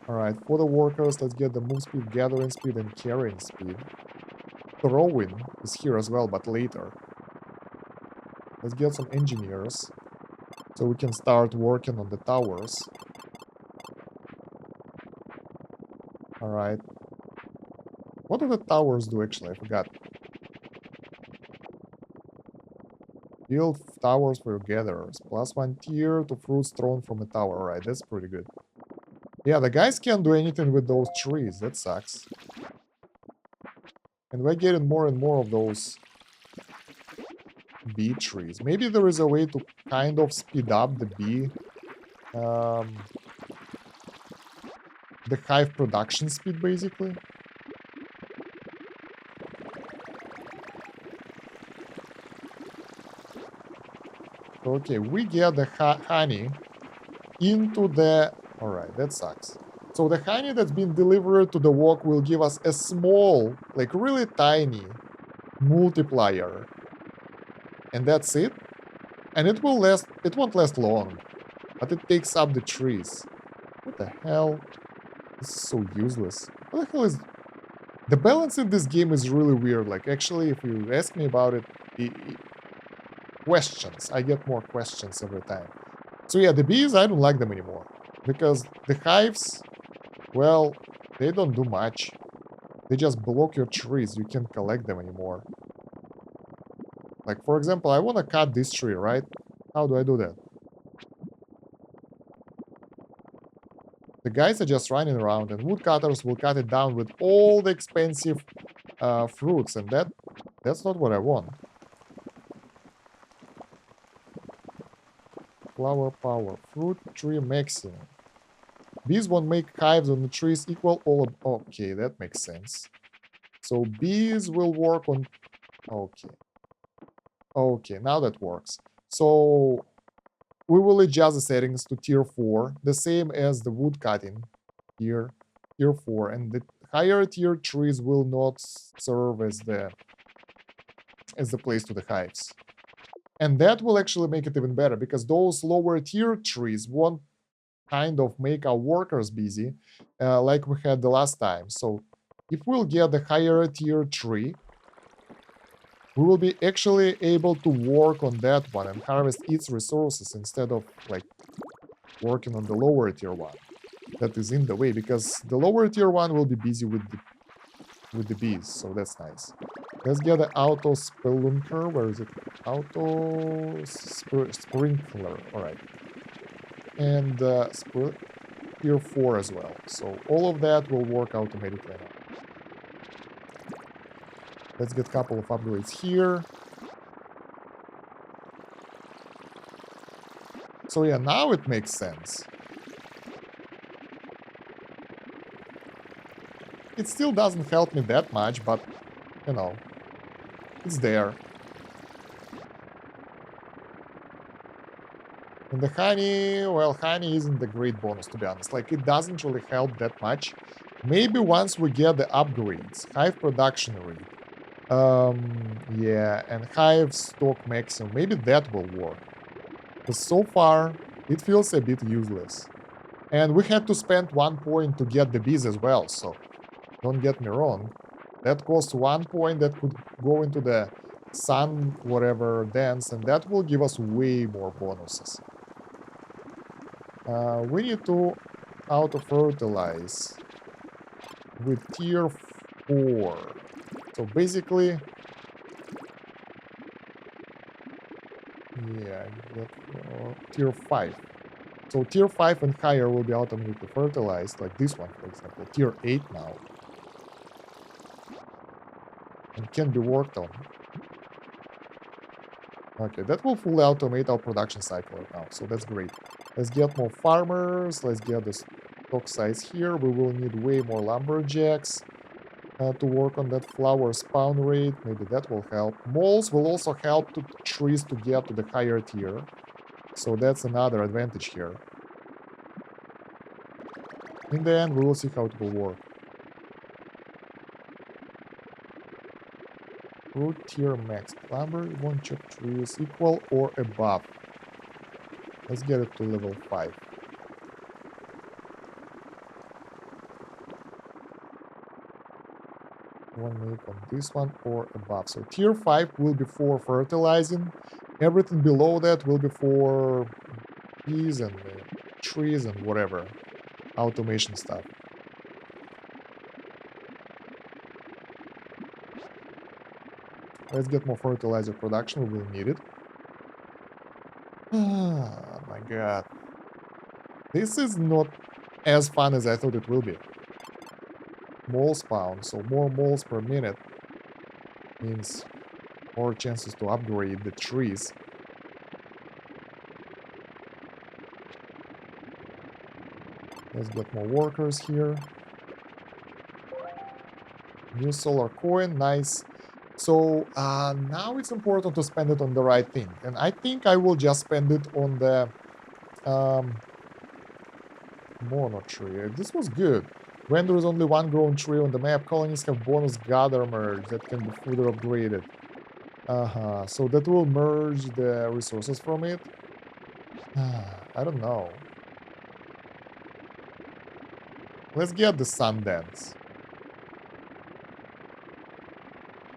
Speaker 1: Alright, for the workers, let's get the move speed, gathering speed, and carrying speed. Throwing is here as well, but later. Let's get some engineers, so we can start working on the towers. Alright. What do the towers do, actually? I forgot. Build towers for your gatherers. +1 tier to fruits thrown from a tower. Alright, that's pretty good. Yeah, the guys can't do anything with those trees. That sucks. And we're getting more and more of those bee trees. Maybe there is a way to kind of speed up the bee... the hive production speed, basically. Okay, we get the honey into the... Alright, that sucks. So the honey that's been delivered to the walk will give us a small, like really tiny multiplier. And that's it. And it won't last long. But it takes up the trees. What the hell? This is so useless. What the hell is... The balance in this game is really weird. Like, actually, if you ask me about it, questions. I get more questions every time. So yeah, the bees, I don't like them anymore. Because the hives, well, they don't do much. They just block your trees. You can't collect them anymore. Like, for example, I want to cut this tree, right? How do I do that? The guys are just running around, and woodcutters will cut it down with all the expensive fruits, and that's not what I want. Flower power, fruit tree maximum. Bees won't make hives on the trees equal all of... Okay, that makes sense. So bees will work on... Okay. Okay, now that works. So we will adjust the settings to tier 4, the same as the wood cutting here, tier 4, and the higher tier trees will not serve as the place to the hives. And that will actually make it even better, because those lower tier trees won't kind of make our workers busy, like we had the last time. So if we'll get the higher tier tree, we will be actually able to work on that one and harvest its resources instead of like working on the lower tier one that is in the way, because the lower tier one will be busy with the bees, so that's nice. Let's get the auto spelunker. Where is it? Auto sprinkler. All right, and tier 4 as well. So all of that will work automatically now. Let's get a couple of upgrades here. So yeah, now it makes sense. It still doesn't help me that much, but, you know, it's there. And the honey, well, honey isn't a great bonus, to be honest. Like, it doesn't really help that much. Maybe once we get the upgrades, hive production rate, yeah, and hive stock maximum, maybe that will work. But so far, it feels a bit useless. And we had to spend 1 point to get the bees as well, so don't get me wrong. That costs 1 point that could go into the sun, whatever, dance, and that will give us way more bonuses. We need to auto-fertilize with tier 4. So basically, yeah, tier 5. So tier 5 and higher will be automatically fertilized, like this one, for example, tier 8 now. And can be worked on. Okay, that will fully automate our production cycle right now, so that's great. Let's get more farmers, let's get the stock size here. We will need way more lumberjacks to work on that flower spawn rate. Maybe that will help. Moles will also help trees to get to the higher tier. So that's another advantage here. In the end, we will see how it will work. Fruit tier max. Lumber, one chop trees equal or above. Let's get it to level 5. One make on this one or above. So tier 5 will be for fertilizing. Everything below that will be for bees and trees and whatever. Automation stuff. Let's get more fertilizer production. We will need it. Oh my god. This is not as fun as I thought it will be. Mole spawn, so more moles per minute means more chances to upgrade the trees. Let's get more workers here. New solar coin, nice. So now it's important to spend it on the right thing. And I think I will just spend it on the mono tree. This was good. When there is only one grown tree on the map, colonies have bonus gather merge that can be further upgraded. So that will merge the resources from it. I don't know. Let's get the Sundance.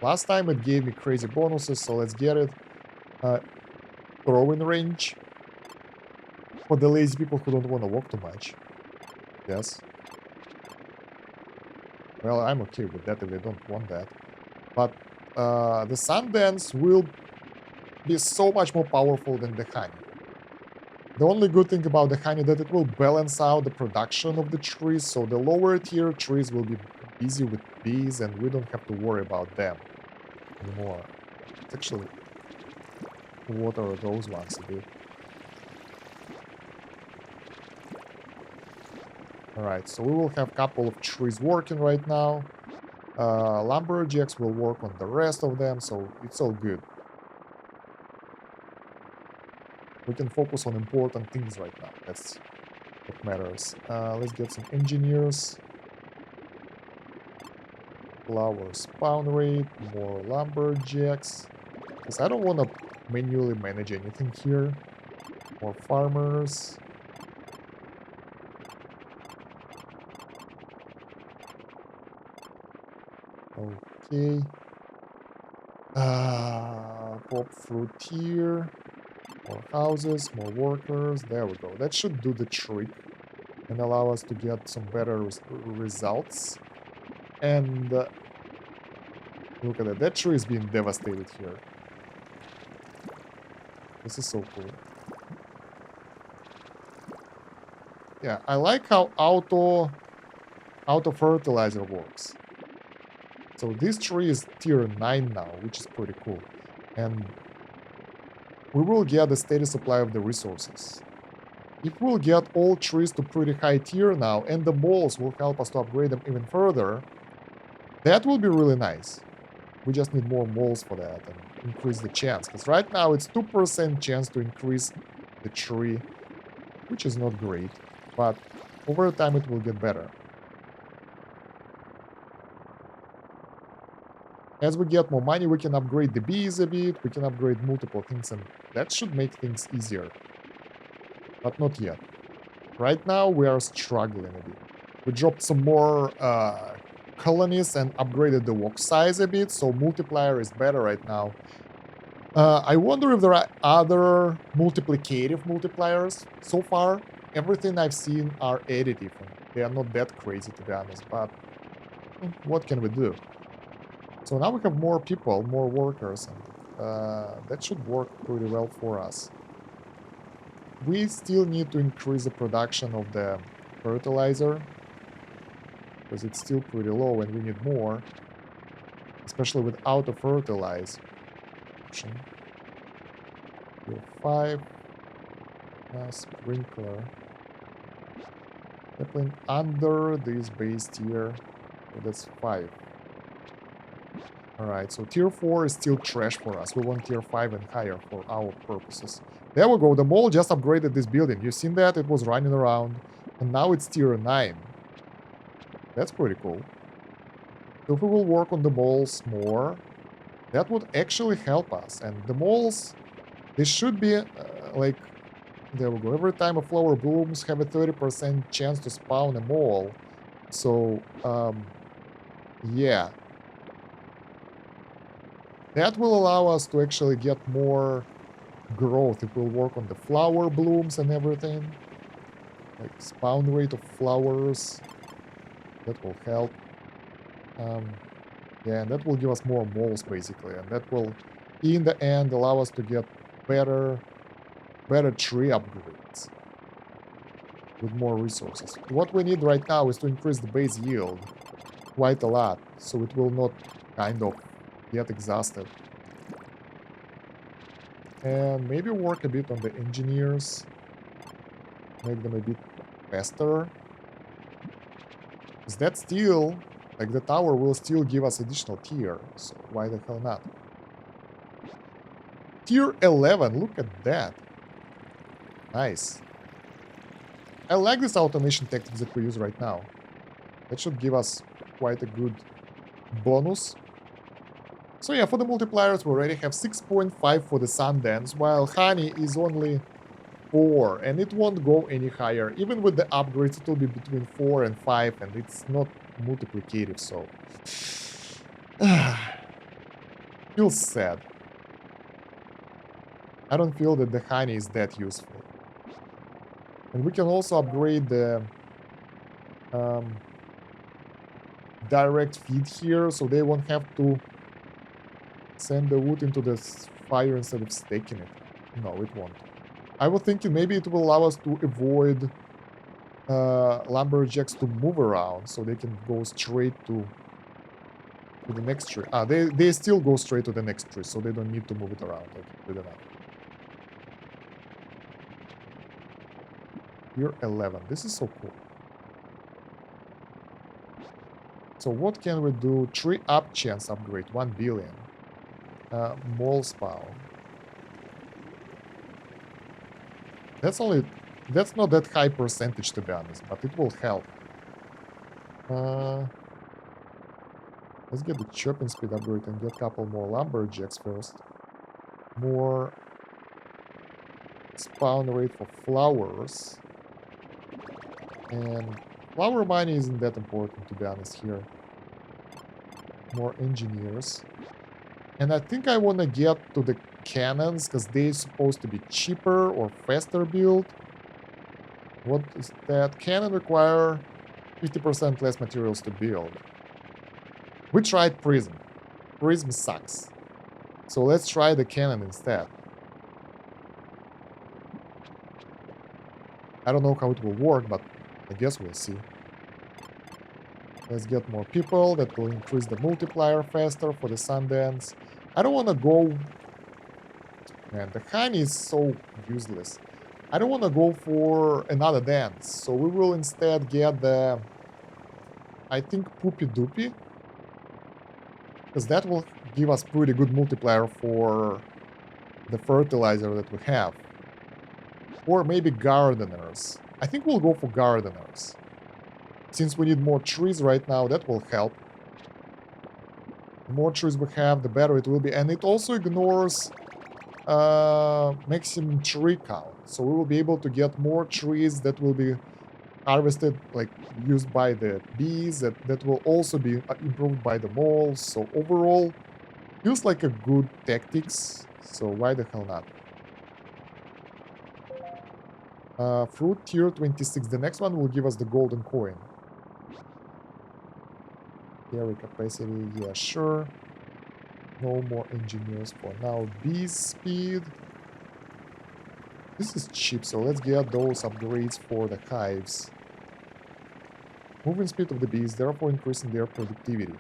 Speaker 1: Last time it gave me crazy bonuses, so let's get it. Throwing range. For the lazy people who don't want to walk too much. Yes. Well, I'm okay with that if they don't want that. But the Sundance will be so much more powerful than the honey. The only good thing about the honey that it will balance out the production of the trees, so the lower tier trees will be busy with bees and we don't have to worry about them anymore. It's actually water those ones a bit. Alright, so we will have a couple of trees working right now. Lumberjacks will work on the rest of them, so it's all good. We can focus on important things right now. That's what matters. Let's get some engineers. Flower spawn rate, more lumberjacks. Because I don't want to manually manage anything here. More farmers. Okay. Pop fruit here. More houses, more workers. There we go. That should do the trick and allow us to get some better results. And look at that. That tree is being devastated here. This is so cool. Yeah, I like how auto fertilizer works. So this tree is tier 9 now, which is pretty cool. And we will get a steady supply of the resources. If we'll get all trees to pretty high tier now, and the moles will help us to upgrade them even further, that will be really nice. We just need more moles for that and increase the chance. Because right now it's 2% chance to increase the tree, which is not great. But over time it will get better. As we get more money, we can upgrade the bees a bit, we can upgrade multiple things, and that should make things easier. But not yet. Right now, we are struggling a bit. We dropped some more colonies and upgraded the walk size a bit, so multiplier is better right now. I wonder if there are other multiplicative multipliers. So far, everything I've seen are additive, and they are not that crazy, to be honest, but what can we do? So now we have more people, more workers, and that should work pretty well for us. We still need to increase the production of the fertilizer, because it's still pretty low and we need more, especially with auto-fertilize option. 5, sprinkler. Definitely under this base tier, so that's 5. Alright, so tier 4 is still trash for us. We want tier 5 and higher for our purposes. There we go, the mole just upgraded this building. You seen that? It was running around. And now it's tier 9. That's pretty cool. So if we will work on the moles more, that would actually help us. And the moles, they should be like... There we go. Every time a flower blooms, have a 30% chance to spawn a mole. So, yeah. That will allow us to actually get more growth if we'll work on the flower blooms and everything. Like spawn rate of flowers. That will help. Yeah, and that will give us more moles basically. And that will, in the end, allow us to get better tree upgrades. With more resources. What we need right now is to increase the base yield quite a lot. So it will not kind of get exhausted. And maybe work a bit on the engineers. Make them a bit faster. Because that still, like the tower will still give us additional tier. So why the hell not? Tier 11, look at that. Nice. I like this automation tactics that we use right now. That should give us quite a good bonus. So yeah, for the multipliers, we already have 6.5 for the Sundance, while Honey is only 4, and it won't go any higher. Even with the upgrades, it will be between 4 and 5, and it's not multiplicative, so... Feels sad. I don't feel that the honey is that useful. And we can also upgrade the direct feed here, so they won't have to send the wood into the fire instead of staking it. No, it won't. I was thinking maybe it will allow us to avoid lumberjacks to move around, so they can go straight to the next tree. Ah, they still go straight to the next tree, so they don't need to move it around. Okay, good enough. Year 11. This is so cool. So what can we do? Tree up chance upgrade, 1 billion. Mole spawn. That's not that high percentage, to be honest, but it will help. Let's get the chopping speed upgrade and get a couple more lumberjacks first. More spawn rate for flowers. And flower mining isn't that important, to be honest, here. More engineers. And I think I want to get to the cannons, because they're supposed to be cheaper or faster build. What is that? Cannon require 50% less materials to build. We tried Prism. Prism sucks. So let's try the cannon instead. I don't know how it will work, but I guess we'll see. Let's get more people. That will increase the multiplier faster for the Sundance. I don't want to go... Man, the honey is so useless. I don't want to go for another dance. So we will instead get the... I think Poopy Doopy. Because that will give us pretty good multiplier for the fertilizer that we have. Or maybe gardeners. I think we'll go for gardeners. Since we need more trees right now, that will help. The more trees we have, the better it will be. And it also ignores maximum tree count. So we will be able to get more trees that will be harvested, like used by the bees, that will also be improved by the moles. So overall, feels like a good tactics. So why the hell not? Fruit tier 26. The next one will give us the golden coin. Carry capacity, yeah, sure. No more engineers for now. Bee speed. This is cheap, so let's get those upgrades for the hives. Moving speed of the bees, therefore increasing their productivity.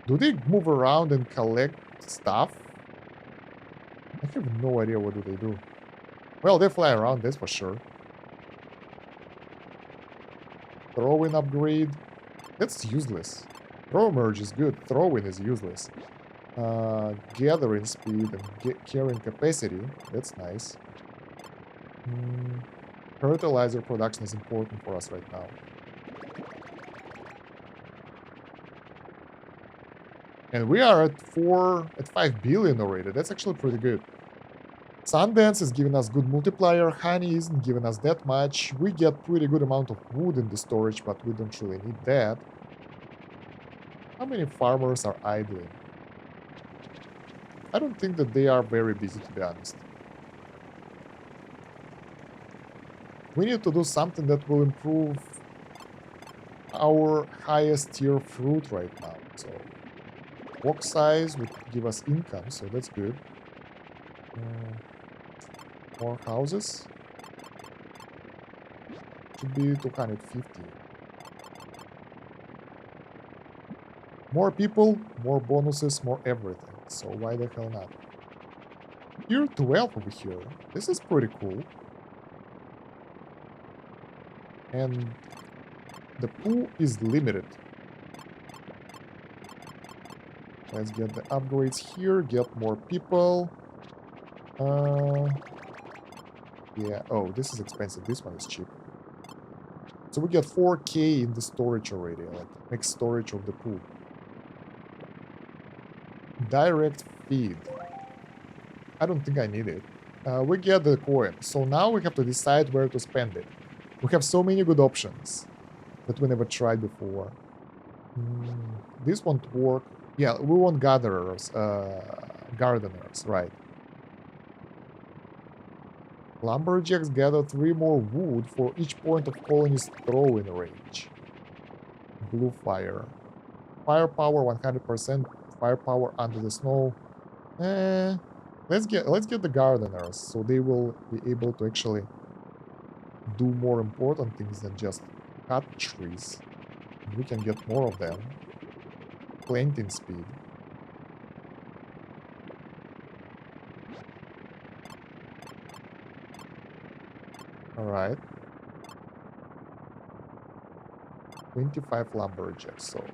Speaker 1: Do they move around and collect stuff? I have no idea what do they do. Well, they fly around, that's for sure. Throw-in upgrade. That's useless. Throw merge is good. Throw-in is useless. Gathering speed and carrying capacity. That's nice. Fertilizer production is important for us right now. And we are at 5 billion already. That's actually pretty good. Sundance is giving us good multiplier. Honey isn't giving us that much. We get pretty good amount of wood in the storage, but we don't really need that. How many farmers are idling? I don't think that they are very busy, to be honest. We need to do something that will improve our highest tier fruit right now. So, box size would give us income, so that's good. More houses. Should be 250. More people, more bonuses, more everything. So why the hell not? Tier 12 over here. This is pretty cool. And the pool is limited. Let's get the upgrades here, get more people. Yeah. Oh, this is expensive. This one is cheap. So we get 4K in the storage already. Like, make storage of the pool. Direct feed. I don't think I need it. We get the coin. So now we have to decide where to spend it. We have so many good options that we never tried before. This won't work. Yeah, we want gatherers, gardeners, right. Lumberjacks gather 3 more wood for each point of colony's throwing range. Blue fire. Firepower 100%. Firepower under the snow. Eh, let's get the gardeners, so they will be able to actually do more important things than just cut trees. We can get more of them. Planting speed. Alright. 25 lumberjacks, so...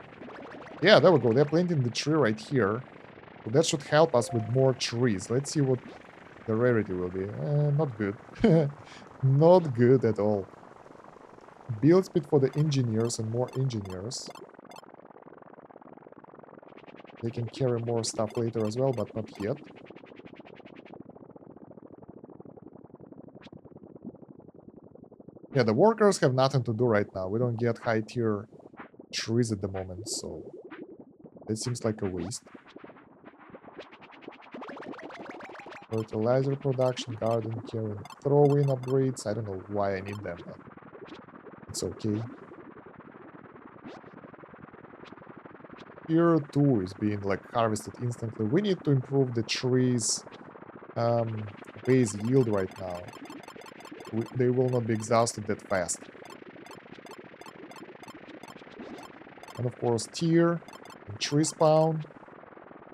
Speaker 1: Yeah, there we go. They're planting the tree right here. So that should help us with more trees. Let's see what the rarity will be. Not good. Not good at all. Build speed for the engineers and more engineers. They can carry more stuff later as well, but not yet. Yeah, the workers have nothing to do right now. We don't get high tier trees at the moment, so it seems like a waste. Fertilizer production, garden care, throw-in upgrades. I don't know why I need them, but it's okay. Tier 2 is being like harvested instantly. We need to improve the trees base yield right now. They will not be exhausted that fast. And of course tier, and tree spawn,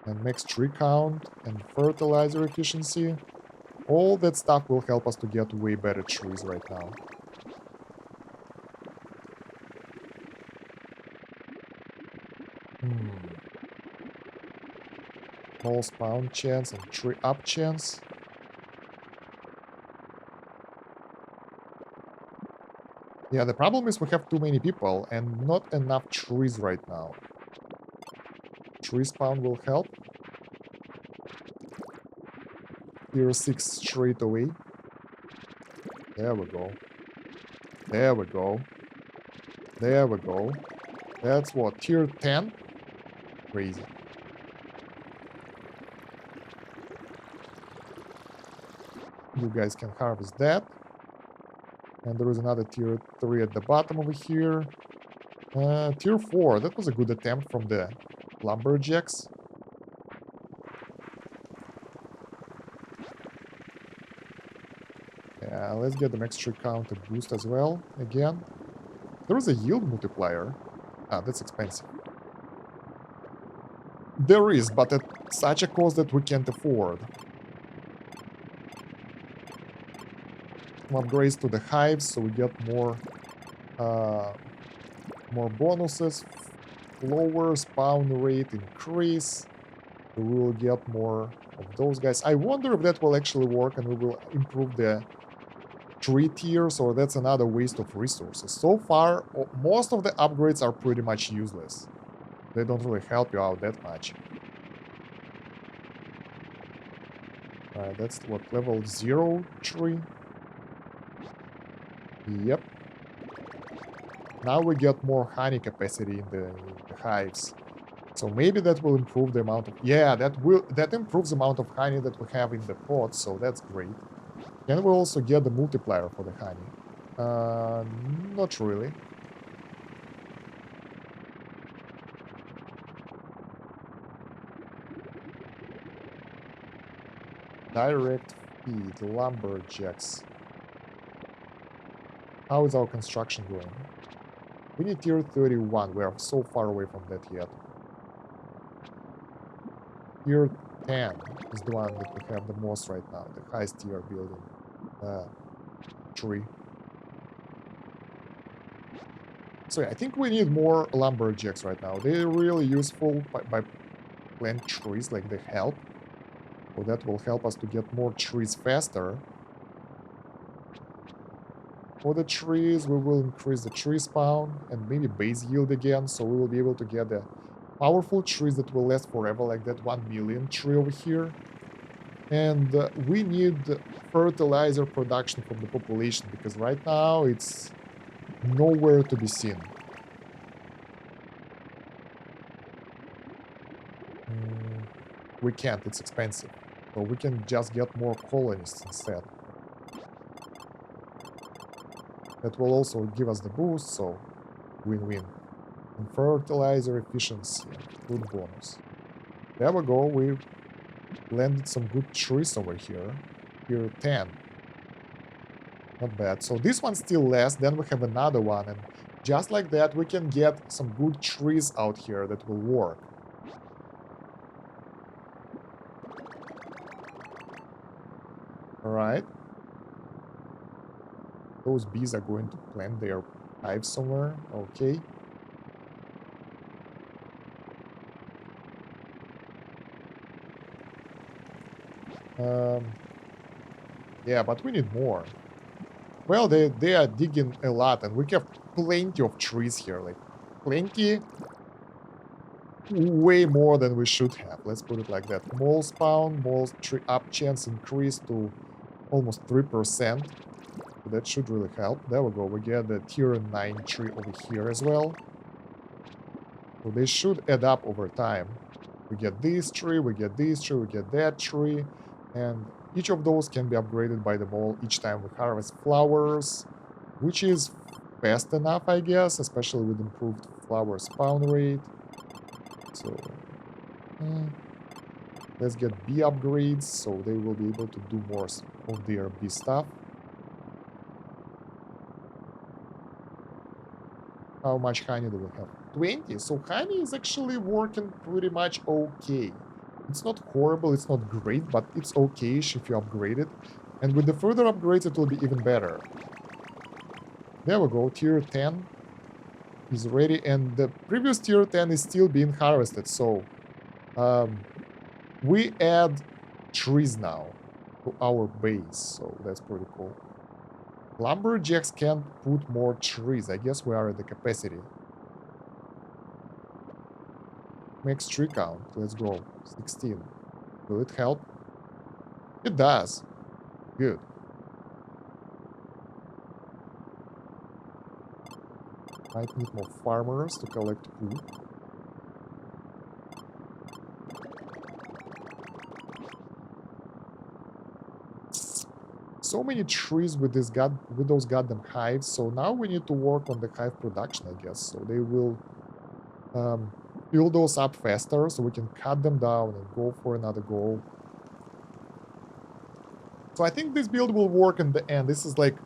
Speaker 1: and max tree count, and fertilizer efficiency. All that stuff will help us to get way better trees right now. Small spawn chance and tree up chance. Yeah, the problem is we have too many people and not enough trees right now. Tree spawn will help. Tier 6 straight away. There we go. There we go. There we go. That's what, tier 10? Crazy. You guys can harvest that. And there is another tier 3 at the bottom over here. Tier 4, that was a good attempt from the lumberjacks. Yeah, let's get the max tree count to boost as well, again. There is a yield multiplier. Ah, that's expensive. There is, but at such a cost that we can't afford. Some upgrades to the hives, so we get more bonuses. Lower spawn rate increase. We will get more of those guys. I wonder if that will actually work and we will improve the tree tiers, or that's another waste of resources. So far, most of the upgrades are pretty much useless. They don't really help you out that much. That's what, level 0 tree? Yep. Now we get more honey capacity in the hives. So maybe that will improve the amount of... Yeah, that improves the amount of honey that we have in the pot, so that's great. Can we also get the multiplier for the honey? Not really. Direct feed, lumberjacks. How is our construction going? We need tier 31. We are so far away from that yet. Tier 10 is the one that we have the most right now. The highest tier building. Tree. So yeah, I think we need more lumberjacks right now. They're really useful by plant trees, like they help. So that will help us to get more trees faster. For the trees, we will increase the tree spawn and maybe base yield again, so we will be able to get the powerful trees that will last forever, like that 1 million tree over here. And we need fertilizer production from the population, because right now it's nowhere to be seen. We can't, it's expensive. So we can just get more colonists instead. That will also give us the boost, so win-win. And fertilizer efficiency, food bonus. There we go, we landed some good trees over here. Here 10. Not bad. So this one's still less, then we have another one, and just like that we can get some good trees out here that will work. Alright. Those bees are going to plant their hive somewhere. Okay. Yeah, but we need more. Well, they are digging a lot, and we have plenty of trees here. Like, plenty. Way more than we should have. Let's put it like that. Mole spawn, mole tree up chance increased to almost 3%. So that should really help. There we go. We get the tier 9 tree over here as well. So they should add up over time. We get this tree, we get this tree, we get that tree. And each of those can be upgraded by the mole each time we harvest flowers, which is fast enough, I guess, especially with improved flower spawn rate. So let's get bee upgrades, so they will be able to do more of their bee stuff. How much honey do we have? 20. So honey is actually working pretty much okay. It's not horrible, it's not great, but it's okay-ish if you upgrade it. And with the further upgrades, it will be even better. There we go, tier 10 is ready, and the previous tier 10 is still being harvested, so we add trees now to our base, so that's pretty cool. Lumberjacks can't put more trees. I guess we are at the capacity. Max tree count. Let's go. 16. Will it help? It does. Good. Might need more farmers to collect food. So many trees with those goddamn hives. So now we need to work on the hive production, I guess. So they will build those up faster, so we can cut them down and go for another goal. So I think this build will work in the end. This is like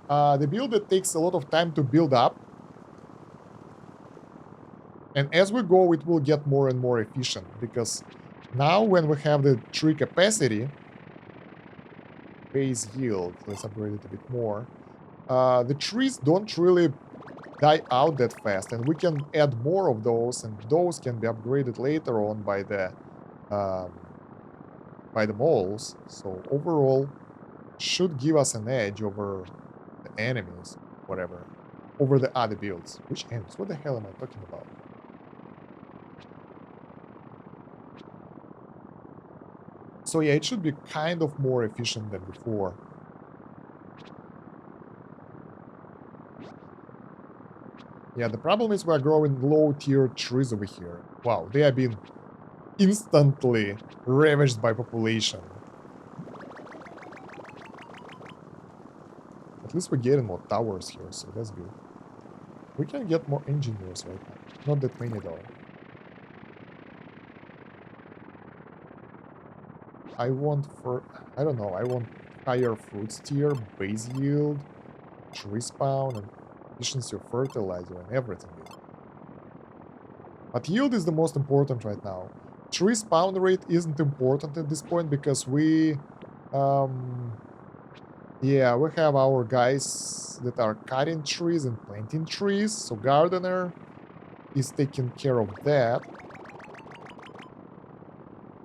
Speaker 1: the build that takes a lot of time to build up. And as we go, it will get more and more efficient, because now when we have the tree capacity, base yield, let's upgrade it a bit more, the trees don't really die out that fast, and we can add more of those, and those can be upgraded later on by the moles. So overall, should give us an edge over the enemies, whatever, over the other builds. Which enemies? What the hell am I talking about? So yeah, it should be kind of more efficient than before. Yeah, the problem is we're growing low-tier trees over here. Wow, they are being instantly ravaged by population. At least we're getting more towers here, so that's good. We can get more engineers right now. Not that many, though. I want I don't know, I want higher fruits tier, base yield, tree spawn, and efficiency of fertilizer, and everything. But yield is the most important right now. Tree spawn rate isn't important at this point, because we... yeah, we have our guys that are cutting trees and planting trees, so gardener is taking care of that.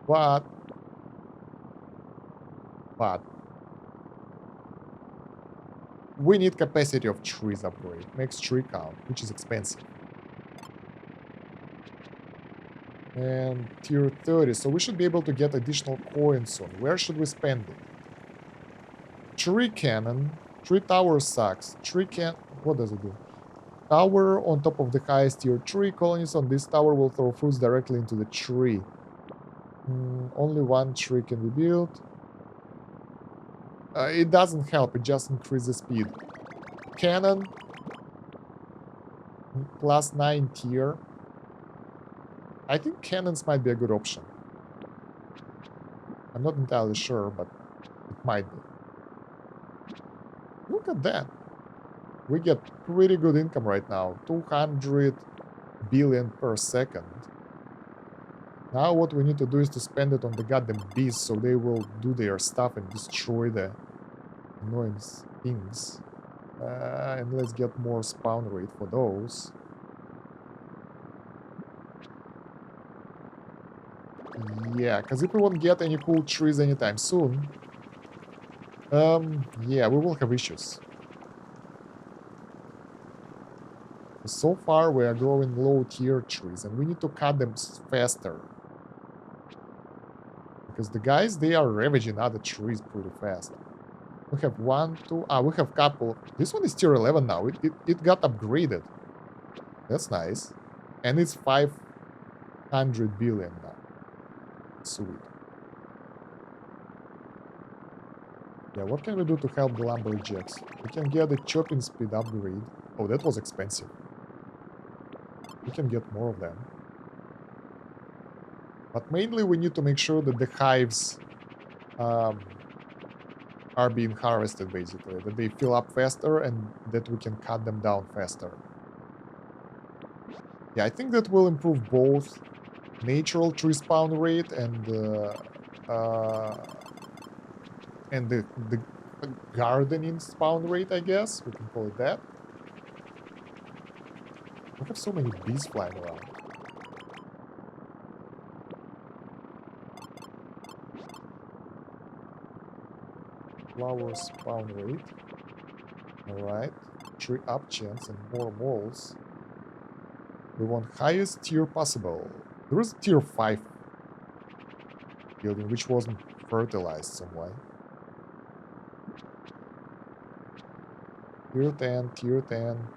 Speaker 1: But we need capacity of trees upgrade. Makes tree count, which is expensive. And tier 30, so we should be able to get additional coins soon. Where should we spend it? Tree cannon. Tree tower sucks. What does it do? Tower on top of the highest tier tree. Colonies on this tower will throw fruits directly into the tree. Only one tree can be built. It doesn't help, it just increases speed. Cannon. Plus 9 tier. I think cannons might be a good option. I'm not entirely sure, but it might be. Look at that. We get pretty good income right now. 200 billion per second. Now what we need to do is to spend it on the goddamn bees so they will do their stuff and destroy the annoying things. And let's get more spawn rate for those. Yeah, because if we won't get any cool trees anytime soon, yeah, we will have issues. So far, we are growing low-tier trees, and we need to cut them faster. Because the guys, they are ravaging other trees pretty fast. We have one, two... we have a couple. This one is tier 11 now. It got upgraded. That's nice. And it's 500 billion now. Sweet. Yeah, what can we do to help the lumberjacks? We can get the chopping speed upgrade. Oh, that was expensive. We can get more of them. But mainly we need to make sure that the hives are being harvested, basically. That they fill up faster and that we can cut them down faster. Yeah, I think that will improve both natural tree spawn rate and the gardening spawn rate, I guess. We can call it that. We have so many bees flying around. Flower spawn rate. Alright. Tree up chance and more moles. We want highest tier possible. There is tier 5 building which wasn't fertilized some way. Tier 10, tier 10,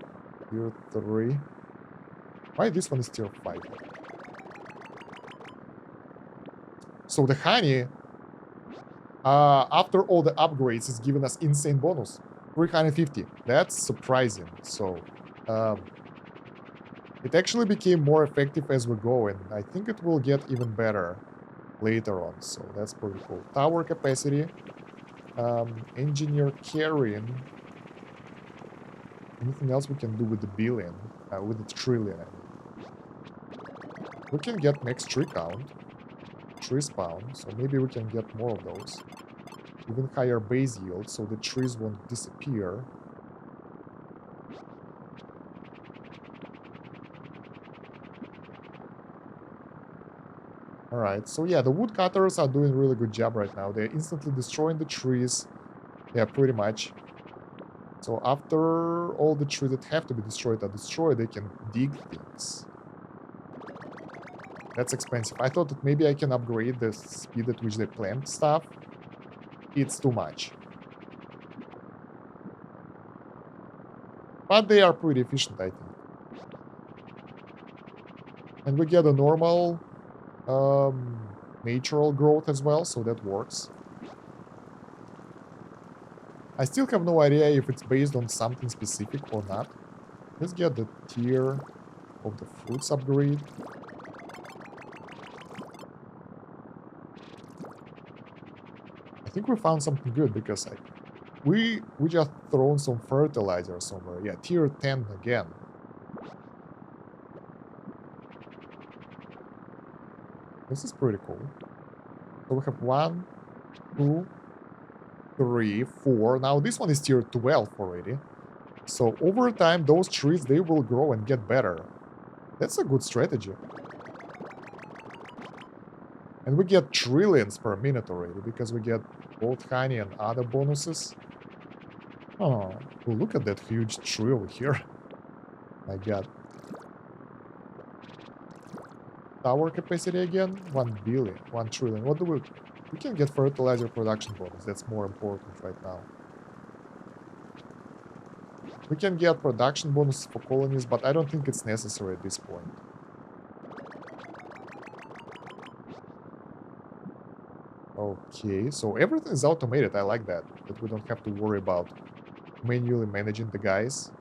Speaker 1: tier 3. Why this one is tier 5? So the honey, after all the upgrades, is giving us insane bonus. 350. That's surprising. So, it actually became more effective as we go, and I think it will get even better later on. So that's pretty cool. Tower capacity. Engineer carrying. Anything else we can do with the billion? With the trillion, I mean. We can get max tree count. Tree spawn, so maybe we can get more of those. Even higher base yield, so the trees won't disappear. Alright, so yeah, the woodcutters are doing a really good job right now. They're instantly destroying the trees. Yeah, pretty much. So after all the trees that have to be destroyed are destroyed, they can dig things. That's expensive. I thought that maybe I can upgrade the speed at which they plant stuff. It's too much. But they are pretty efficient, I think. And we get a normal natural growth as well, so that works. I still have no idea if it's based on something specific or not. Let's get the tier of the fruits upgrade. I think we found something good because we just thrown some fertilizer somewhere. Yeah, tier 10 again. This is pretty cool. So we have 1, 2, 3, 4. Now this one is tier 12 already. So over time, those trees, they will grow and get better. That's a good strategy. And we get trillions per minute already, because we get both honey and other bonuses. Oh, look at that huge tree over here. My god. Tower capacity again? 1 billion, 1 trillion. What do we... We can get fertilizer production bonus. That's more important right now. We can get production bonuses for colonies, but I don't think it's necessary at this point. Okay, so everything is automated. I like that. That we don't have to worry about manually managing the guys.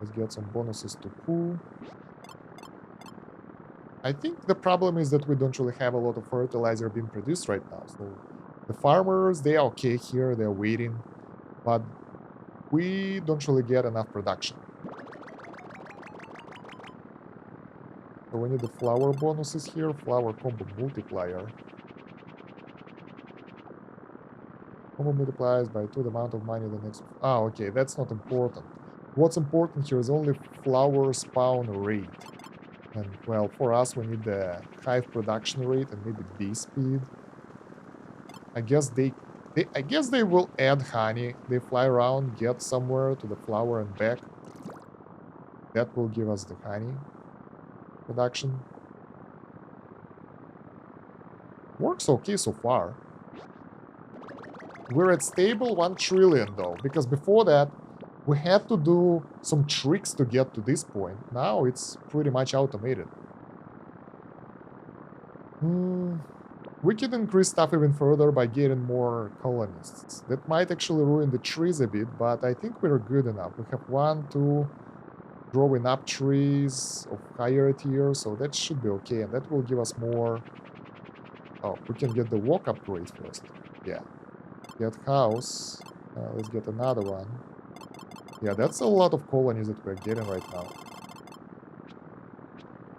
Speaker 1: Let's get some bonuses to pool. I think the problem is that we don't really have a lot of fertilizer being produced right now. So the farmers, they are okay here. They're waiting. But we don't really get enough production. So we need the flower bonuses here. Flower combo multiplier. Combo multiplies by 2 the amount of money the next... Ah, okay, that's not important. What's important here is only flower spawn rate. And, well, for us, we need the hive production rate and maybe bee speed. I guess they will add honey. They fly around, get somewhere to the flower and back. That will give us the honey production. Works okay so far. We're at stable 1 trillion though, because before that we had to do some tricks to get to this point. Now it's pretty much automated. We can increase stuff even further by getting more colonists. That might actually ruin the trees a bit, but I think we're good enough. We have 1, 2 growing up trees of higher tier, so that should be okay, and that will give us more... Oh, we can get the walk upgrade first. Yeah. Get house. Let's get another one. Yeah, that's a lot of colonies that we're getting right now.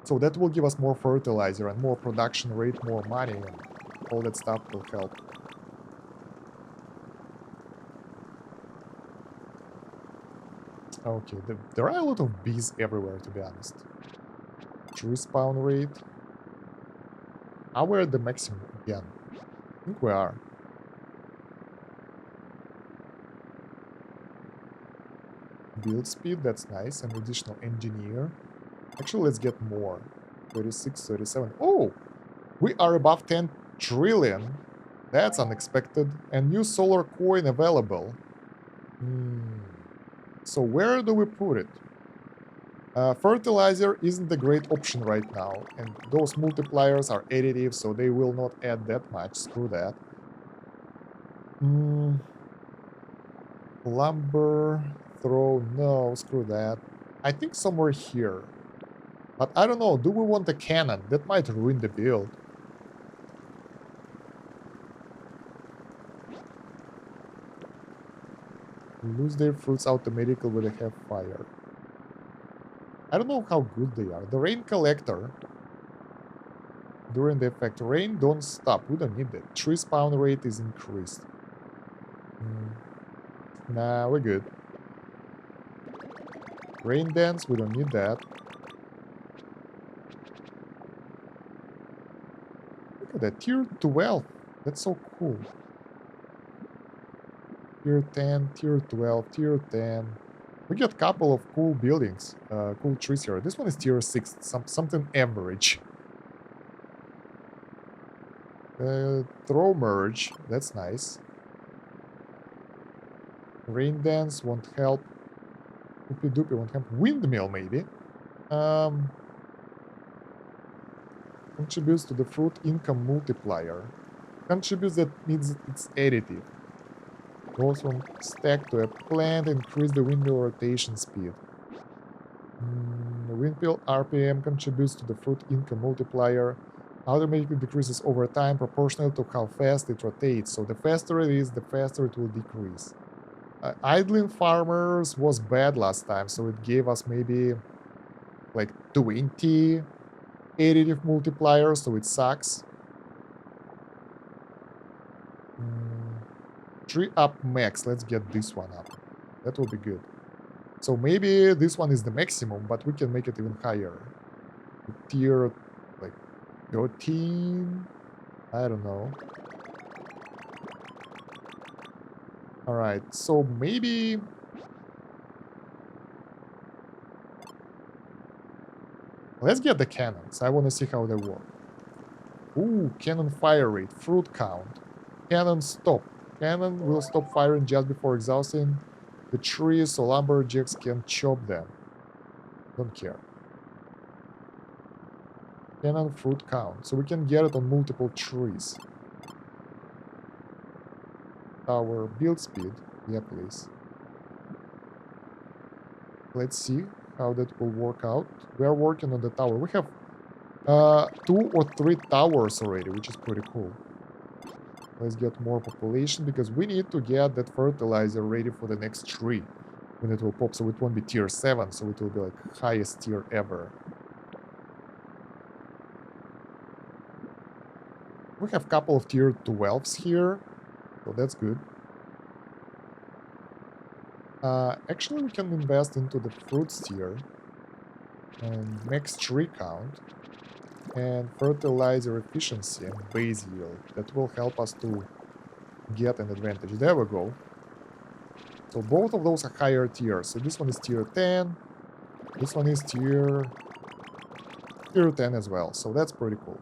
Speaker 1: So that will give us more fertilizer and more production rate, more money, and all that stuff will help. Okay, there are a lot of bees everywhere, to be honest. Tree spawn rate. Are we at the maximum again? I think we are. Build speed, that's nice. An additional engineer. Actually, let's get more. 36, 37. Oh! We are above 10 trillion. That's unexpected. And new solar coin available. So where do we put it? Fertilizer isn't a great option right now. And those multipliers are additive, so they will not add that much. Screw that. Lumber, throw, no, screw that. I think somewhere here. But I don't know, do we want a cannon? That might ruin the build. Lose their fruits automatically when they have fire. I don't know how good they are. The rain collector. During the effect, rain don't stop. We don't need that. Tree spawn rate is increased. Nah, we're good. Rain dance, we don't need that. Look at that, tier 12. That's so cool. Tier 10, tier 12, tier 10. We get a couple of cool buildings, cool trees here. This one is tier 6, something average. Throw merge, that's nice. Rain dance won't help. Doopy doopy won't help. Windmill maybe. Contributes to the fruit income multiplier. Contributes, that means it's additive. Goes from stack to a plant, increase the windmill rotation speed. The windmill RPM contributes to the fruit income multiplier. Automatically decreases over time proportional to how fast it rotates. So the faster it is, the faster it will decrease. Idling farmers was bad last time, so it gave us maybe like 20 additive multipliers, so it sucks. Tree up max. Let's get this one up. That will be good. So maybe this one is the maximum, but we can make it even higher. Tier like 13. I don't know. Alright, so maybe... Let's get the cannons. I want to see how they work. Ooh, cannon fire rate, fruit count. Cannon stop. Cannon will stop firing just before exhausting the trees, so lumberjacks can chop them. Don't care. Cannon fruit count. So we can get it on multiple trees. Tower build speed. Yeah, please. Let's see how that will work out. We are working on the tower. We have 2 or 3 towers already, which is pretty cool. Let's get more population because we need to get that fertilizer ready for the next tree when it will pop. So it won't be tier 7, so it will be like highest tier ever. We have a couple of tier 12s here, so that's good. Actually, we can invest into the fruits tier and max tree count and fertilizer efficiency and base yield. That will help us to get an advantage. There we go. So both of those are higher tiers. So this one is tier 10. This one is tier 10 as well. So that's pretty cool.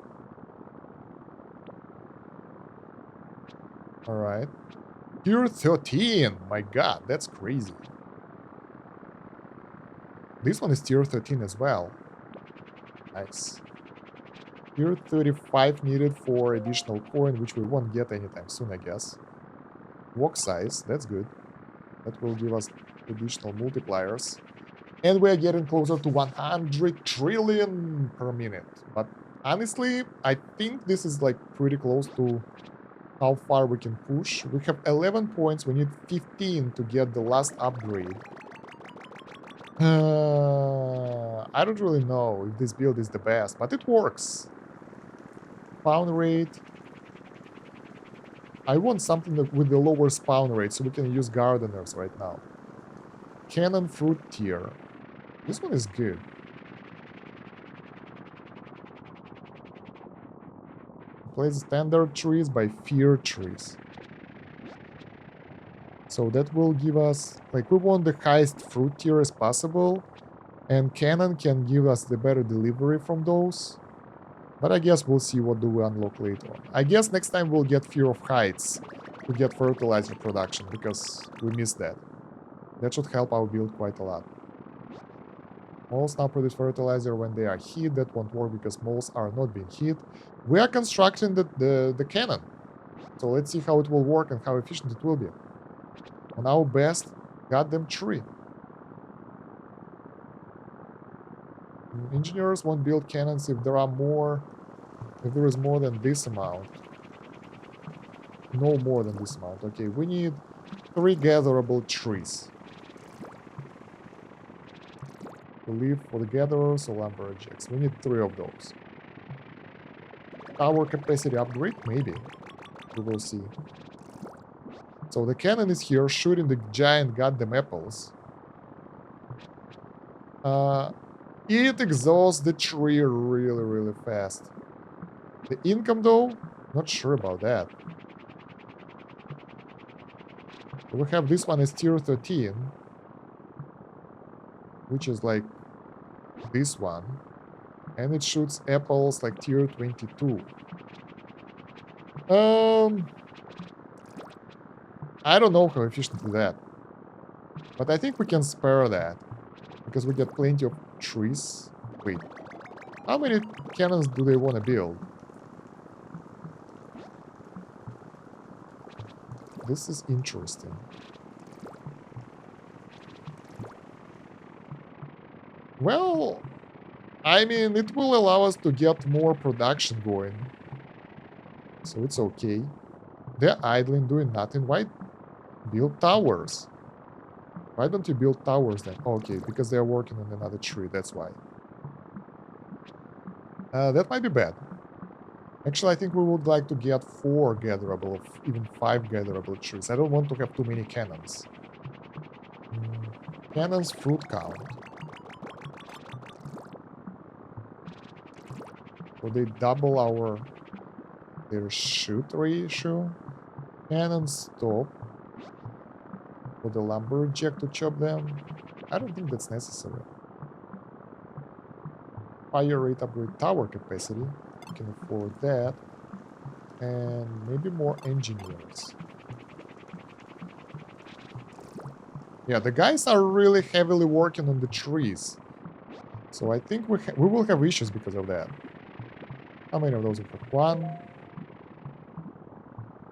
Speaker 1: All right. Tier 13. My god, that's crazy. This one is tier 13 as well. Nice. Tier 35 needed for additional coin, which we won't get anytime soon, I guess. Walk size, that's good. That will give us additional multipliers. And we're getting closer to 100 trillion per minute. But honestly, I think this is like pretty close to how far we can push. We have 11 points. We need 15 to get the last upgrade. I don't really know if this build is the best, but it works. Spawn rate. I want something that with the lower spawn rate so we can use gardeners right now. Cannon fruit tier. This one is good. Replace standard trees by fear trees. So that will give us, like, we want the highest fruit tier as possible. And cannon can give us the better delivery from those. But I guess we'll see what do we unlock later on. I guess next time we'll get Fear of Heights to get fertilizer production, because we missed that. That should help our build quite a lot. Moles now produce fertilizer when they are hit. That won't work because moles are not being hit. We are constructing the cannon. So let's see how it will work and how efficient it will be. On our best goddamn tree. Engineers won't build cannons if there are more... If there is more than this amount. No more than this amount. Okay, we need 3 gatherable trees. To live for the gatherers or lumberjacks. We need 3 of those. Tower capacity upgrade? Maybe. We will see. So the cannon is here shooting the giant goddamn apples. It exhausts the tree really, really fast. The income, though, not sure about that. We have this one as tier 13, which is like this one. And it shoots apples like tier 22. I don't know how efficient is that. But I think we can spare that. Because we get plenty of trees. Wait. How many cannons do they want to build? This is interesting. Well, I mean, it will allow us to get more production going. So it's okay. They're idling, doing nothing. Why build towers? Why don't you build towers then? Okay, because they're working on another tree, that's why. That might be bad. Actually, I think we would like to get 4 gatherable, even 5 gatherable trees. I don't want to have too many cannons. Cannons fruit count. So they double their shoot ratio. Cannon stop. For the lumberjack to chop them. I don't think that's necessary. Fire rate upgrade tower capacity. We can afford that. And maybe more engineers. Yeah, the guys are really heavily working on the trees. So I think we will have issues because of that. How many of those we have? One.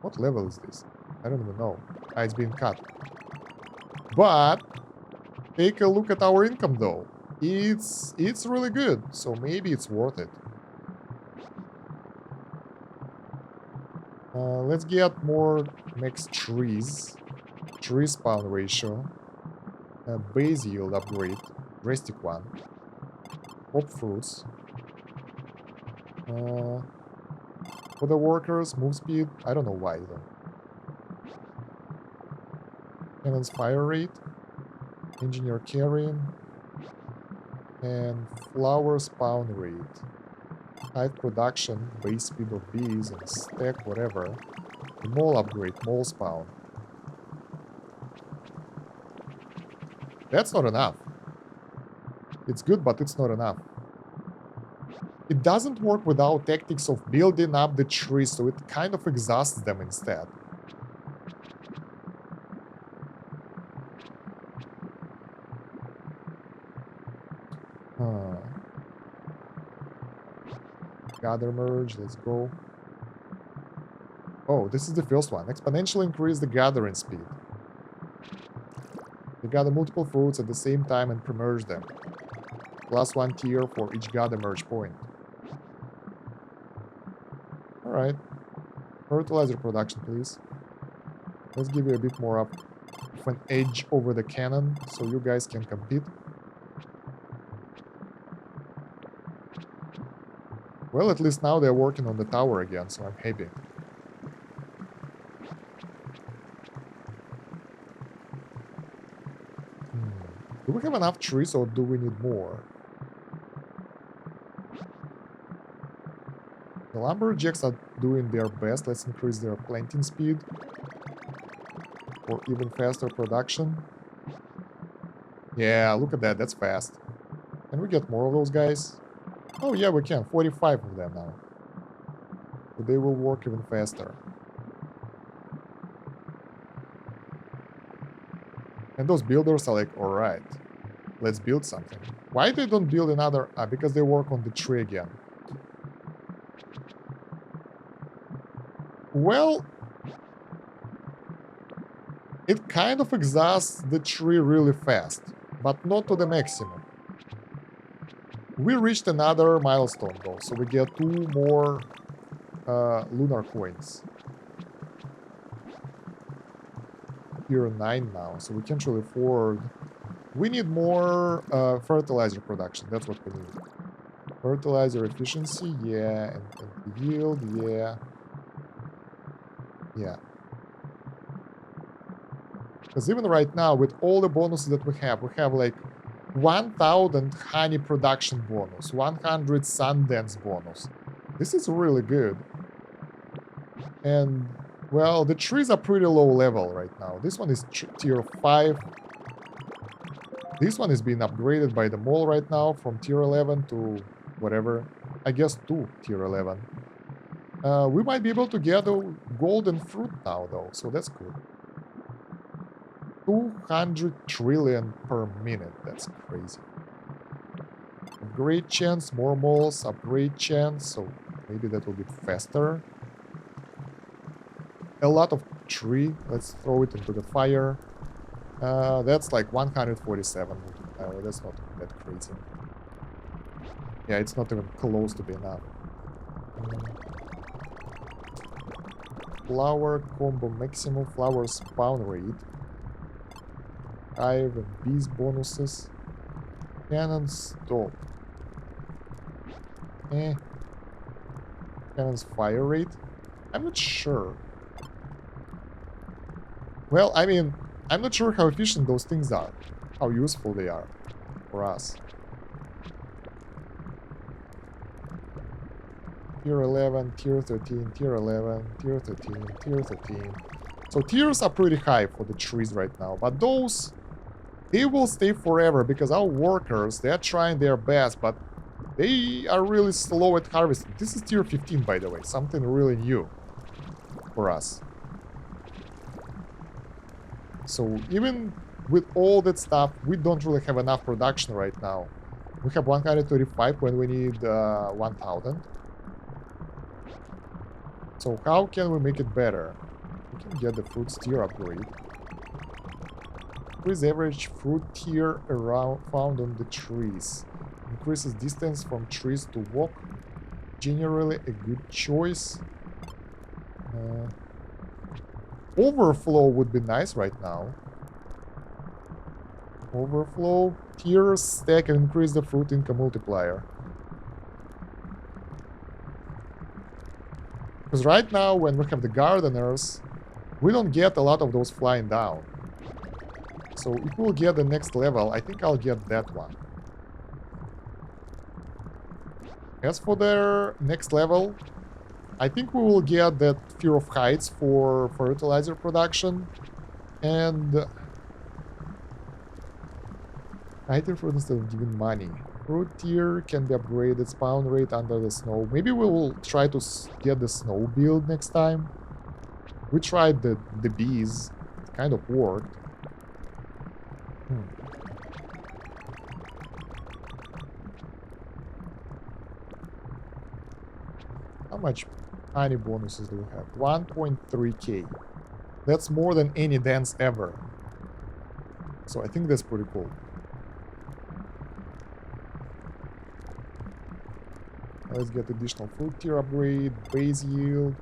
Speaker 1: What level is this? I don't even know. Ah, it's being cut. But take a look at our income though. It's really good. So maybe it's worth it. Let's get more max trees. Tree spawn ratio. Base yield upgrade. Drastic one. Pop fruits. For the workers, move speed. I don't know why though. Cannon's fire rate. Engineer carrying. And flower spawn rate. Hive production, base speed of bees, and stack whatever. The mole upgrade, mole spawn. That's not enough. It's good, but it's not enough. It doesn't work without tactics of building up the trees, so it kind of exhausts them instead. Gather merge, let's go. Oh, this is the first one. Exponentially increase the gathering speed. You gather multiple fruits at the same time and pre-merge them. Plus 1 tier for each gather merge point. Alright. Fertilizer production, please. Let's give you a bit more of an edge over the cannon, so you guys can compete. Well, at least now they're working on the tower again, so I'm happy. Do we have enough trees or do we need more? The lumberjacks are doing their best. Let's increase their planting speed for even faster production. Yeah, look at that. That's fast. Can we get more of those guys? Oh yeah, we can. 45 of them now. So they will work even faster. And those builders are like, alright, let's build something. Why they don't build another? Because they work on the tree again. Well, it kind of exhausts the tree really fast, but not to the maximum. We reached another milestone though, so we get 2 more lunar coins. Tier 9 now, so we can't really afford. We need more fertilizer production, that's what we need. Fertilizer efficiency, yeah, and yield, yeah. Yeah. Because even right now, with all the bonuses that we have like 1000 honey production bonus, 100 Sundance bonus. This is really good. And, well, the trees are pretty low level right now. This one is tier 5. This one is being upgraded by the mole right now from tier 11 to whatever. I guess to tier 11. We might be able to get a golden fruit now, though, so that's good. 200 trillion per minute. That's crazy. Upgrade chance, more moles, upgrade chance, so maybe that will be faster. A lot of tree. Let's throw it into the fire. That's like 147. That's not that crazy. Yeah, it's not even close to be enough. Flower combo maximum, flower spawn rate. Hive and bees bonuses. Cannon stop. Cannon's fire rate. I'm not sure. Well, I mean, I'm not sure how efficient those things are. How useful they are for us. Tier 11, tier 13, tier 11, tier 13, tier 13. So tiers are pretty high for the trees right now, but those, they will stay forever because our workers, they're trying their best, but they are really slow at harvesting. This is tier 15, by the way, something really new for us. So even with all that stuff, we don't really have enough production right now. We have 135 when we need 1000. So how can we make it better? We can get the fruit tier upgrade. Increase average fruit tier around found on the trees. Increases distance from trees to walk. Generally a good choice. Overflow would be nice right now. Overflow tiers stack and increase the fruit income multiplier. Because right now, when we have the gardeners, we don't get a lot of those flying down. So if we'll get the next level, I think I'll get that one. As for their next level, I think we will get that Fear of Heights for fertilizer production. And item fruit instead of giving money. Fruit tier can be upgraded, spawn rate under the snow. Maybe we will try to get the snow build next time. We tried the bees. It kind of worked. How much honey bonuses do we have? 1.3k. That's more than any dance ever. So I think that's pretty cool. Let's get additional fruit tier upgrade, base yield.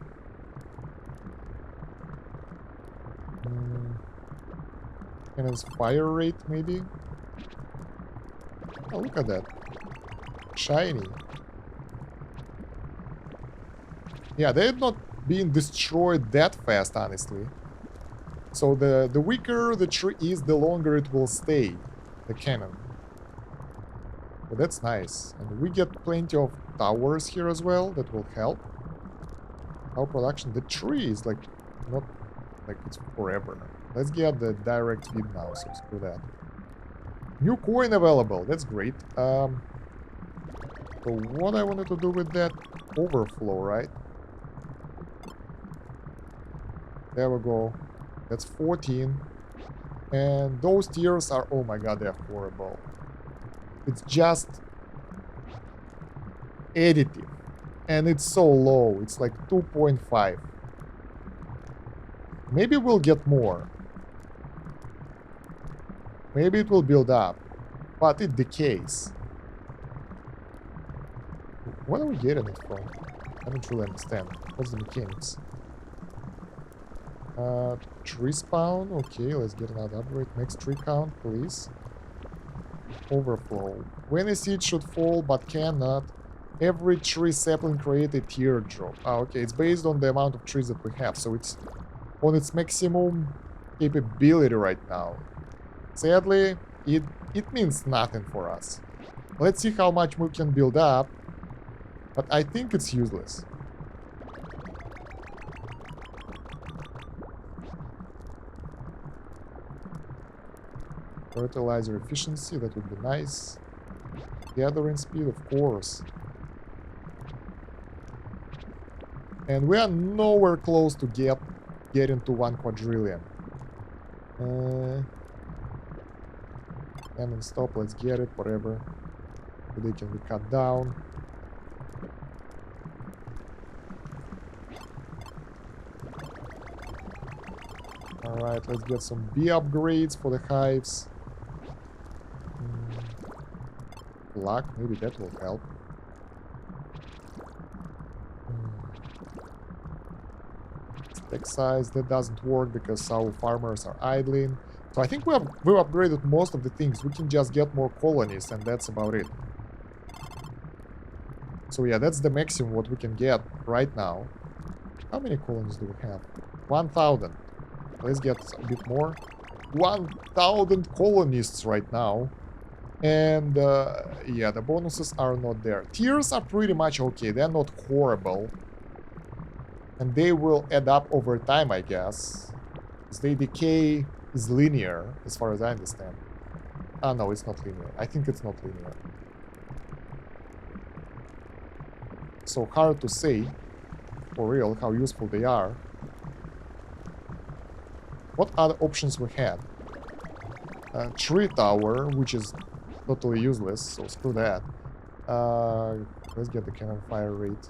Speaker 1: And its fire rate, maybe? Oh, look at that. Shiny. Yeah, they're not being destroyed that fast, honestly. So the weaker the tree is, the longer it will stay, the cannon. But that's nice. And we get plenty of towers here as well, that will help. Our production, the tree is like, not like it's forever. Let's get the direct feed now, so screw that. New coin available, that's great. So what I wanted to do with that overflow, right? There we go. That's 14. And those tiers are, oh my god, they're horrible. It's just additive. And it's so low. It's like 2.5. Maybe we'll get more. Maybe it will build up. But it decays. What are we getting it from? I don't really understand. What's the mechanics? Tree spawn. Okay, let's get another upgrade. Next tree count, please. Overflow. When a seed should fall but cannot, every tree sapling create a teardrop. Ah, okay, it's based on the amount of trees that we have, so it's on its maximum capability right now. Sadly, it means nothing for us. Let's see how much we can build up, but I think it's useless. Fertilizer efficiency, that would be nice. Gathering speed, of course. And we are nowhere close to getting to 1 quadrillion. And then stop, let's get it, whatever. They can be cut down. Alright, let's get some bee upgrades for the hives. Luck, maybe that will help. Stack size, that doesn't work because our farmers are idling. So I think we've upgraded most of the things. We can just get more colonies and that's about it. So yeah, that's the maximum what we can get right now. How many colonies do we have? 1,000. Let's get a bit more. 1,000 colonists right now. And yeah, the bonuses are not there. Tiers are pretty much okay. They're not horrible. And they will add up over time, I guess. They decay is linear, as far as I understand. Ah, no, it's not linear. I think it's not linear. So hard to say, for real, how useful they are. What other options we had? Tree tower, which is totally useless, so screw that. Let's get the cannon fire rate.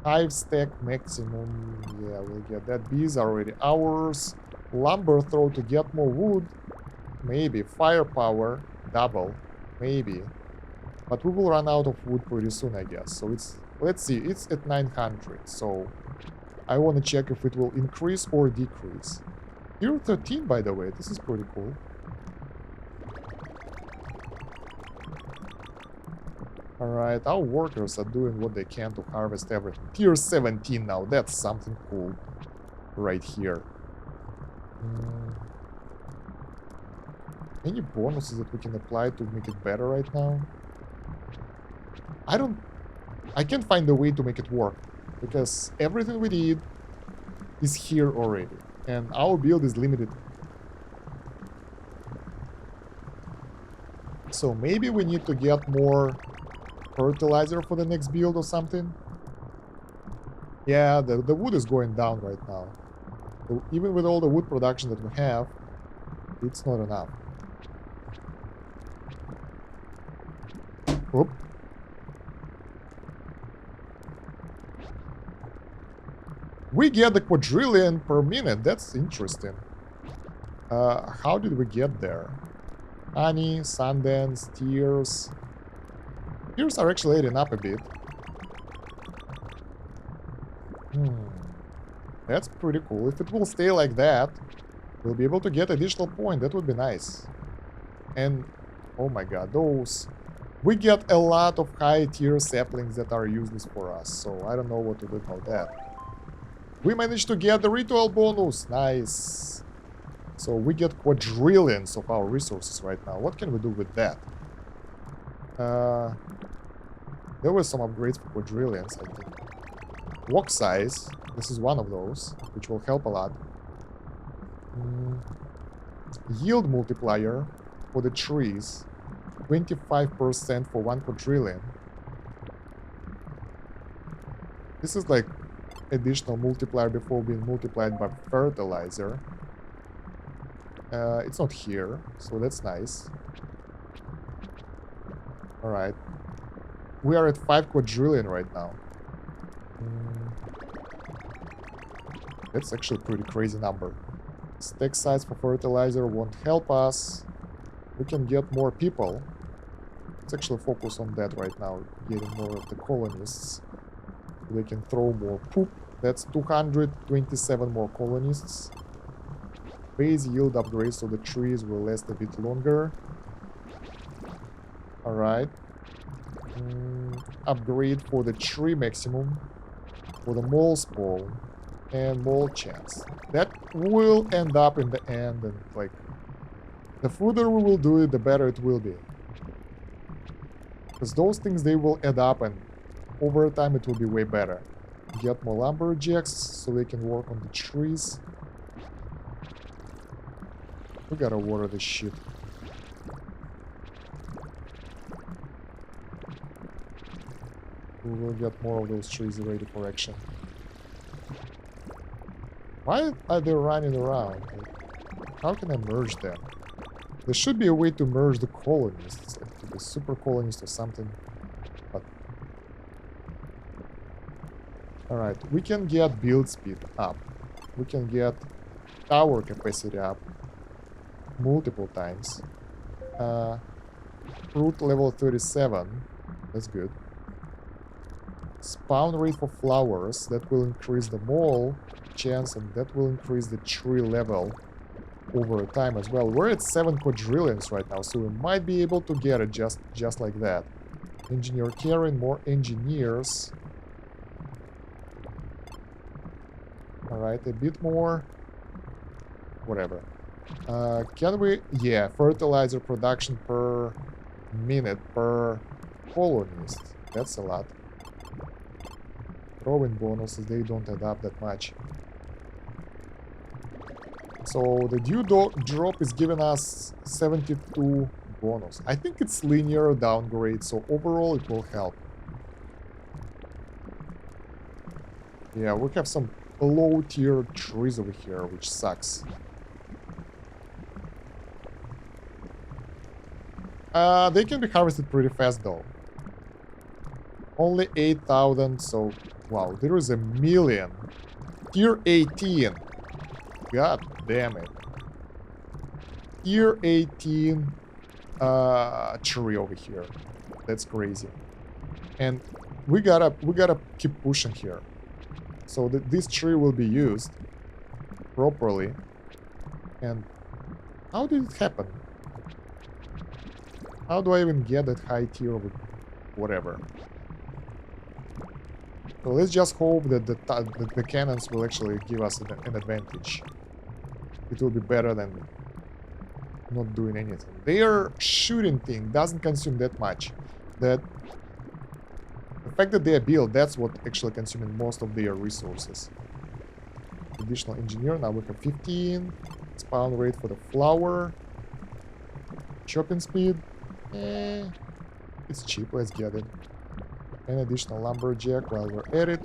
Speaker 1: 5 stack maximum. Yeah, we'll get that. Bees are already ours. Lumber throw to get more wood. Maybe. Firepower. Double. Maybe. But we will run out of wood pretty soon, I guess. So it's... Let's see. It's at 900. So I want to check if it will increase or decrease. Tier 13, by the way. This is pretty cool. Alright, our workers are doing what they can to harvest everything. Tier 17 now, that's something cool. Right here. Any bonuses that we can apply to make it better right now? I can't find a way to make it work. Because everything we need is here already. And our build is limited. So maybe we need to get more fertilizer for the next build or something. Yeah, the wood is going down right now. So even with all the wood production that we have, it's not enough. Oop. We get the quadrillion per minute. That's interesting. How did we get there? Honey, Sundance, tears. Tears are actually adding up a bit. That's pretty cool. If it will stay like that, we'll be able to get additional point. That would be nice. And, oh my god, those... We get a lot of high tier saplings that are useless for us, so I don't know what to do about that. We managed to get the ritual bonus. Nice. So we get quadrillions of our resources right now. What can we do with that? There were some upgrades for quadrillions, I think. Block size. This is one of those, which will help a lot. Yield multiplier for the trees. 25% for 1 quadrillion. This is like additional multiplier before being multiplied by fertilizer. It's not here, so that's nice. Alright. We are at 5 quadrillion right now. That's actually a pretty crazy number. Stack size for fertilizer won't help us. We can get more people. Let's actually focus on that right now, getting more of the colonists. They can throw more poop. That's 227 more colonists. Base yield upgrades so the trees will last a bit longer. Alright. Upgrade for the tree maximum. For the mole spawn. And mole chance. That will end up in the end, and like... The further we will do it, the better it will be. Because those things, they will add up, and over time it will be way better. Get more lumberjacks so they can work on the trees. We gotta water this shit. We will get more of those trees ready for action. Why are they running around? Like, how can I merge them? There should be a way to merge the colonists, like to the super colonists or something. But alright, we can get build speed up. We can get tower capacity up multiple times. Fruit level 37. That's good. Spawn rate for flowers. That will increase the mole chance, and that will increase the tree level over time as well. We're at 7 quadrillions right now, so we might be able to get it just like that. Engineer carrying more engineers. Alright, a bit more. Whatever. Can we... Yeah, fertilizer production per minute per colonist. That's a lot. Throwing bonuses, they don't add up that much. So the drop is giving us 72 bonus. I think it's linear downgrade, so overall it will help. Yeah, we have some low tier trees over here, which sucks. They can be harvested pretty fast though. Only 8,000, so wow, there is a million. Tier 18. God damn it. Tier 18 tree over here. That's crazy. And we gotta keep pushing here. So that this tree will be used properly. And how did it happen? How do I even get that high tier of whatever? So let's just hope that the cannons will actually give us an advantage. It will be better than not doing anything. Their shooting thing doesn't consume that much. The fact that they are built, that's what actually consuming most of their resources. Additional engineer, now we have 15. Spawn rate for the flower. Chopping speed. It's cheap, let's get it. An additional lumberjack while we're at it.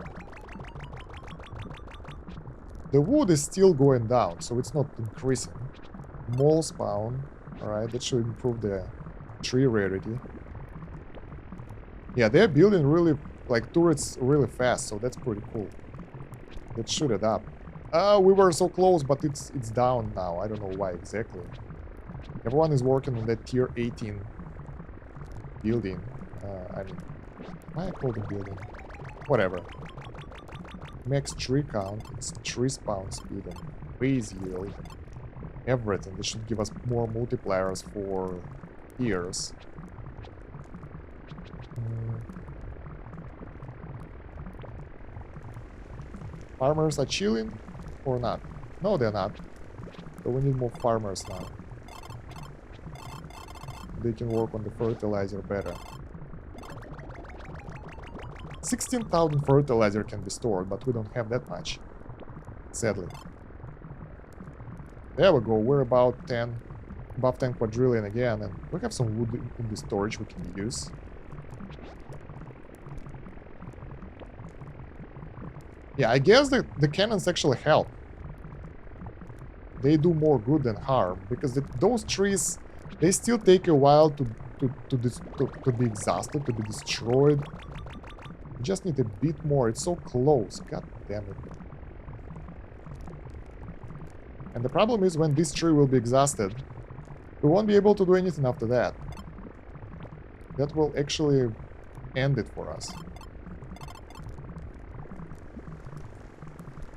Speaker 1: The wood is still going down, so it's not increasing. Mole spawn. Alright, that should improve the tree rarity. Yeah, they're building really, like, turrets really fast, so that's pretty cool. Let's shoot it up. We were so close, but it's down now. I don't know why exactly. Everyone is working on that tier 18 building. I mean, why I call the building? Whatever. Max tree count, it's tree spawn speed and base yield. Everything. They should give us more multipliers for tiers. Farmers are chilling or not? No, they're not. So we need more farmers now. They can work on the fertilizer better. 16,000 fertilizer can be stored, but we don't have that much. Sadly. There we go, we're about 10, above 10 quadrillion again, and we have some wood in the storage we can use. Yeah, I guess the cannons actually help. They do more good than harm, because those trees, they still take a while to be exhausted, to be destroyed. We just need a bit more. It's so close. God damn it. And the problem is when this tree will be exhausted, we won't be able to do anything after that. That will actually end it for us.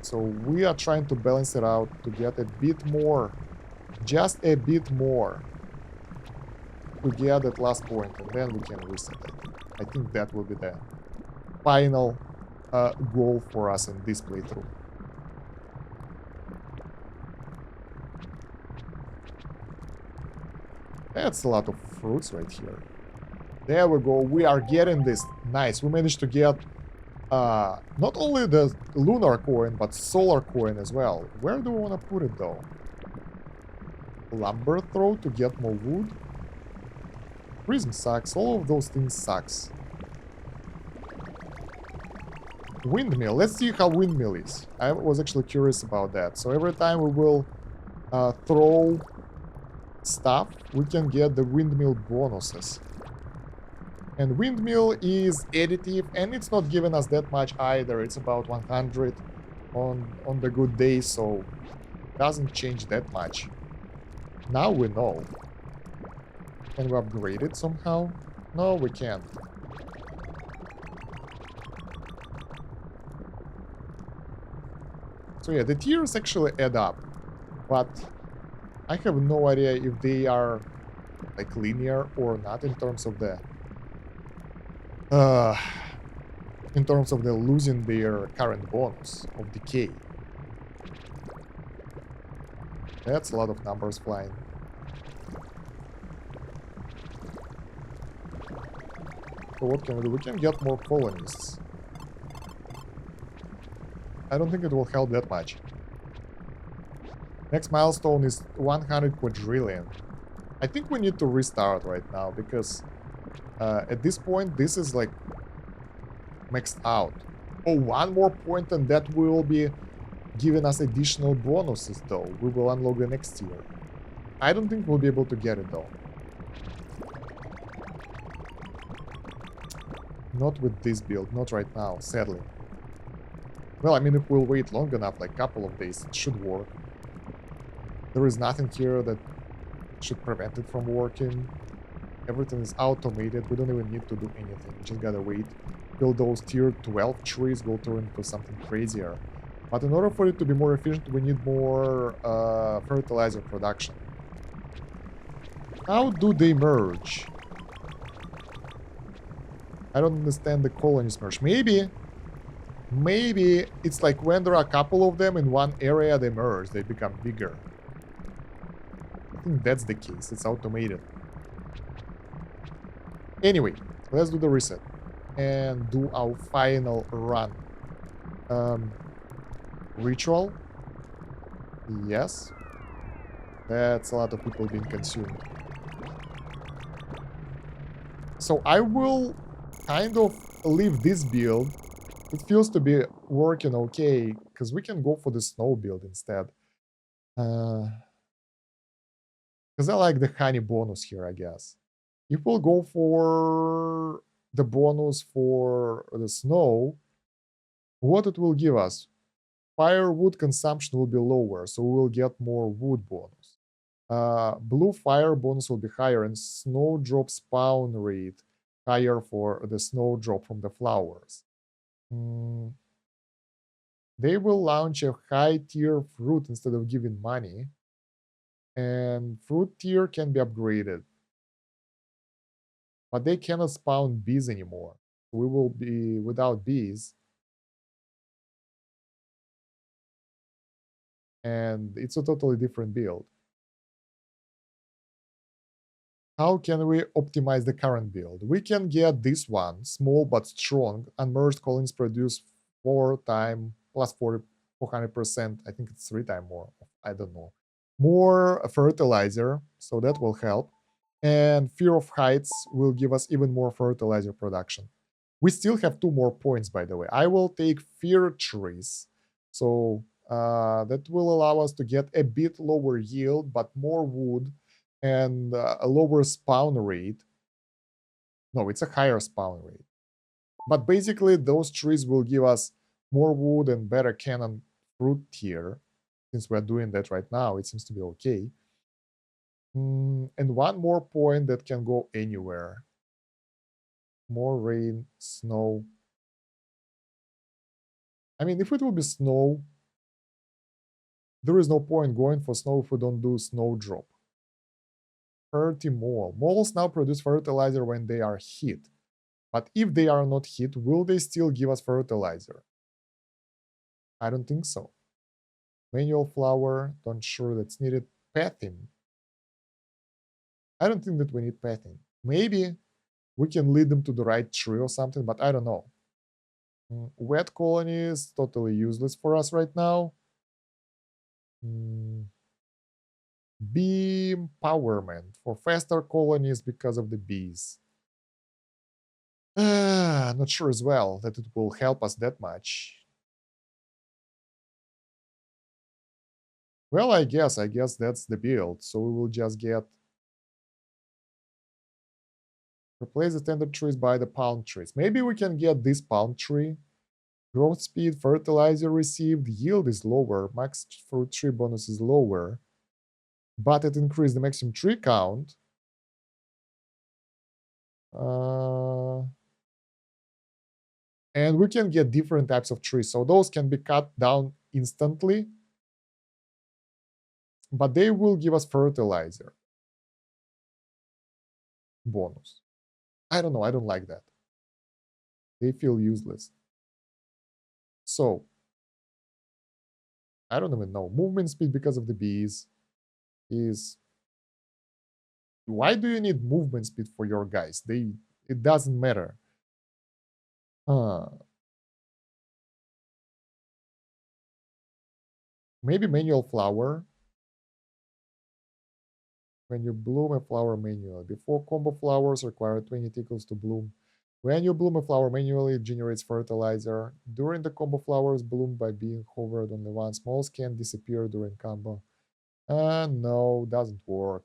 Speaker 1: So we are trying to balance it out to get a bit more, just a bit more, to get that last point, and then we can reset it. I think that will be the final goal for us in this playthrough. That's a lot of fruits right here. There we go. We are getting this. Nice. We managed to get not only the lunar coin, but solar coin as well. Where do we want to put it though? Lumber throw to get more wood. Prism sucks. All of those things sucks. Windmill. Let's see how windmill is. I was actually curious about that. So every time we will throw stuff, we can get the windmill bonuses. And windmill is additive, and it's not giving us that much either. It's about 100 on the good day, so it doesn't change that much. Now we know. Can we upgrade it somehow? No, we can't. So yeah, the tiers actually add up, but I have no idea if they are like linear or not in terms of the losing their current bonus of decay. That's a lot of numbers flying. So what can we do? We can get more colonists. I don't think it will help that much. Next milestone is 100 quadrillion. I think we need to restart right now because at this point, this is like maxed out. Oh, one more point and that will be giving us additional bonuses though. We will unlock the next tier. I don't think we'll be able to get it though. Not with this build, not right now, sadly. Well, I mean, if we'll wait long enough, like a couple of days, it should work. There is nothing here that should prevent it from working. Everything is automated. We don't even need to do anything. We just gotta wait till those tier 12 trees will turn into something crazier. But in order for it to be more efficient, we need more fertilizer production. How do they merge? I don't understand the colonies merge. Maybe it's like when there are a couple of them in one area, they merge, they become bigger. I think that's the case. It's automated. Anyway, let's do the reset and do our final run. Ritual. Yes. That's a lot of people being consumed. So I will kind of leave this build. It feels to be working okay, because we can go for the snow build instead. Because I like the honey bonus here, I guess. If we'll go for the bonus for the snow, what it will give us? Firewood consumption will be lower, so we will get more wood bonus. Blue fire bonus will be higher, and snowdrop spawn rate higher for the snowdrop from the flowers. Mm, they will launch a high tier fruit instead of giving money, and fruit tier can be upgraded, but they cannot spawn bees anymore. We will be without bees, and it's a totally different build. How can we optimize the current build? We can get this one, small but strong. Unmerged colonies produce 4 time plus 400%. I think it's 3 times more. I don't know. More fertilizer, so that will help. And fear of heights will give us even more fertilizer production. We still have 2 more points, by the way. I will take fear trees. So that will allow us to get a bit lower yield, but more wood and a lower spawn rate. No, it's a higher spawn rate. But basically, those trees will give us more wood and better cannon fruit tier. Since we're doing that right now, it seems to be okay. And one more point that can go anywhere. More rain, snow. I mean, if it will be snow, there is no point going for snow if we don't do snowdrop. 30 mole. Moles now produce fertilizer when they are hit. But if they are not hit, will they still give us fertilizer? I don't think so. Manual flower, don't sure that's needed. Pathing. I don't think that we need pathing. Maybe we can lead them to the right tree or something, but I don't know. Wet colony is totally useless for us right now. Bee empowerment for faster colonies because of the bees. Not sure as well that it will help us that much. Well, I guess that's the build. So we will just get replace the standard trees by the palm trees. Maybe we can get this palm tree. Growth speed, fertilizer received, yield is lower, max fruit tree bonus is lower, but it increased the maximum tree count. And we can get different types of trees. So those can be cut down instantly, but they will give us fertilizer bonus. I don't know. I don't like that. They feel useless. So I don't even know. Movement speed because of the bees is... Why do you need movement speed for your guys? It doesn't matter. Maybe manual flower. When you bloom a flower manually. Before combo flowers require 20 tickles to bloom. When you bloom a flower manually, it generates fertilizer. During the combo flowers bloom by being hovered only once. Moles can disappear during combo. No, doesn't work.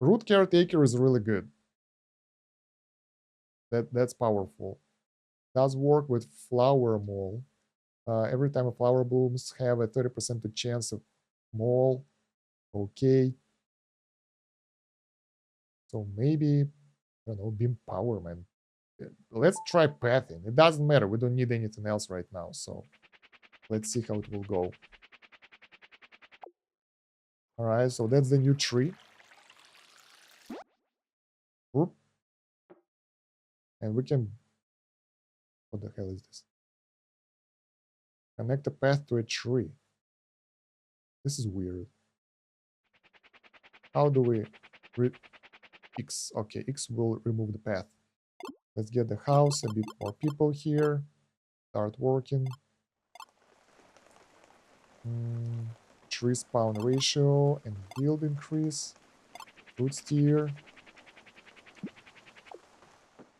Speaker 1: Root caretaker is really good. That's powerful. Does work with flower mole. Every time a flower blooms, have a 30% chance of mole. Okay. So maybe, I don't know, beam empowerment. Let's try pathing. It doesn't matter. We don't need anything else right now. So let's see how it will go. All right, so that's the new tree. Whoop. And we can, what the hell is this? Connect a path to a tree. This is weird. How do we X? Okay, X will remove the path. Let's get the house, a bit more people here. Start working. Tree spawn ratio and yield increase. Good steer.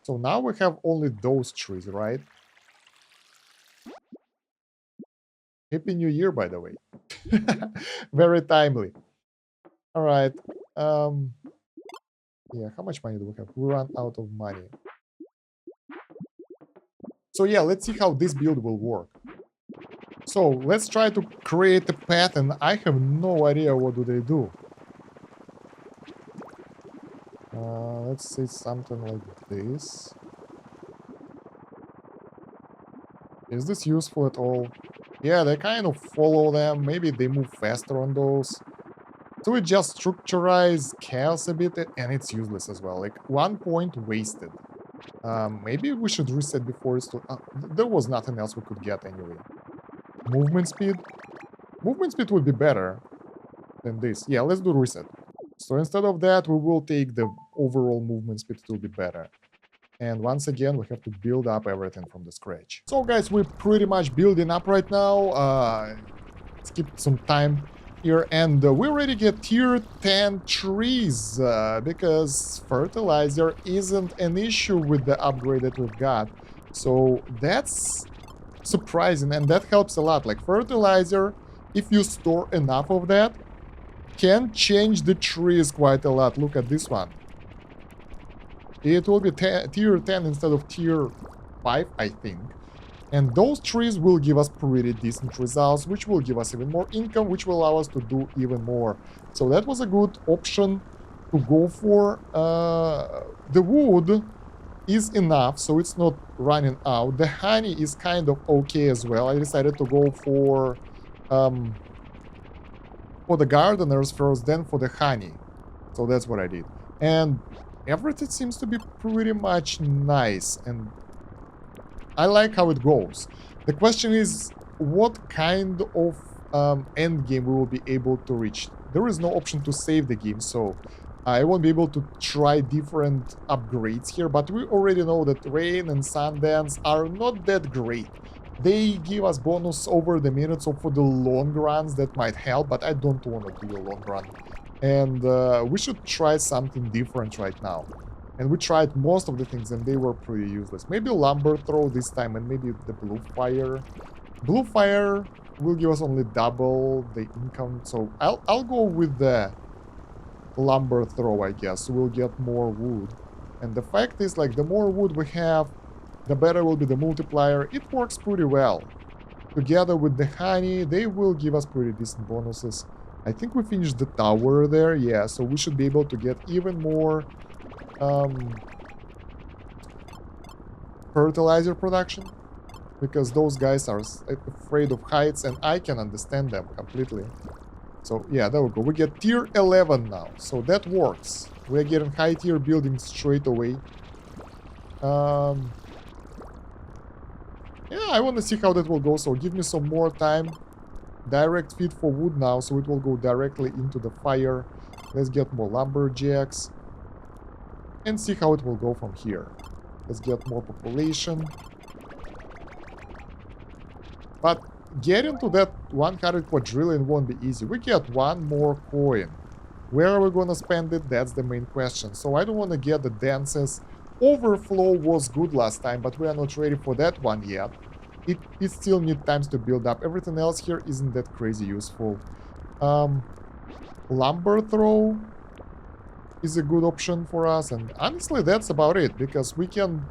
Speaker 1: So now we have only those trees, right? Happy New Year, by the way. Very timely. All right. Yeah, how much money do we have? We run out of money. So yeah, let's see how this build will work. So let's try to create a path, and I have no idea what do they do. Let's say something like this. Is this useful at all? Yeah, they kind of follow them. Maybe they move faster on those. So we just structurize chaos a bit, and it's useless as well. Like 1 point wasted. Maybe we should reset before it's... there was nothing else we could get anyway. Movement speed? Movement speed would be better than this. Yeah, let's do reset. So instead of that, we will take the overall movement speed. It will be better. And once again, we have to build up everything from the scratch. So guys, we're pretty much building up right now. Skip some time here, and we already get tier 10 trees because fertilizer isn't an issue with the upgrade that we've got. So that's surprising, and that helps a lot. Like fertilizer, if you store enough of that, can change the trees quite a lot. Look at this one. It will be tier 10 instead of tier 5, I think. And those trees will give us pretty decent results, which will give us even more income, which will allow us to do even more. So that was a good option to go for. The wood is enough, so it's not running out. The honey is kind of okay as well. I decided to go for the gardeners first, then for the honey. So that's what I did. And everything seems to be pretty much nice, and I like how it goes. The question is, what kind of end game we will be able to reach? There is no option to save the game, so I won't be able to try different upgrades here, but we already know that Rain and Sundance are not that great. They give us bonus over the minute, so for the long runs that might help, but I don't want to do a long run. And we should try something different right now. And we tried most of the things, and they were pretty useless. Maybe lumber throw this time, and maybe the blue fire. Blue fire will give us only double the income, so I'll go with the lumber throw, I guess. We'll get more wood. And the fact is, like, the more wood we have, the better will be the multiplier. It works pretty well. Together with the honey, they will give us pretty decent bonuses. I think we finished the tower there, yeah, so we should be able to get even more fertilizer production, because those guys are afraid of heights, and I can understand them completely. So yeah, there we go. We get tier 11 now, so that works. We're getting high tier buildings straight away. Yeah, I want to see how that will go, so give me some more time. Direct feed for wood now, so it will go directly into the fire. Let's get more lumberjacks and see how it will go from here. Let's get more population. But getting to that 100 quadrillion won't be easy. We get one more coin. Where are we gonna spend it? That's the main question. So I don't want to get the dances. Overflow was good last time, but we are not ready for that one yet. It still needs times to build up. Everything else here isn't that crazy useful. Lumber throw is a good option for us, and honestly that's about it, because we can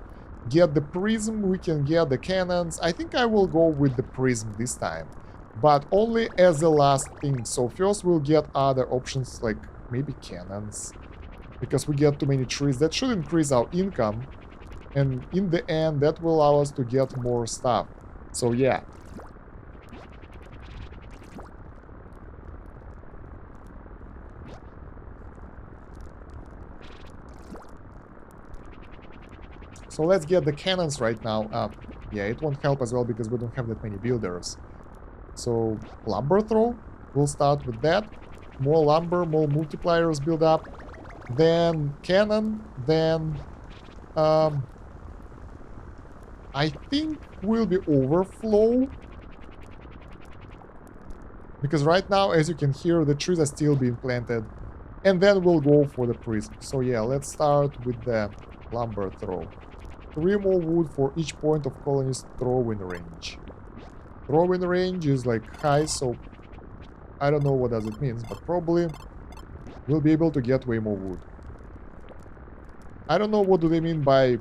Speaker 1: get the prism, we can get the cannons. I think I will go with the prism this time, but only as the last thing. So first we'll get other options like maybe cannons, because we get too many trees. That should increase our income, and in the end that will allow us to get more stuff. So yeah. So let's get the cannons right now up. Yeah, it won't help as well because we don't have that many builders. So lumber throw, we'll start with that. More lumber, more multipliers build up. Then cannon, then I think will be overflow. Because right now, as you can hear, the trees are still being planted. And then we'll go for the prism. So yeah, let's start with the lumber throw. 3 more wood for each point of colony's throw-in range. Throw-in range is like high, so I don't know what does it mean, but probably we'll be able to get way more wood. I don't know what do they mean by...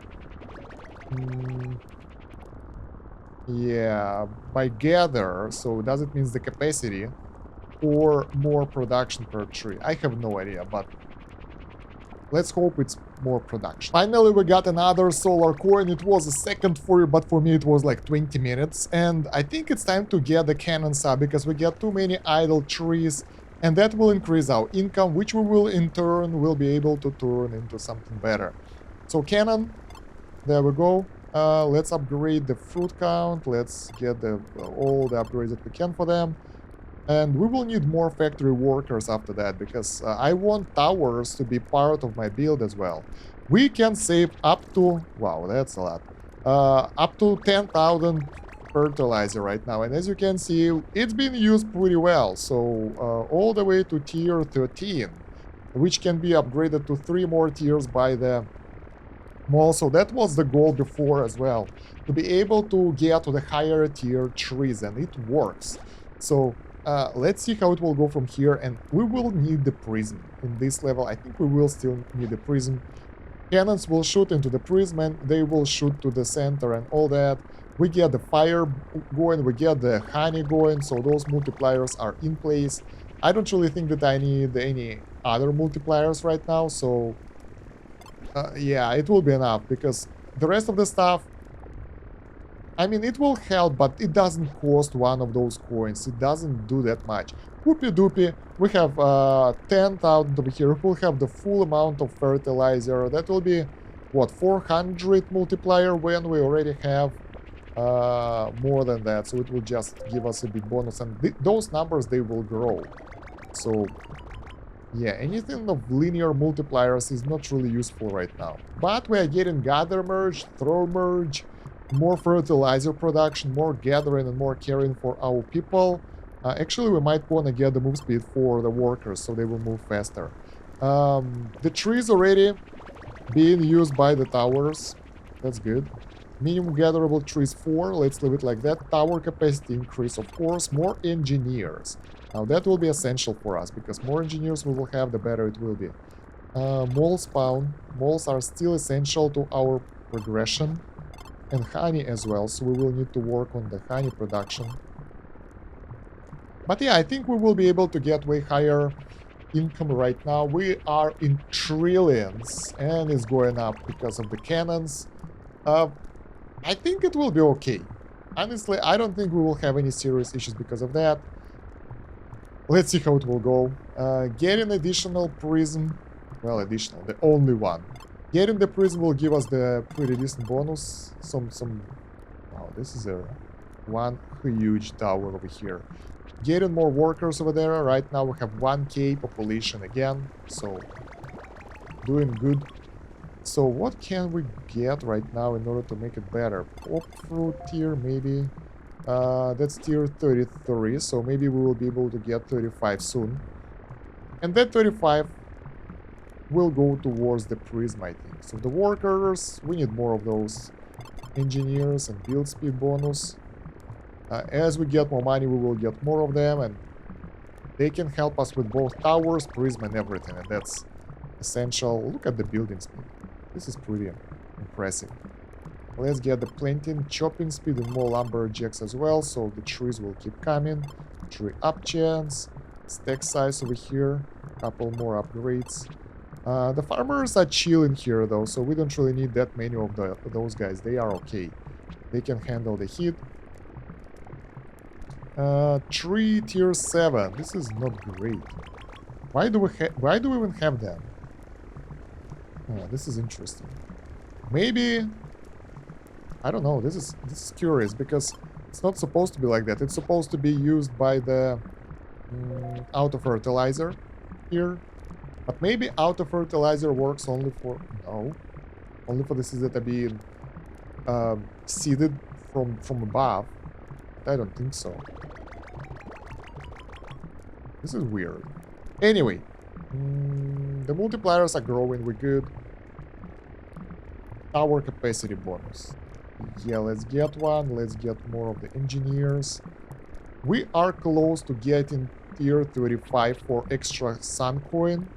Speaker 1: yeah, by gather, so does it mean the capacity or more production per tree? I have no idea, but let's hope it's more production. Finally, we got another solar coin. It was a second for you, but for me it was like 20 minutes. And I think it's time to get the cannons up, because we get too many idle trees, and that will increase our income, which we will in turn will be able to turn into something better. So cannon, there we go. Let's upgrade the fruit count. Let's get all the upgrades that we can for them. And we will need more factory workers after that, because I want towers to be part of my build as well. We can save up to... wow, that's a lot. Up to 10,000 fertilizer right now. And as you can see, it's been used pretty well. So all the way to tier 13, which can be upgraded to 3 more tiers by the mall. So that was the goal before as well, to be able to get to the higher tier trees, and it works. So let's see how it will go from here, and we will need the prism in this level. I think we will still need the prism. Cannons will shoot into the prism, and they will shoot to the center and all that. We get the fire going, we get the honey going, so those multipliers are in place. I don't really think that I need any other multipliers right now, so yeah, it will be enough, because the rest of the stuff, I mean, it will help, but it doesn't cost one of those coins. It doesn't do that much. Whoopie doopie, we have 10,000 over here. We'll have the full amount of fertilizer. That will be, what, 400 multiplier, when we already have more than that. So it will just give us a big bonus. And those numbers, they will grow. So, yeah, anything of linear multipliers is not really useful right now. But we are getting gather merge, throw merge, more fertilizer production, more gathering and more caring for our people. Actually, we might want to get the move speed for the workers, so they will move faster. The trees already being used by the towers. That's good. Minimum gatherable trees 4. Let's leave it like that. Tower capacity increase, of course. More engineers. Now that will be essential for us, because more engineers we will have, the better it will be. Mole spawn. Moles are still essential to our progression. And honey as well, so we will need to work on the honey production. But yeah, I think we will be able to get way higher income right now. We are in trillions, and it's going up because of the cannons. I think it will be okay. Honestly, I don't think we will have any serious issues because of that. Let's see how it will go. Getting additional prism. Well, additional, the only one. Getting the prism will give us the pretty decent bonus. Wow, this is one huge tower over here. Getting more workers over there. Right now we have 1k population again, so doing good. So what can we get right now in order to make it better? Pop fruit tier, maybe. That's tier 33, so maybe we will be able to get 35 soon. And that 35 will go towards the prism, I think. So the workers, we need more of those engineers and build speed bonus. As we get more money, we will get more of them, and they can help us with both towers, prism, and everything, and that's essential. Look at the building speed. This is pretty impressive. Let's get the planting, chopping speed, and more lumberjacks as well, so the trees will keep coming. Tree up chance, stack size over here, couple more upgrades. The farmers are chilling here though, so we don't really need that many of those guys. They are okay. They can handle the heat. Tree tier 7. This is not great. Why do we even have them? This is interesting. Maybe, I don't know. This is curious because it's not supposed to be like that. It's supposed to be used by the auto fertilizer here. But maybe auto fertilizer works only for only for the seeds that are being seeded from above. I don't think so. This is weird. Anyway, the multipliers are growing. We're good. Tower capacity bonus. Yeah, let's get one. Let's get more of the engineers. We are close to getting tier 35 for extra sun coin.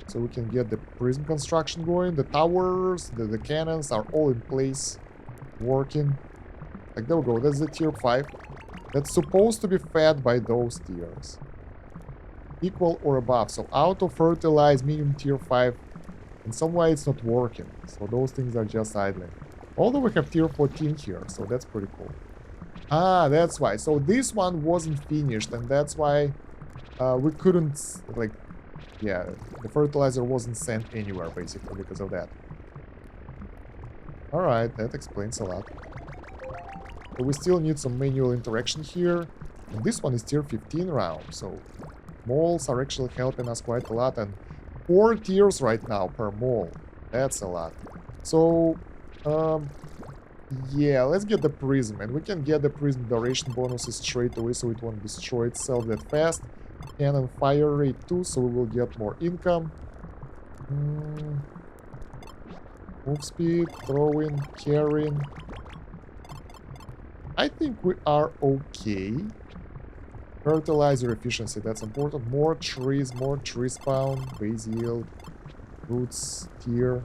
Speaker 1: So we can get the prism construction going. The towers, the cannons are all in place. Working. Like, there we go. That's the tier 5. That's supposed to be fed by those tiers. Equal or above. So auto-fertilize minimum tier 5. In some way it's not working. So those things are just idling. Although we have tier 14 here. So that's pretty cool. Ah, that's why. So this one wasn't finished. And that's why we couldn't, like... Yeah, the fertilizer wasn't sent anywhere, basically, because of that. Alright, that explains a lot. But we still need some manual interaction here. And this one is tier 15 round, so moles are actually helping us quite a lot. And 4 tiers right now per mole. That's a lot. So, yeah, let's get the prism. And we can get the prism duration bonuses straight away, so it won't destroy itself that fast. Cannon fire rate too, so we will get more income. Move speed, throwing, carrying. I think we are okay. Fertilizer efficiency, that's important. More tree spawn, base yield, roots, tier.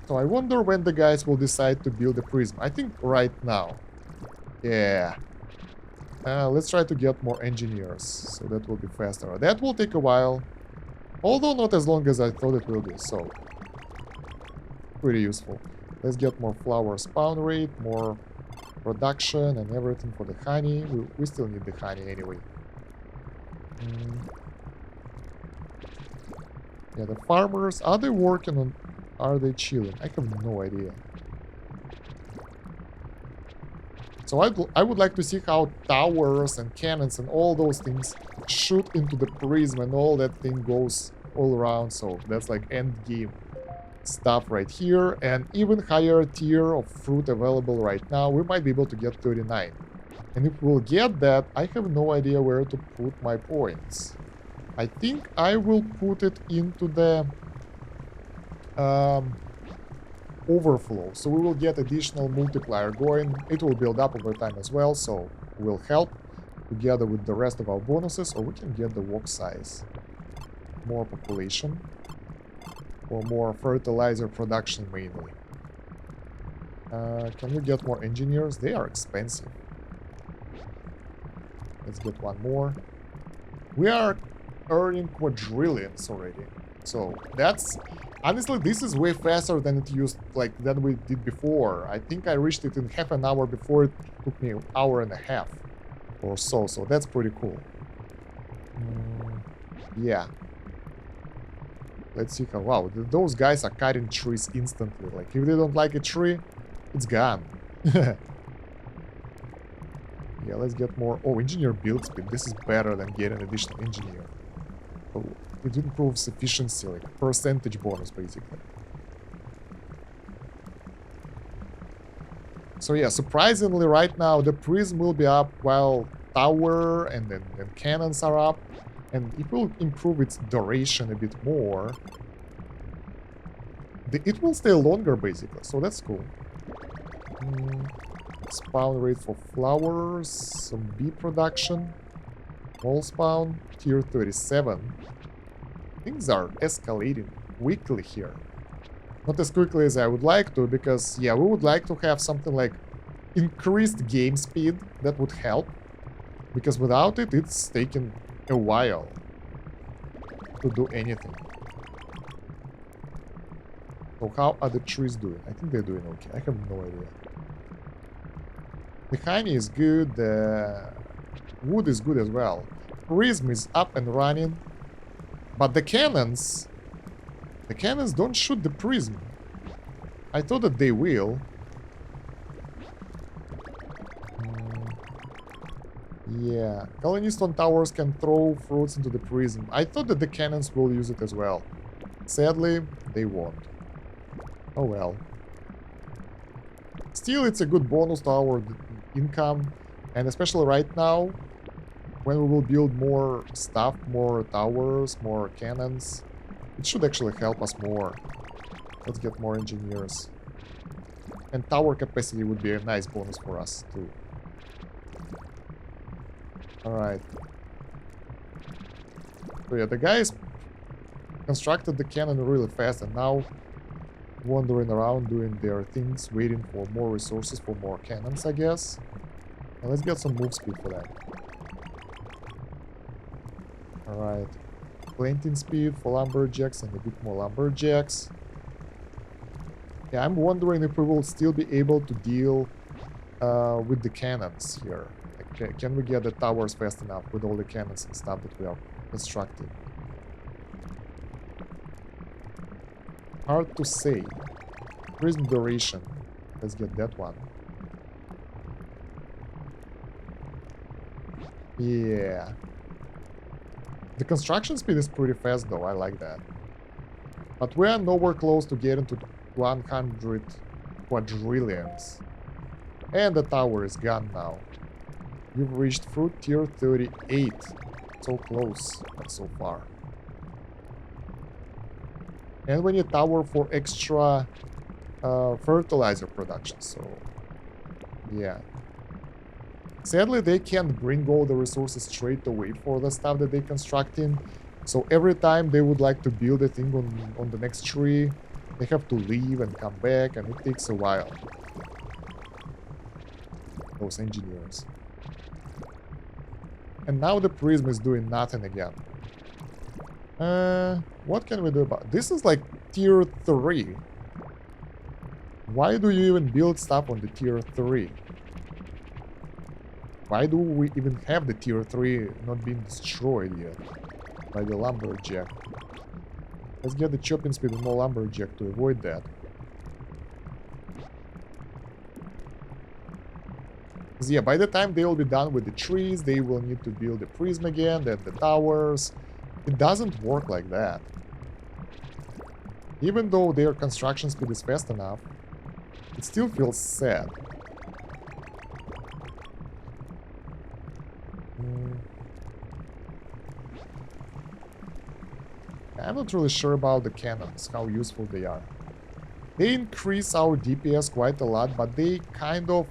Speaker 1: So I wonder when the guys will decide to build a prism. I think right now. Yeah. Let's try to get more engineers, so that will be faster. That will take a while, although not as long as I thought it will be, so pretty useful. Let's get more flower spawn rate, more production and everything for the honey. We still need the honey anyway. Yeah, the farmers, are they working on... Are they chilling? I have no idea. So I would like to see how towers and cannons and all those things shoot into the prism and all that thing goes all around. So that's like endgame stuff right here. And even higher tier of fruit available right now, we might be able to get 39. And if we'll get that, I have no idea where to put my points. I think I will put it into the overflow, so we will get additional multiplier going. It will build up over time as well, so will help together with the rest of our bonuses. Or we can get the work size, more population, or more fertilizer production mainly. Can we get more engineers? They are expensive. Let's get one more. We are earning quadrillions already, so that's... Honestly, this is way faster than it used, like, than we did before. I think I reached it in half an hour before. It took me an hour and a half or so, so that's pretty cool. Yeah. Let's see how... Wow, those guys are cutting trees instantly. Like, if they don't like a tree, it's gone. Yeah, let's get more... Oh, engineer build speed. This is better than getting additional engineer. Oh. It improves efficiency, like percentage bonus, basically. So yeah, surprisingly, right now the prism will be up while tower and then cannons are up. And it will improve its duration a bit more. It will stay longer, basically, so that's cool. Spawn rate for flowers, some bee production. Wall spawn, tier 37. Things are escalating quickly here. Not as quickly as I would like to, because, yeah, we would like to have something like increased game speed. That would help. Because without it, it's taking a while to do anything. So how are the trees doing? I think they're doing okay. I have no idea. The honey is good. The wood is good as well. Prism is up and running. But the cannons don't shoot the prism. I thought that they will. Yeah. Colonists on towers can throw fruits into the prism. I thought that the cannons will use it as well. Sadly, they won't. Oh well. Still, it's a good bonus to our income. And especially right now, when we will build more stuff, more towers, more cannons, it should actually help us more. Let's get more engineers. And tower capacity would be a nice bonus for us, too. Alright. So yeah, the guys constructed the cannon really fast and now wandering around doing their things, waiting for more resources for more cannons, I guess. And let's get some move speed for that. Alright. Planting speed for lumberjacks and a bit more lumberjacks. Yeah, I'm wondering if we will still be able to deal with the cannons here. Like, can we get the towers fast enough with all the cannons and stuff that we are constructing? Hard to say. Prism duration. Let's get that one. Yeah. The construction speed is pretty fast though, I like that. But we are nowhere close to getting to 100 quadrillions. And the tower is gone now. You've reached fruit tier 38. So close, but so far. And we need tower for extra fertilizer production, so yeah. Sadly, they can't bring all the resources straight away for the stuff that they're constructing. So every time they would like to build a thing on the next tree, they have to leave and come back, and it takes a while. Those engineers. And now the prism is doing nothing again. What can we do about this? Is like tier 3. Why do you even build stuff on the tier 3? Why do we even have the tier 3 not being destroyed yet by the lumberjack? Let's get the chopping speed and more lumberjack to avoid that. Because yeah, by the time they will be done with the trees, they will need to build the prism again, then the towers. It doesn't work like that. Even though their construction speed is fast enough, it still feels sad. I'm not really sure about the cannons, how useful they are. They increase our DPS quite a lot, but they kind of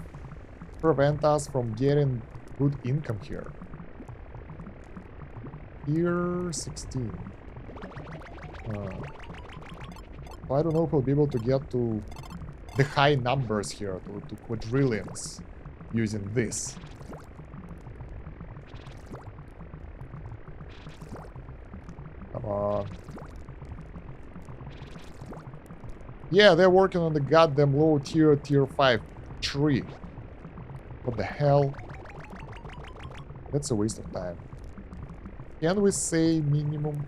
Speaker 1: prevent us from getting good income here. Tier 16. So I don't know if we'll be able to get to the high numbers here, to quadrillions, using this. Come on. Yeah, they're working on the goddamn low tier 5 tree. What the hell? That's a waste of time. Can we say minimum?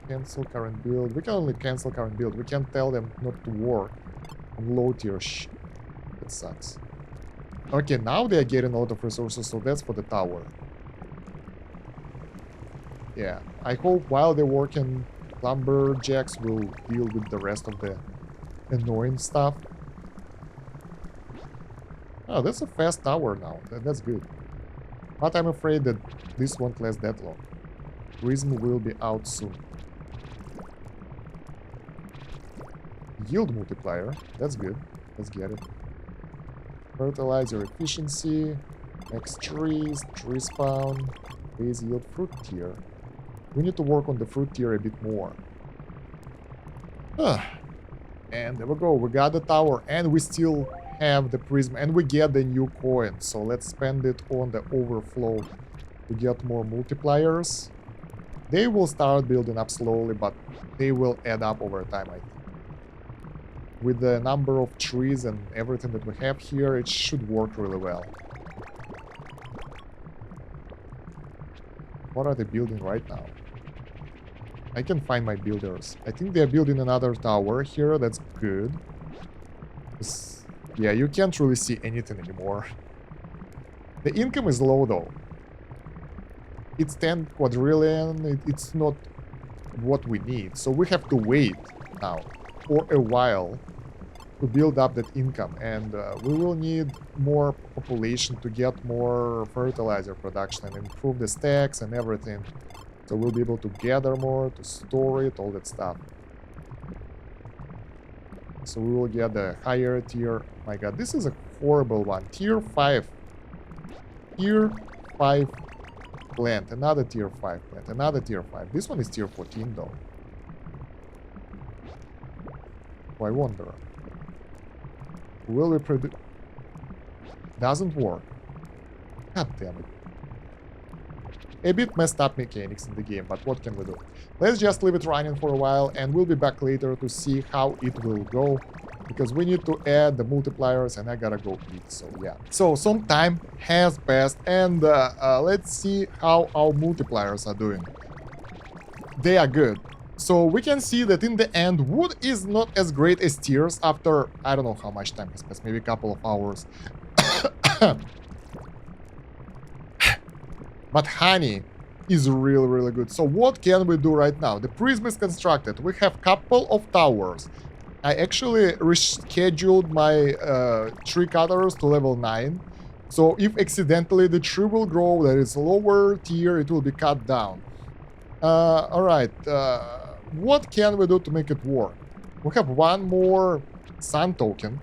Speaker 1: Cancel current build. We can only cancel current build. We can't tell them not to work on low tier shit. That sucks. Okay, now they're getting a lot of resources, so that's for the tower. Yeah, I hope while they're working, lumberjacks will deal with the rest of the annoying stuff. Oh, that's a fast tower now. That's good. But I'm afraid that this won't last that long. Prism will be out soon. Yield multiplier. That's good. Let's get it. Fertilizer efficiency. Max trees. Tree spawn. Base yield fruit tier. We need to work on the fruit tier a bit more. And there we go. We got the tower and we still have the prism and we get the new coin. So let's spend it on the overflow to get more multipliers. They will start building up slowly, but they will add up over time, I think. With the number of trees and everything that we have here, it should work really well. What are they building right now? I can find my builders. I think they're building another tower here. That's good. Yeah, you can't really see anything anymore. The income is low, though. It's 10 quadrillion. It's not what we need. So we have to wait now for a while to build up that income. And we will need more population to get more fertilizer production and improve the stacks and everything. So we'll be able to gather more, to store it, all that stuff. So we will get a higher tier. My god, this is a horrible one. Tier 5. Tier 5 plant. Another tier 5 plant. Another tier 5. This one is tier 14 though. Oh, I wonder. Will we produce... Doesn't work. God damn it. A bit messed up mechanics in the game, but what can we do? Let's just leave it running for a while and we'll be back later to see how it will go. Because we need to add the multipliers and I gotta go eat, so yeah. So some time has passed and let's see how our multipliers are doing. They are good. So we can see that in the end, wood is not as great as tiers after, I don't know how much time has passed, maybe a couple of hours. But honey is really, really good. So what can we do right now? The prism is constructed. We have couple of towers. I actually rescheduled my tree cutters to level 9. So if accidentally the tree will grow, that is lower tier, it will be cut down. Alright. What can we do to make it work? We have one more sun token.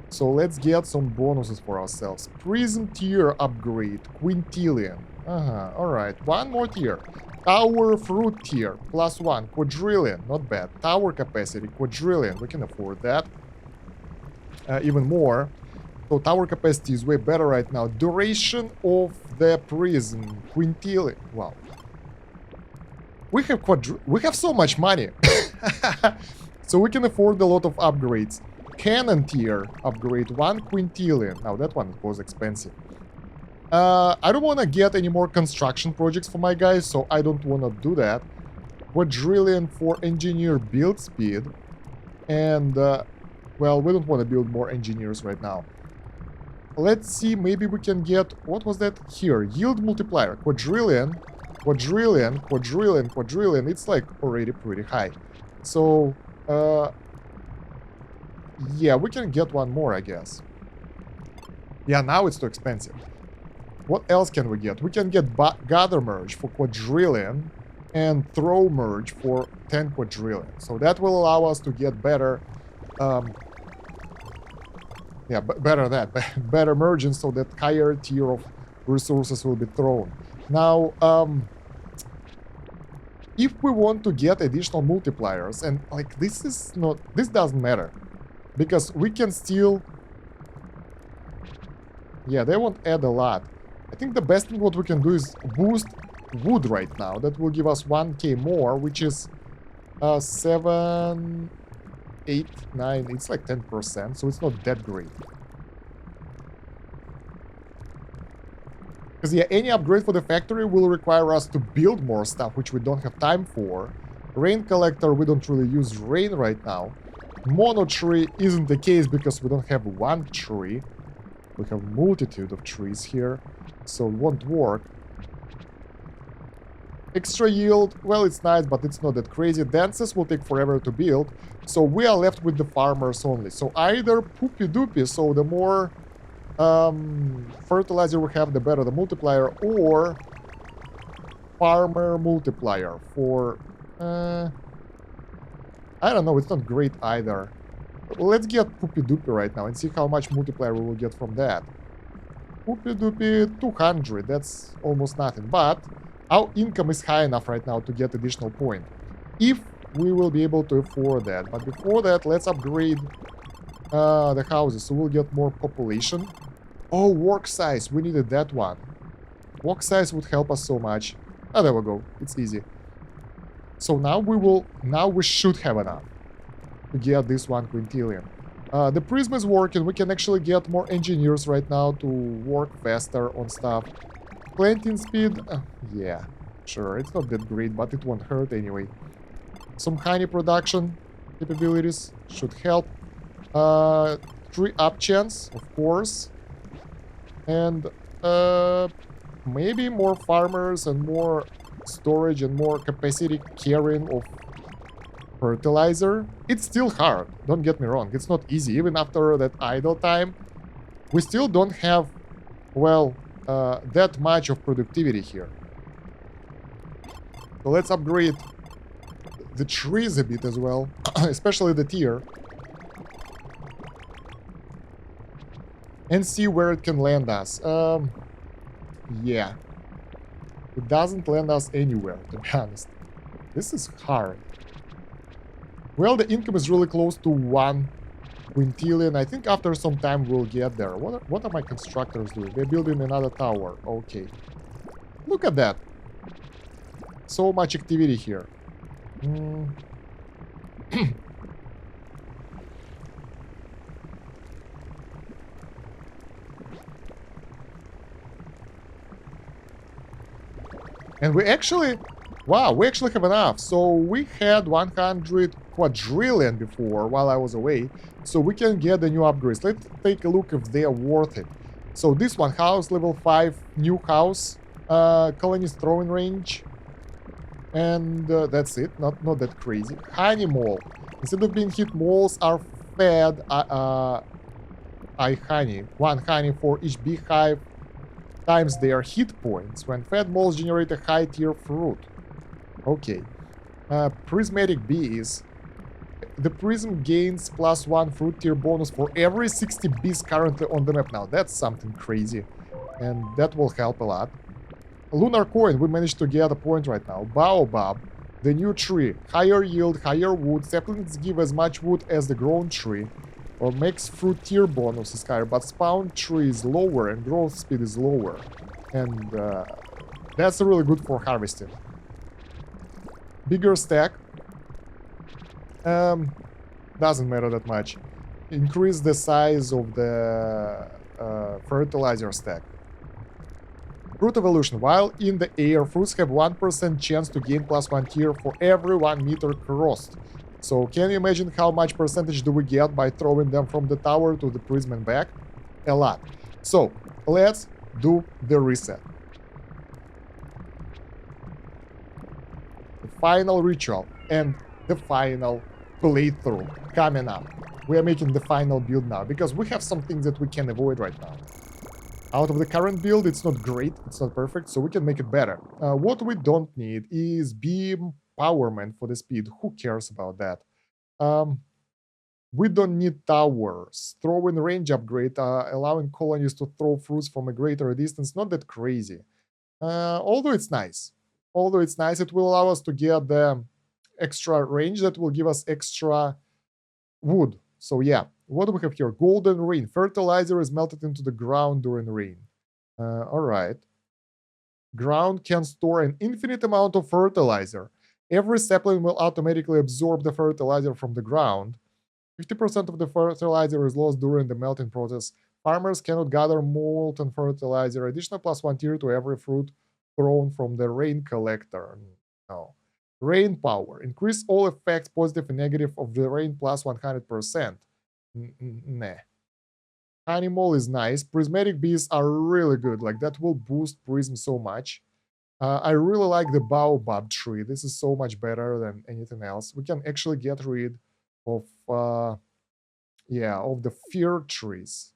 Speaker 1: So let's get some bonuses for ourselves. Prism tier upgrade. Quintillion. Alright. One more tier. Tower fruit tier. +1. Quadrillion. Not bad. Tower capacity. Quadrillion. We can afford that. Even more. So tower capacity is way better right now. Duration of the prism. Quintillion. Wow. We have so much money. So we can afford a lot of upgrades. Cannon tier upgrade 1 quintillion. Now that one was expensive. I don't want to get any more construction projects for my guys, so I don't want to do that. Quadrillion for engineer build speed. And, well, we don't want to build more engineers right now. Let's see, maybe we can get... What was that? Here, yield multiplier. Quadrillion, quadrillion, quadrillion, quadrillion. It's like already pretty high. So, yeah, we can get one more, I guess. Yeah, now it's too expensive. What else can we get? We can get gather merge for quadrillion and throw merge for 10 quadrillion. So that will allow us to get better, yeah, better merging so that higher tier of resources will be thrown. Now, if we want to get additional multipliers, and like this doesn't matter because we can still, yeah, they won't add a lot. I think the best thing what we can do is boost wood right now. That will give us 1k more, which is 7, 8, 9. It's like 10%, so it's not that great. Because yeah, any upgrade for the factory will require us to build more stuff, which we don't have time for. Rain collector, we don't really use rain right now. Mono tree isn't the case because we don't have one tree. We have multitude of trees here, so it won't work. Extra yield, well, it's nice, but it's not that crazy. Dances will take forever to build, so we are left with the farmers only. So either poopy doopy, so the more Fertilizer we have, the better the multiplier, or farmer multiplier for... I don't know, it's not great either. Let's get Poopy Doopy right now and see how much multiplier we will get from that. Poopy Doopy 200, that's almost nothing. But our income is high enough right now to get additional point. If we will be able to afford that. But before that, let's upgrade the houses so we'll get more population. Oh, work size, we needed that one. Work size would help us so much. Oh, there we go, it's easy. So now we should have enough to get this 1 quintillion. The prism is working. We can actually get more engineers right now to work faster on stuff. Planting speed, yeah, sure, it's not that great, but it won't hurt anyway. Some honey production capabilities should help. Tree up chance, of course. And maybe more farmers and more storage and more capacity carrying of fertilizer. It's still hard, don't get me wrong, it's not easy. Even after that idle time, we still don't have, well, that much of productivity here. So let's upgrade the trees a bit as well, especially the tier, and see where it can land us. Yeah, it doesn't land us anywhere, to be honest. This is hard. Well, the income is really close to 1 quintillion. I think after some time we'll get there. What are my constructors doing? They're building another tower. Okay. Look at that. So much activity here. And we actually... Wow, we actually have enough. So we had 100 quadrillion before while I was away. So we can get the new upgrades. Let's take a look if they are worth it. So this one, house level 5, new house, colonist throwing range. And that's it, not that crazy. Honey mole. Instead of being hit, moles are fed honey. 1 honey for each beehive times their hit points. When fed, moles generate a high tier fruit. Okay. Prismatic bees. The prism gains +1 fruit tier bonus for every 60 bees currently on the map. Now that's something crazy, and that will help a lot. Lunar coin, we managed to get a point right now. Baobab, the new tree. Higher yield, higher wood. Saplings give as much wood as the grown tree, or makes fruit tier bonus is higher, but spawn tree is lower and growth speed is lower. And that's really good for harvesting. Bigger stack. Doesn't matter that much. Increase the size of the fertilizer stack. Fruit evolution. While in the air, fruits have 1% chance to gain +1 tier for every 1 meter crossed. So can you imagine how much percentage do we get by throwing them from the tower to the prism and back? A lot. So let's do the reset. The final ritual and the final playthrough coming up. We are making the final build now because we have some things that we can avoid right now. Out of the current build, it's not great, it's not perfect, so we can make it better. What we don't need is beam empowerment for the speed. Who cares about that? We don't need towers. Throwing range upgrade, allowing colonies to throw fruits from a greater distance, not that crazy. Although it's nice. Although it's nice, it will allow us to get the extra range that will give us extra wood. So yeah, what do we have here? Golden rain. Fertilizer is melted into the ground during rain. All right. Ground can store an infinite amount of fertilizer. Every sapling will automatically absorb the fertilizer from the ground. 50% of the fertilizer is lost during the melting process. Farmers cannot gather molten fertilizer. Additional +1 tier to every fruit thrown from the rain collector. No. Rain power. Increase all effects, positive and negative, of the rain +100%. Nah. Animal is nice. Prismatic bees are really good. Like, that will boost prism so much. I really like the baobab tree. This is so much better than anything else. We can actually get rid of, yeah, of the fear trees.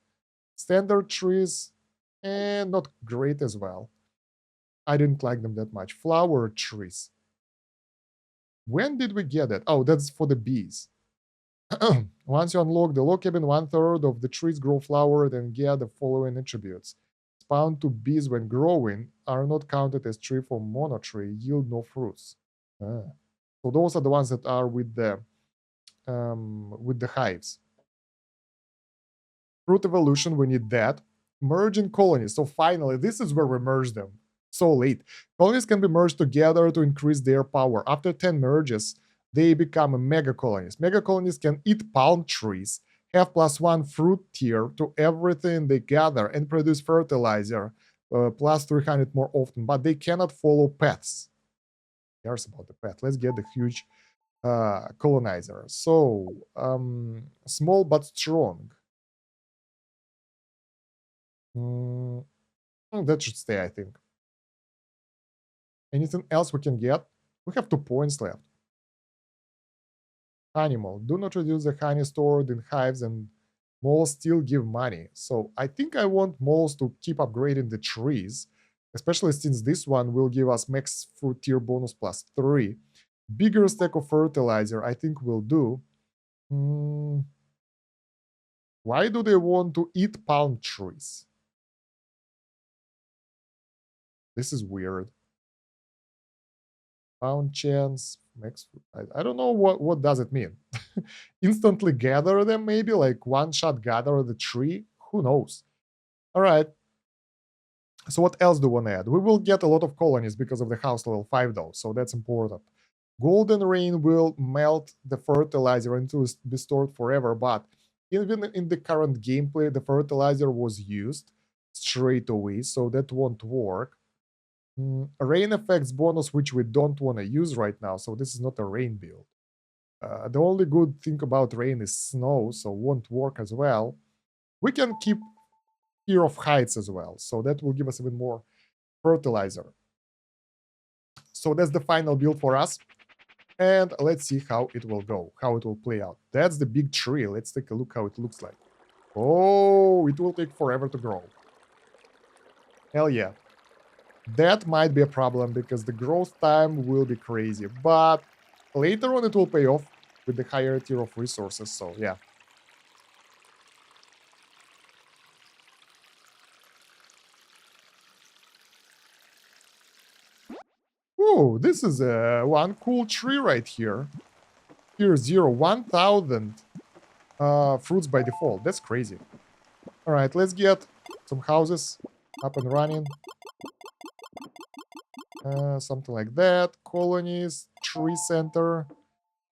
Speaker 1: Standard trees, and not great as well. I didn't like them that much. Flower trees. When did we get it? Oh, that's for the bees. Once you unlock the log cabin, 1/3 of the trees grow flowered and get the following attributes. Spawn to bees when growing are not counted as tree for monotree, yield no fruits. Ah. So those are the ones that are with the hives. Fruit evolution, we need that. Merging colonies. So finally, this is where we merge them. So late. Colonies can be merged together to increase their power. After 10 merges, they become mega colonies. Mega colonies can eat palm trees, have +1 fruit tier to everything they gather, and produce fertilizer plus 300 more often, but they cannot follow paths. Who cares about the path? Let's get the huge colonizer. So, small but strong. Mm, that should stay, I think. Anything else we can get? We have 2 points left. Animal. Do not reduce the honey stored in hives, and moles still give money. So I think I want moles to keep upgrading the trees, especially since this one will give us max fruit tier bonus +3. Bigger stack of fertilizer, I think will do. Why do they want to eat palm trees? This is weird. Pound chance, max. I don't know what does it mean. Instantly gather them, maybe like one shot gather the tree. Who knows? All right. So what else do we want to add? We will get a lot of colonies because of the house level 5 though, so that's important. Golden rain will melt the fertilizer and it will be stored forever, but even in the current gameplay, the fertilizer was used straight away, so that won't work. Rain effects bonus, which we don't want to use right now, so this is not a rain build. The only good thing about rain is snow, so won't work as well. We can keep Fear of Heights as well, so that will give us even more fertilizer. So that's the final build for us, and let's see how it will go, how it will play out. That's the big tree. Let's take a look how it looks like. Oh, it will take forever to grow. Hell yeah. That might be a problem because the growth time will be crazy, but later on it will pay off with the higher tier of resources, so yeah. Oh, this is one cool tree right here. Here, 1,000 fruits by default. That's crazy. All right, let's get some houses up and running. Something like that. Colonies, tree center.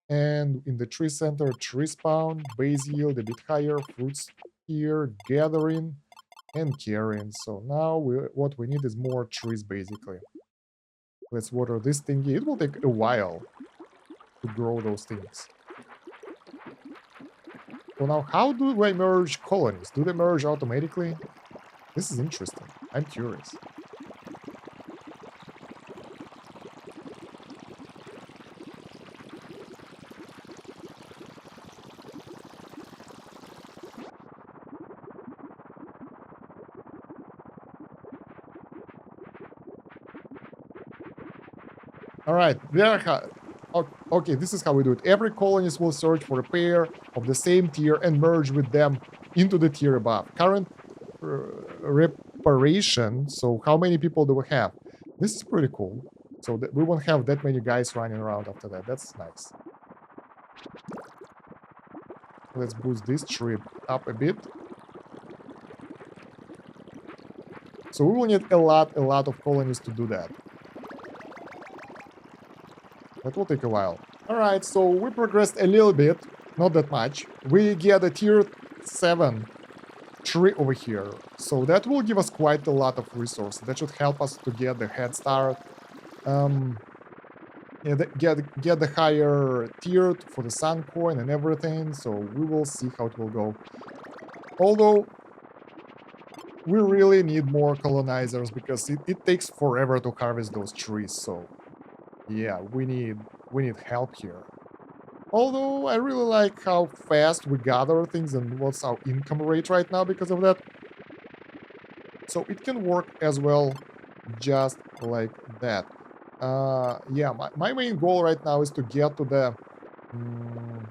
Speaker 1: And in the tree center, tree spawn, base yield a bit higher, fruits here, gathering, and carrying. So now what we need is more trees, basically. Let's water this thingy. It will take a while to grow those things. So now, how do I merge colonies? Do they merge automatically? This is interesting. I'm curious. All right, okay, this is how we do it. Every colonist will search for a pair of the same tier and merge with them into the tier above. Current reparation, so how many people do we have? This is pretty cool. So we won't have that many guys running around after that. That's nice. Let's boost this tree up a bit. So we will need a lot of colonies to do that. That will take a while. Alright, so we progressed a little bit, not that much. We get a tier 7 tree over here. So that will give us quite a lot of resources. That should help us to get the head start. Yeah, get the higher tier for the sun coin and everything. So we will see how it will go. Although we really need more colonizers because it takes forever to harvest those trees. So yeah, we need help here. Although I really like how fast we gather things and what's our income rate right now because of that. So it can work as well just like that. Yeah, my main goal right now is to get to the mm,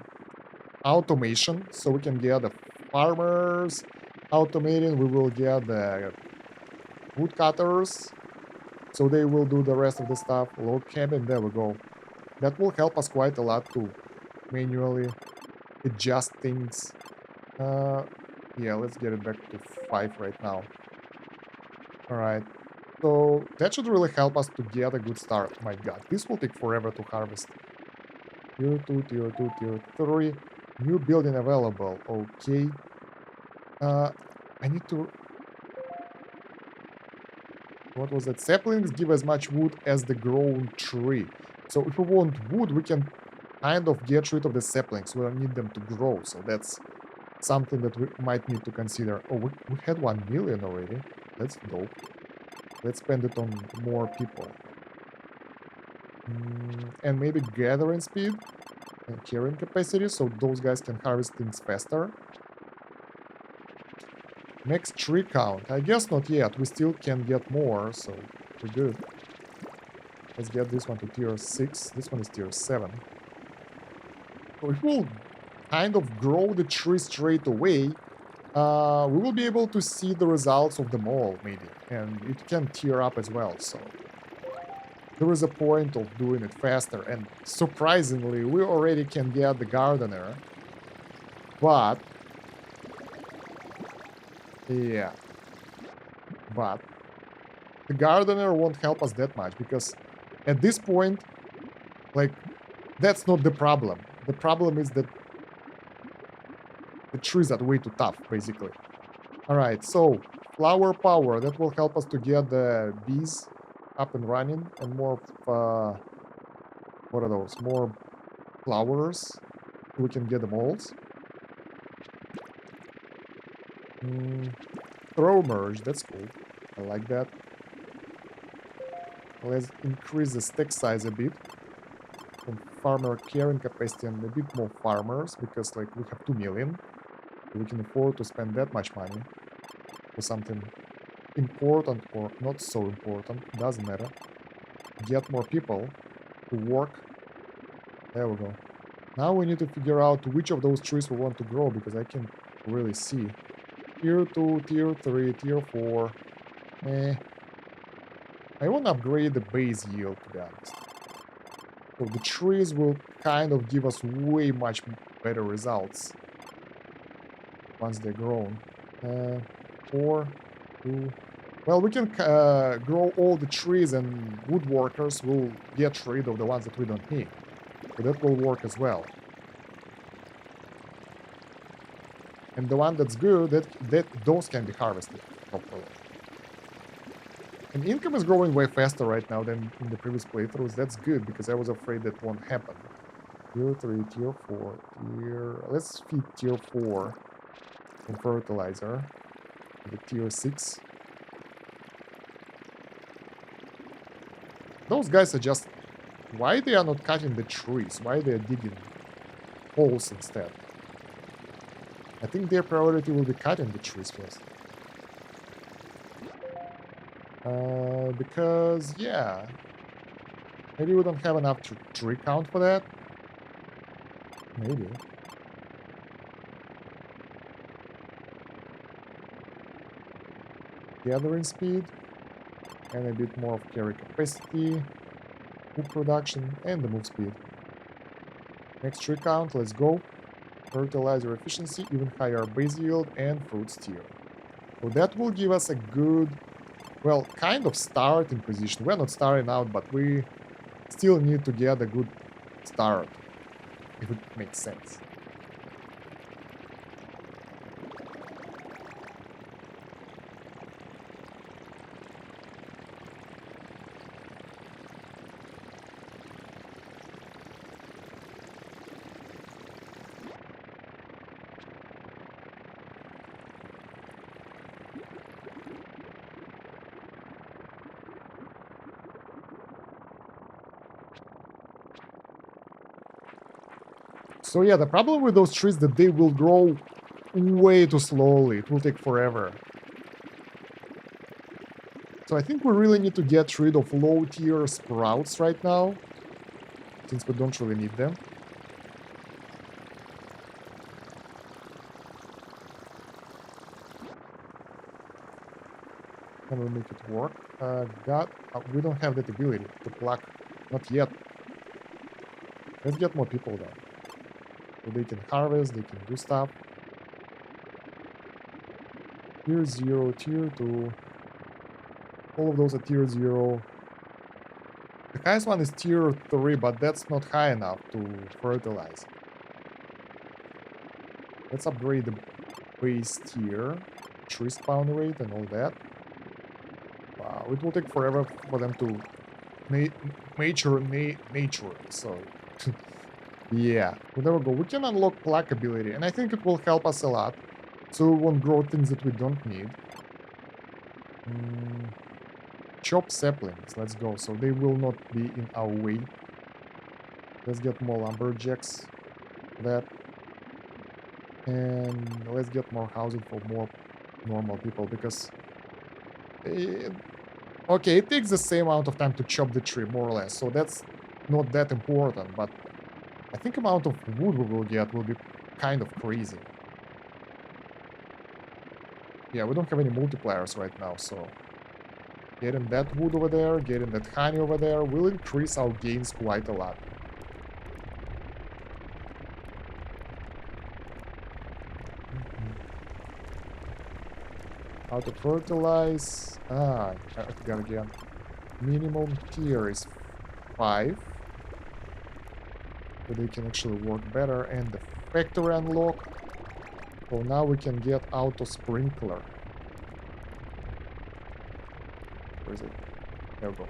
Speaker 1: automation, so we can get the farmers automating. We will get the woodcutters, so they will do the rest of the stuff. Log cabin, there we go. That will help us quite a lot to manually adjust things. Uh, yeah, let's get it back to 5 right now. All right. So that should really help us to get a good start. My god, this will take forever to harvest. Tier 2, tier 2, tier 3. New building available. Okay. Uh, I need to... What was that? Saplings give as much wood as the grown tree. So if we want wood, we can kind of get rid of the saplings. We don't need them to grow. So that's something that we might need to consider. Oh, we had 1 million already. That's dope. Let's spend it on more people. And maybe gathering speed and carrying capacity, so those guys can harvest things faster. Next tree count. I guess not yet. We still can get more, so we're good. Let's get this one to tier 6. This one is tier 7. So it will kind of grow the tree straight away. We will be able to see the results of them all, maybe. And it can tier up as well, so... There is a point of doing it faster, and surprisingly, we already can get the gardener. But... Yeah. But... The gardener won't help us that much, because at this point, like, that's not the problem. The problem is that the trees are way too tough, basically. Alright, so, flower power, that will help us to get the bees up and running, and more what are those? More flowers. We can get the molds. Throw merge, that's cool. I like that. Let's increase the stack size a bit. From farmer carrying capacity and a bit more farmers, because like we have 2 million. We can afford to spend that much money for something important or not so important, doesn't matter. Get more people to work. There we go. Now we need to figure out which of those trees we want to grow, because I can't really see. Tier 2, tier 3, tier 4. I want to upgrade the base yield, to be honest. So the trees will kind of give us way much better results once they're grown. 4, 2... Well, we can grow all the trees, and woodworkers will get rid of the ones that we don't need. So that will work as well. And the one that's good, those can be harvested properly. And income is growing way faster right now than in the previous playthroughs. That's good, because I was afraid that won't happen. Tier 3, tier 4, tier... Let's feed tier 4 from fertilizer. The tier 6. Those guys are just... Why they are not cutting the trees? Why they are digging holes instead? I think their priority will be cutting the trees first. Because, yeah... Maybe we don't have enough tree count for that? Maybe. Gathering speed. And a bit more of carry capacity. Food production, and the move speed. Next tree count, let's go. Fertilizer efficiency, even higher base yield, and fruit steer. So that will give us a good, well, kind of starting position. We're not starting out, but we still need to get a good start, if it makes sense. So yeah, the problem with those trees is that they will grow way too slowly. It will take forever. So I think we really need to get rid of low-tier sprouts right now, since we don't really need them. Can we make it work? We don't have that ability to pluck. Not yet. Let's get more people then. So they can harvest, they can do stuff. Tier 0, tier 2. All of those are tier 0. The highest one is tier 3, but that's not high enough to fertilize. Let's upgrade the base tier, tree spawn rate and all that. Wow, it will take forever for them to nature, so yeah. Well, there we go. We can unlock pluck ability, and I think it will help us a lot, so we won't grow things that we don't need. Chop saplings, let's go, so they will not be in our way. Let's get more lumberjacks for that. And let's get more housing for more normal people, because okay, it takes the same amount of time to chop the tree, more or less, so that's not that important, but I think amount of wood we will get will be kind of crazy. Yeah, we don't have any multipliers right now, so getting that wood over there, getting that honey over there will increase our gains quite a lot. How to fertilize? I forgot again. Minimum tier is 5. So they can actually work better. And the factory unlock. So now we can get auto sprinkler. Where is it? There we go.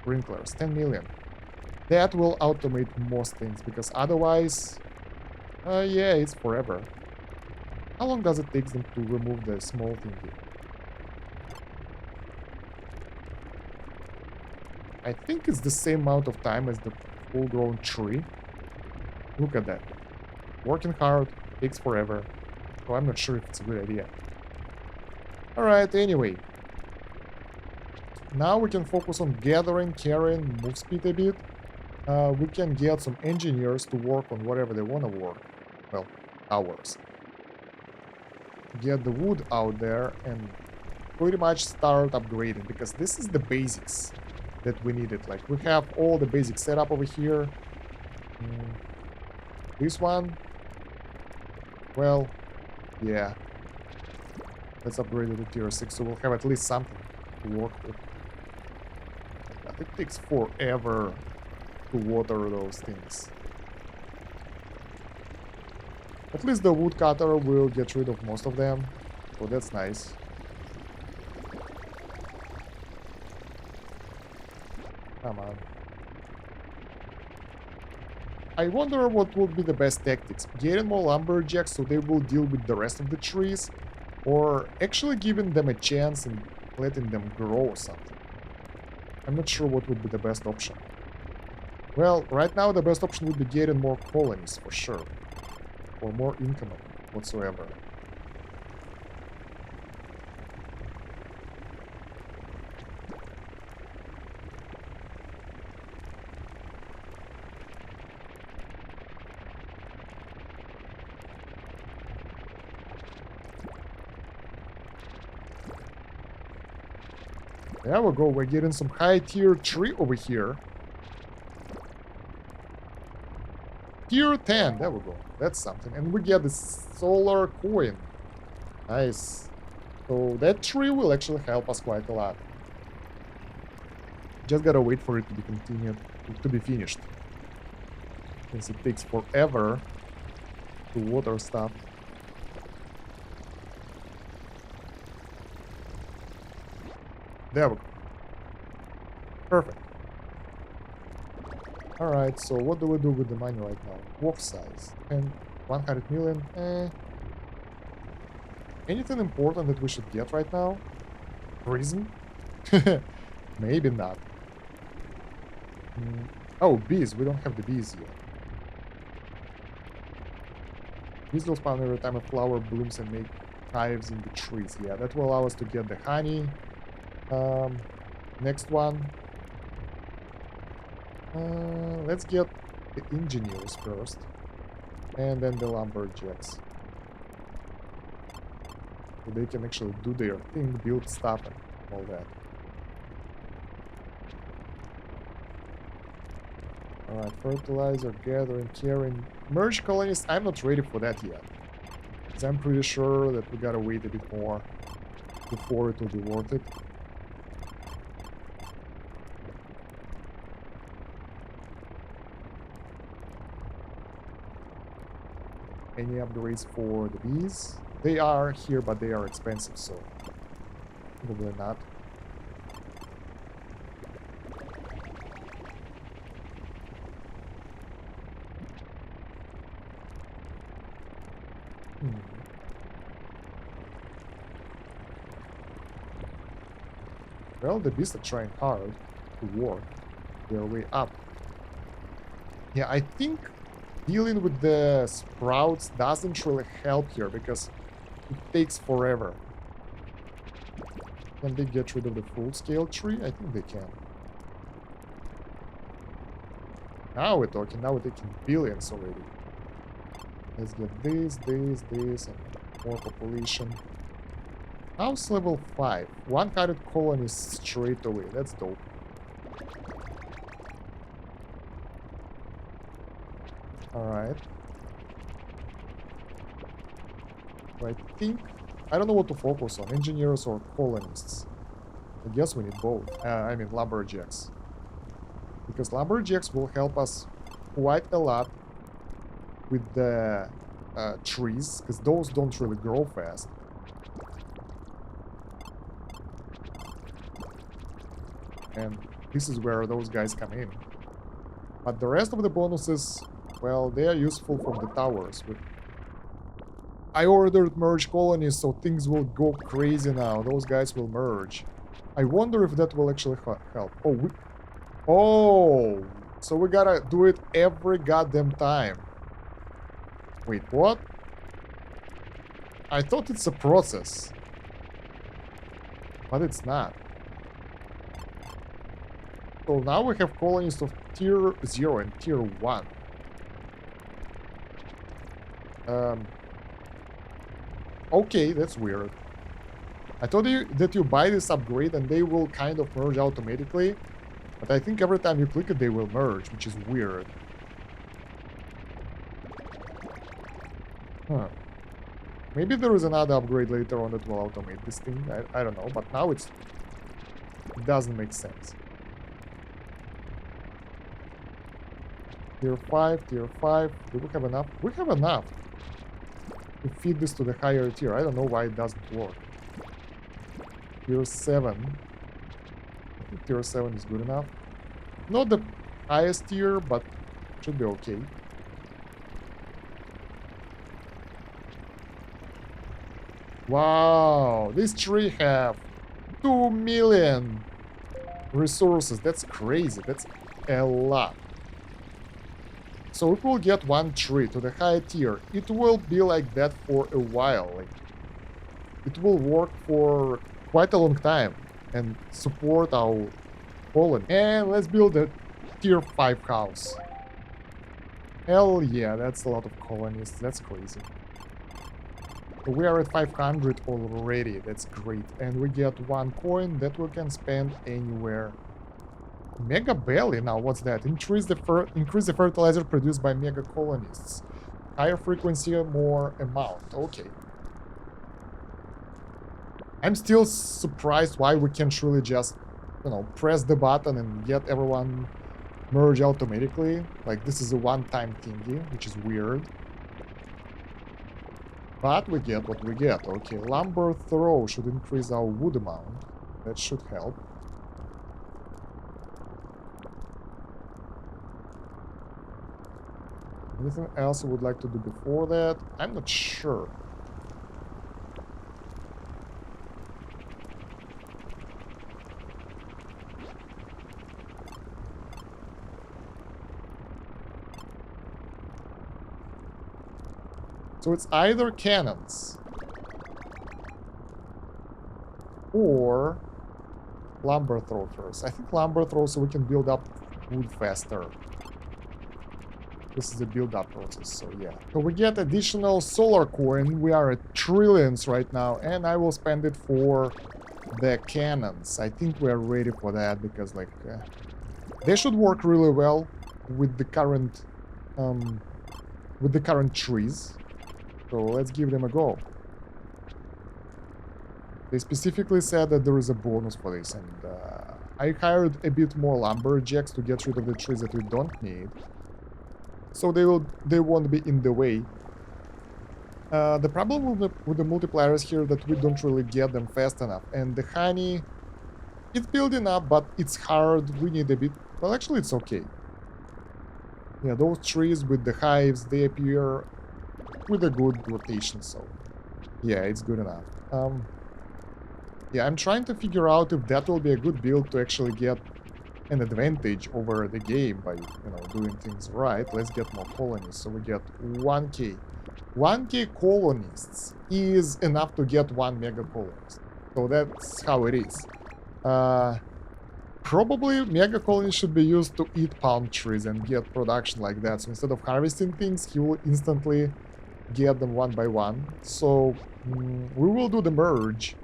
Speaker 1: Sprinklers, 10 million. That will automate most things, because otherwise, yeah, it's forever. How long does it take them to remove the small thingy? I think it's the same amount of time as the full-grown tree. Look at that. Working hard, takes forever. So I'm not sure if it's a good idea. Alright, anyway. Now we can focus on gathering, carrying, move speed a bit. We can get some engineers to work on whatever they want to work. Well, towers. Get the wood out there and pretty much start upgrading, because this is the basics that we needed. Like, we have all the basic setup over here. This one, well, yeah, let's upgrade it to tier 6, so we'll have at least something to work with. But it takes forever to water those things. At least the woodcutter will get rid of most of them, so that's nice. Come on. I wonder what would be the best tactics. Getting more lumberjacks so they will deal with the rest of the trees, or actually giving them a chance and letting them grow or something. I'm not sure what would be the best option. Well, right now the best option would be getting more colonies, for sure. Or more income whatsoever. There we go, we're getting some high tier tree over here. Tier 10, there we go. That's something. And we get the solar coin. Nice. So that tree will actually help us quite a lot. Just gotta wait for it to be continued, to be finished. Since it takes forever to water stuff. There we go. Perfect. Alright, so what do we do with the money right now? Work size. And 100 million, Anything important that we should get right now? Prison? Maybe not. Oh, bees. We don't have the bees yet. Bees will spawn every time a flower blooms and make hives in the trees. Yeah, that will allow us to get the honey. Next one. Let's get the engineers first. And then the lumberjacks. So they can actually do their thing, build stuff and all that. Alright, fertilizer, gathering, carrying. Merge colonists, I'm not ready for that yet. Because I'm pretty sure that we gotta wait a bit more before it will be worth it. Any upgrades for the bees? They are here, but they are expensive, so probably not. Well, the bees are trying hard to work their way up. Yeah, I think dealing with the sprouts doesn't really help here because it takes forever. Can they get rid of the full-scale tree? I think they can. Now we're talking. Now we're taking billions already. Let's get this, and more population. House level 5. 100 colonies straight away. That's dope. Alright. So I think... I don't know what to focus on. Engineers or colonists. I guess we need both. I mean lumberjacks. Because lumberjacks will help us quite a lot with the trees. Because those don't really grow fast. And this is where those guys come in. But the rest of the bonuses, well, they are useful from the towers. I ordered merge colonies, so things will go crazy now. Those guys will merge. I wonder if that will actually help. Oh, so we gotta do it every goddamn time. Wait, what? I thought it's a process. But it's not. So now we have colonies of tier 0 and tier 1. Okay, that's weird. I thought that you buy this upgrade and they will kind of merge automatically. But I think every time you click it, they will merge, which is weird. Huh. Maybe there is another upgrade later on that will automate this thing. I don't know, but now it doesn't make sense. Tier 5, tier 5. Do we have enough? We have enough to feed this to the higher tier. I don't know why it doesn't work. Tier 7. I think tier 7 is good enough. Not the highest tier, but should be okay. Wow, this tree have 2 million resources. That's crazy. That's a lot. So if we'll get one tree to the high tier, it will be like that for a while. Like, it will work for quite a long time and support our colony. And let's build a tier 5 house. Hell yeah, that's a lot of colonies. That's crazy. So we are at 500 already. That's great. And we get 1 coin that we can spend anywhere. Mega belly now, what's that? Increase the fertilizer produced by mega colonists. Higher frequency, more amount. Okay. I'm still surprised why we can't really just, you know, press the button and get everyone merge automatically. Like, this is a one-time thingy, which is weird. But we get what we get. Okay, lumber throw should increase our wood amount. That should help. Anything else I would like to do before that? I'm not sure. So it's either cannons or Lumber throw first. I think lumber throw so we can build up wood faster. This is a build-up process, so yeah. So we get additional solar coin. We are at trillions right now, and I will spend it for the cannons. I think we're ready for that because, like, they should work really well with the current trees. So let's give them a go. They specifically said that there is a bonus for this, and I hired a bit more lumberjacks to get rid of the trees that we don't need. So they won't be in the way. The problem with the multipliers here that we don't really get them fast enough. And the honey, it's building up, but it's hard. We need a bit. Well, actually, it's okay. Yeah, those trees with the hives, they appear with a good rotation. So, yeah, it's good enough. Yeah, I'm trying to figure out if that will be a good build to actually get an advantage over the game by, doing things right. Let's get more colonies. So we get 1k. 1k colonists is enough to get 1 mega colonist. So that's how it is. Probably mega colonies should be used to eat palm trees and get production like that. So instead of harvesting things, he will instantly get them one by one. So we will do the merge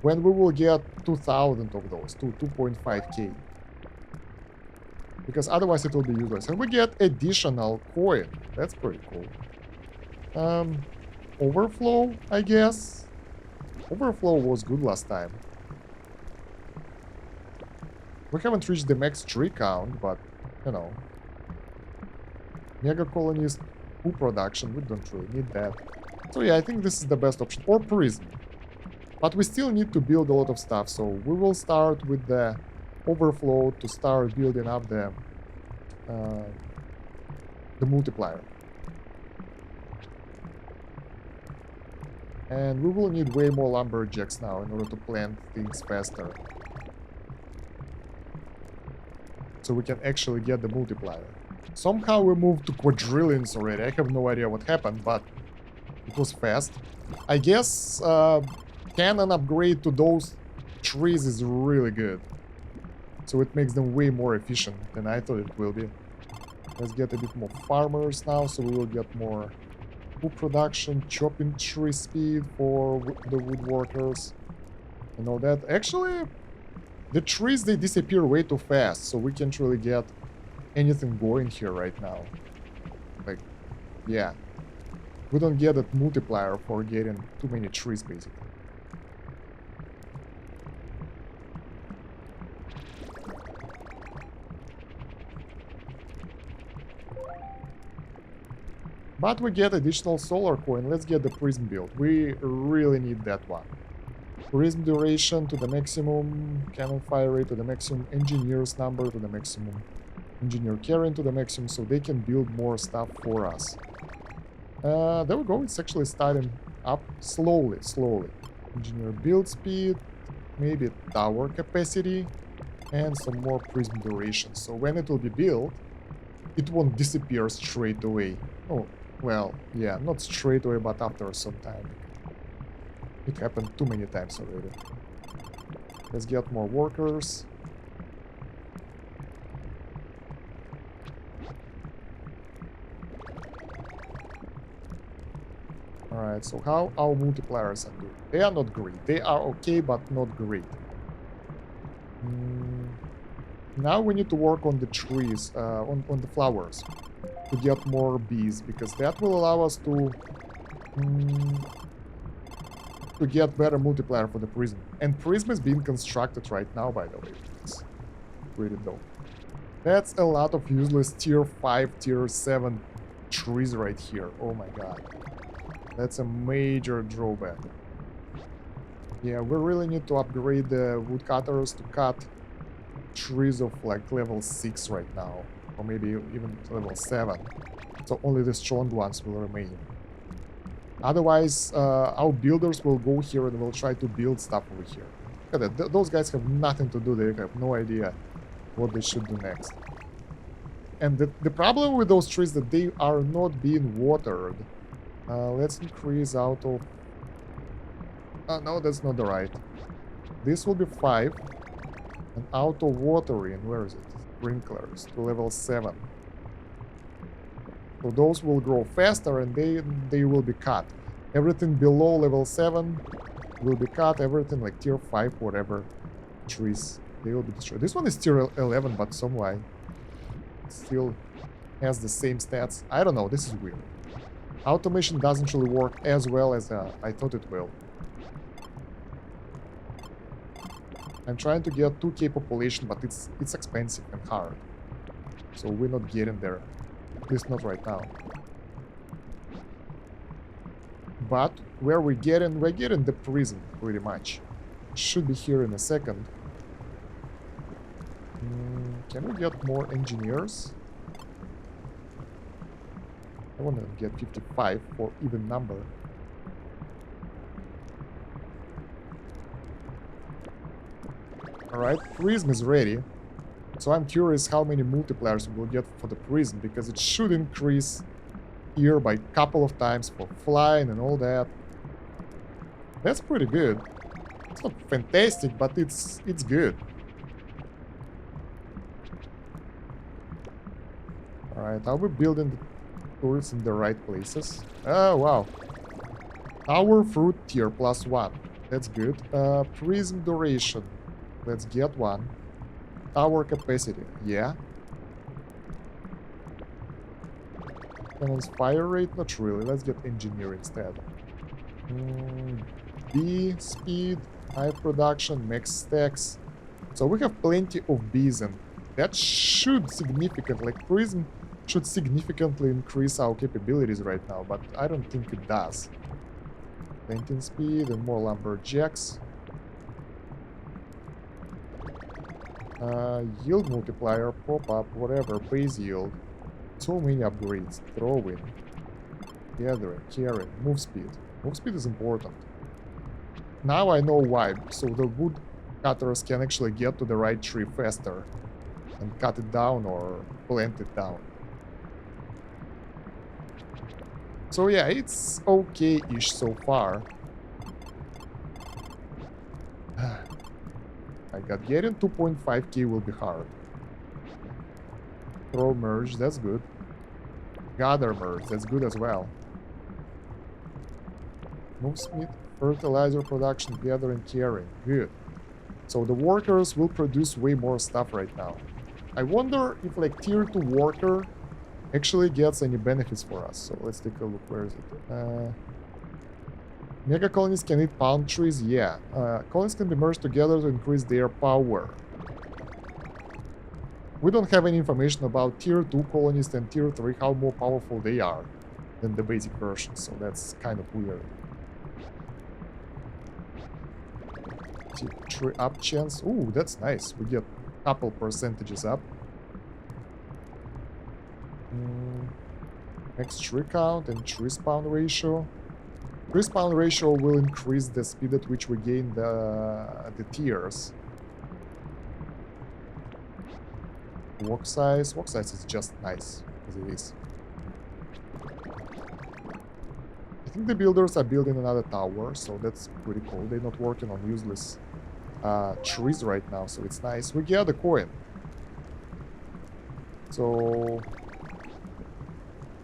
Speaker 1: when we will get 2,000 of those, 2.5k. Because otherwise it will be useless. And we get additional coin. That's pretty cool. Overflow, I guess. Overflow was good last time. We haven't reached the max tree count, but, mega colonies, food production, we don't really need that. So yeah, I think this is the best option. Or prism. But we still need to build a lot of stuff, so we will start with the overflow to start building up the multiplier. And we will need way more lumberjacks now in order to plant things faster. So we can actually get the multiplier. Somehow we moved to quadrillions already. I have no idea what happened, but it was fast. I guess cannon upgrade to those trees is really good. So it makes them way more efficient than I thought it will be. Let's get a bit more farmers now, so we will get more wood production, chopping tree speed for the woodworkers, and all that. Actually, the trees, they disappear way too fast, so we can't really get anything going here right now. Like, yeah. We don't get that multiplier for getting too many trees, basically. But we get additional solar coin. Let's get the prism build. We really need that one. Prism duration to the maximum, cannon fire rate to the maximum, engineers number to the maximum, engineer carrying to the maximum, so they can build more stuff for us. There we go. It's actually starting up slowly. Engineer build speed, maybe tower capacity, and some more prism duration. So when it will be built, it won't disappear straight away. Oh, well, yeah, not straight away, but after some time. It happened too many times already. Let's get more workers. Alright, so how our multipliers are doing? They are not great. They are okay, but not great. Now we need to work on the trees, on the flowers, to get more bees, because that will allow us to get better multiplier for the prism. And prism is being constructed right now, by the way. It's pretty dope. That's a lot of useless tier 5, tier 7 trees right here. Oh my god. That's a major drawback. Yeah, we really need to upgrade the woodcutters to cut trees of like level 6 right now. Or maybe even level 7. So only the strong ones will remain. Otherwise, our builders will go here and will try to build stuff over here. Look at that. Those guys have nothing to do. They have no idea what they should do next. And the problem with those trees is that they are not being watered. Let's increase out of... no, that's not the right. This will be 5. And auto watering, where is it? Sprinklers to level 7. So those will grow faster and they will be cut. Everything below level 7 will be cut. Everything like tier 5, whatever, trees, they will be destroyed. This one is tier 11, but some way still has the same stats. I don't know, this is weird. Automation doesn't really work as well as I thought it will. I'm trying to get 2k population, but it's expensive and hard. So we're not getting there. At least not right now. But where we're getting the prison pretty much. Should be here in a second. Can we get more engineers? I want to get 55 for even number. Alright, prism is ready. So I'm curious how many multipliers we'll get for the prism, because it should increase here by a couple of times for flying and all that. That's pretty good. It's not fantastic, but it's good. Alright, are we building the turrets in the right places? Oh, wow. Tower fruit tier +1. That's good. Prism duration. Let's get one. Tower capacity. Yeah. Cannon's fire rate? Not really. Let's get engineer instead. Bee speed, high production, max stacks. So we have plenty of bees, and that should significantly, like prism should significantly increase our capabilities right now, but I don't think it does. Planting speed and more lumberjacks. Yield multiplier, pop up, whatever, base yield. So many upgrades. Throwing, gathering, carrying, move speed. Move speed is important. Now I know why. So the wood cutters can actually get to the right tree faster and cut it down or plant it down. So yeah, it's okay-ish so far. I got getting 2.5k will be hard. Throw merge, that's good. Gather merge, that's good as well. Move speed, fertilizer production, gathering, carrying, good. So the workers will produce way more stuff right now. I wonder if like tier 2 worker actually gets any benefits for us. So let's take a look, where is it? Mega colonies can eat palm trees, yeah. Colonies can be merged together to increase their power. We don't have any information about tier 2 colonies and tier 3, how more powerful they are than the basic version, so that's kind of weird. Tree up chance, ooh, that's nice. We get a couple percentages up. Next tree count and tree spawn ratio. Tree spawn ratio will increase the speed at which we gain the tiers. Walk size is just nice as it is. I think the builders are building another tower, so that's pretty cool. They're not working on useless trees right now, so it's nice. We get the coin. So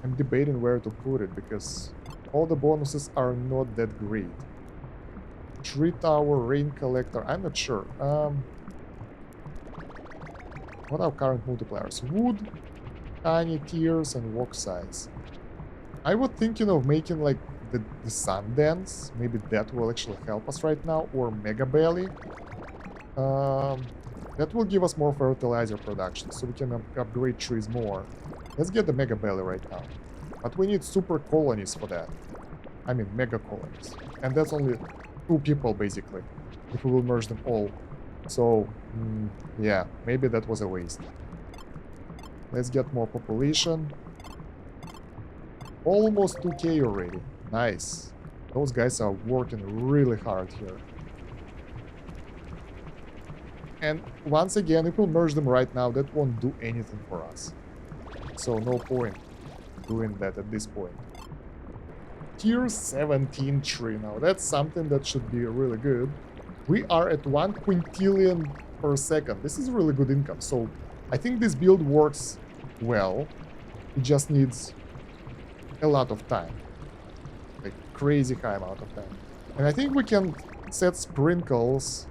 Speaker 1: I'm debating where to put it because all the bonuses are not that great. Tree tower, rain collector, I'm not sure. What are current multipliers? Wood, tiny tiers, and walk size. I was thinking of making like the sun dance. Maybe that will actually help us right now. Or mega belly. That will give us more fertilizer production, so we can upgrade trees more. Let's get the mega belly right now. But we need super colonies for that. I mean mega colonies. And that's only 2 people basically, if we will merge them all. So, yeah, maybe that was a waste. Let's get more population. Almost 2k already. Nice. Those guys are working really hard here. And once again, if we merge them right now, that won't do anything for us. So no point doing that at this point. Tier 17 tree now. That's something that should be really good. We are at 1 quintillion per second. This is really good income. So I think this build works well. It just needs a lot of time. Like crazy high amount of time. And I think we can set sprinkles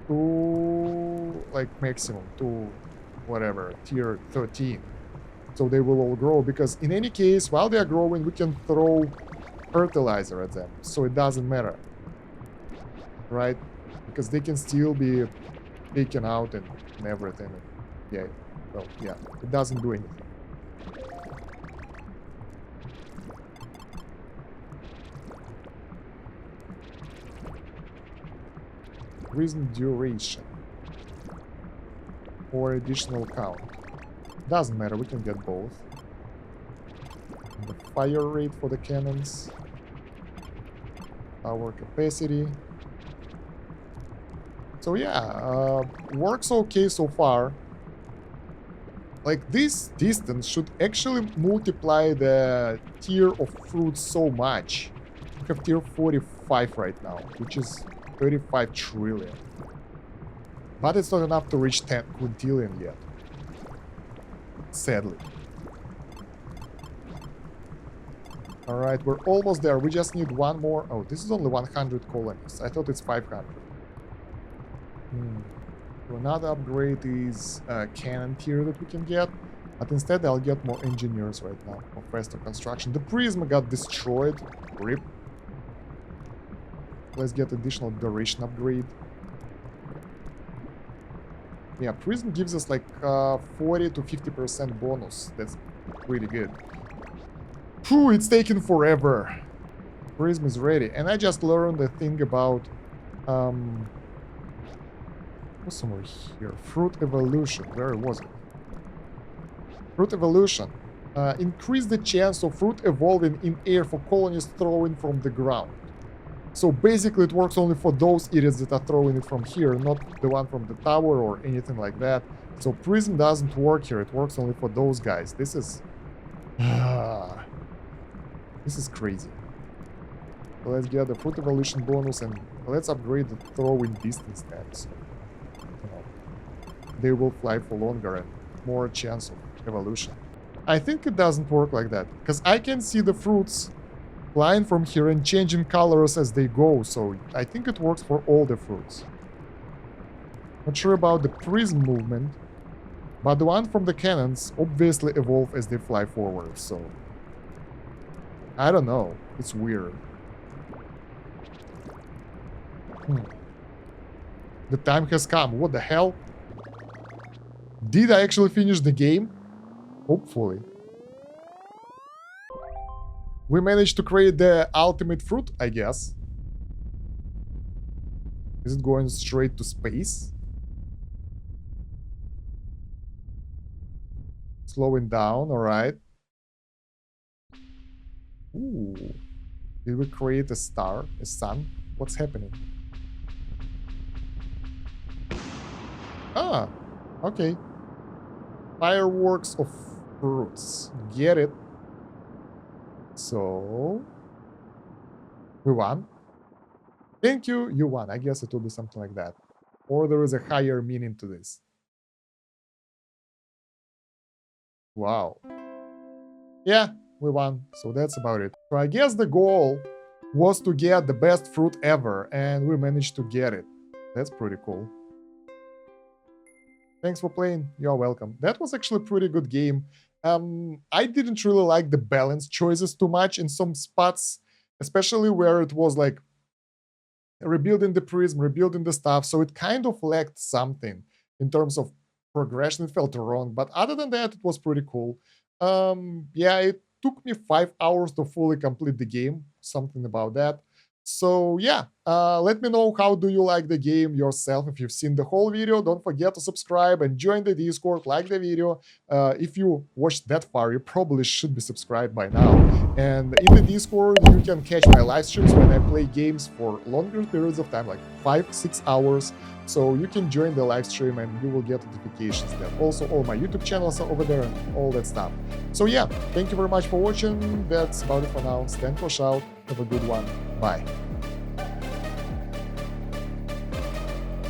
Speaker 1: to like maximum, to whatever, tier 13. So they will all grow, because in any case, while they are growing, we can throw fertilizer at them. So it doesn't matter. Right? Because they can still be taken out and everything. Yeah, well, yeah, it doesn't do anything. Reason duration or additional count. Doesn't matter, we can get both. The fire rate for the cannons, power capacity. So yeah, works okay so far. Like this distance should actually multiply the tier of fruits so much. We have tier 45 right now, which is 35 trillion. But it's not enough to reach 10 quintillion yet. Sadly. Alright, we're almost there. We just need one more. Oh, this is only 100 colonies. I thought it's 500. So another upgrade is cannon tier that we can get. But instead I'll get more engineers right now for faster construction. The prism got destroyed. RIP. Let's get additional duration upgrade. Yeah, prism gives us like 40 to 50% bonus. That's pretty good. Phew, it's taken forever. Prism is ready. And I just learned a thing about what's somewhere here? Fruit evolution. Where was it? Fruit evolution. Increase the chance of fruit evolving in air for colonies throwing from the ground. So basically it works only for those idiots that are throwing it from here, not the one from the tower or anything like that. So prism doesn't work here, it works only for those guys. This is... this is crazy. So let's get the fruit evolution bonus and let's upgrade the throwing distance then. So, you know, they will fly for longer and more chance of evolution. I think it doesn't work like that, because I can see the fruits flying from here and changing colors as they go, so I think it works for all the fruits. Not sure about the prism movement, but the one from the cannons obviously evolve as they fly forward, so... I don't know, it's weird. The time has come, what the hell? Did I actually finish the game? Hopefully. We managed to create the ultimate fruit, I guess. Is it going straight to space? Slowing down, alright. Ooh. Did we create a star? A sun? What's happening? Ah, okay. Fireworks of fruits. Get it. So, we won. Thank you, you won. I guess it will be something like that. Or there is a higher meaning to this. Wow. Yeah, we won. So that's about it. So I guess the goal was to get the best fruit ever, and we managed to get it. That's pretty cool. Thanks for playing. You're welcome. That was actually a pretty good game. I didn't really like the balance choices too much in some spots, especially where it was like rebuilding the prism, rebuilding the stuff, so it kind of lacked something in terms of progression. It felt wrong, but other than that, it was pretty cool. Yeah, it took me 5 hours to fully complete the game, something about that. So yeah, let me know how do you like the game yourself. If you've seen the whole video, don't forget to subscribe and join the Discord, like the video. If you watched that far, you probably should be subscribed by now. And in the Discord, you can catch my live streams when I play games for longer periods of time, like 5-6 hours. So you can join the live stream and you will get notifications there. Also, all my YouTube channels are over there and all that stuff. So yeah, thank you very much for watching. That's about it for now. Stand Kosh out. Have a good one. Bye.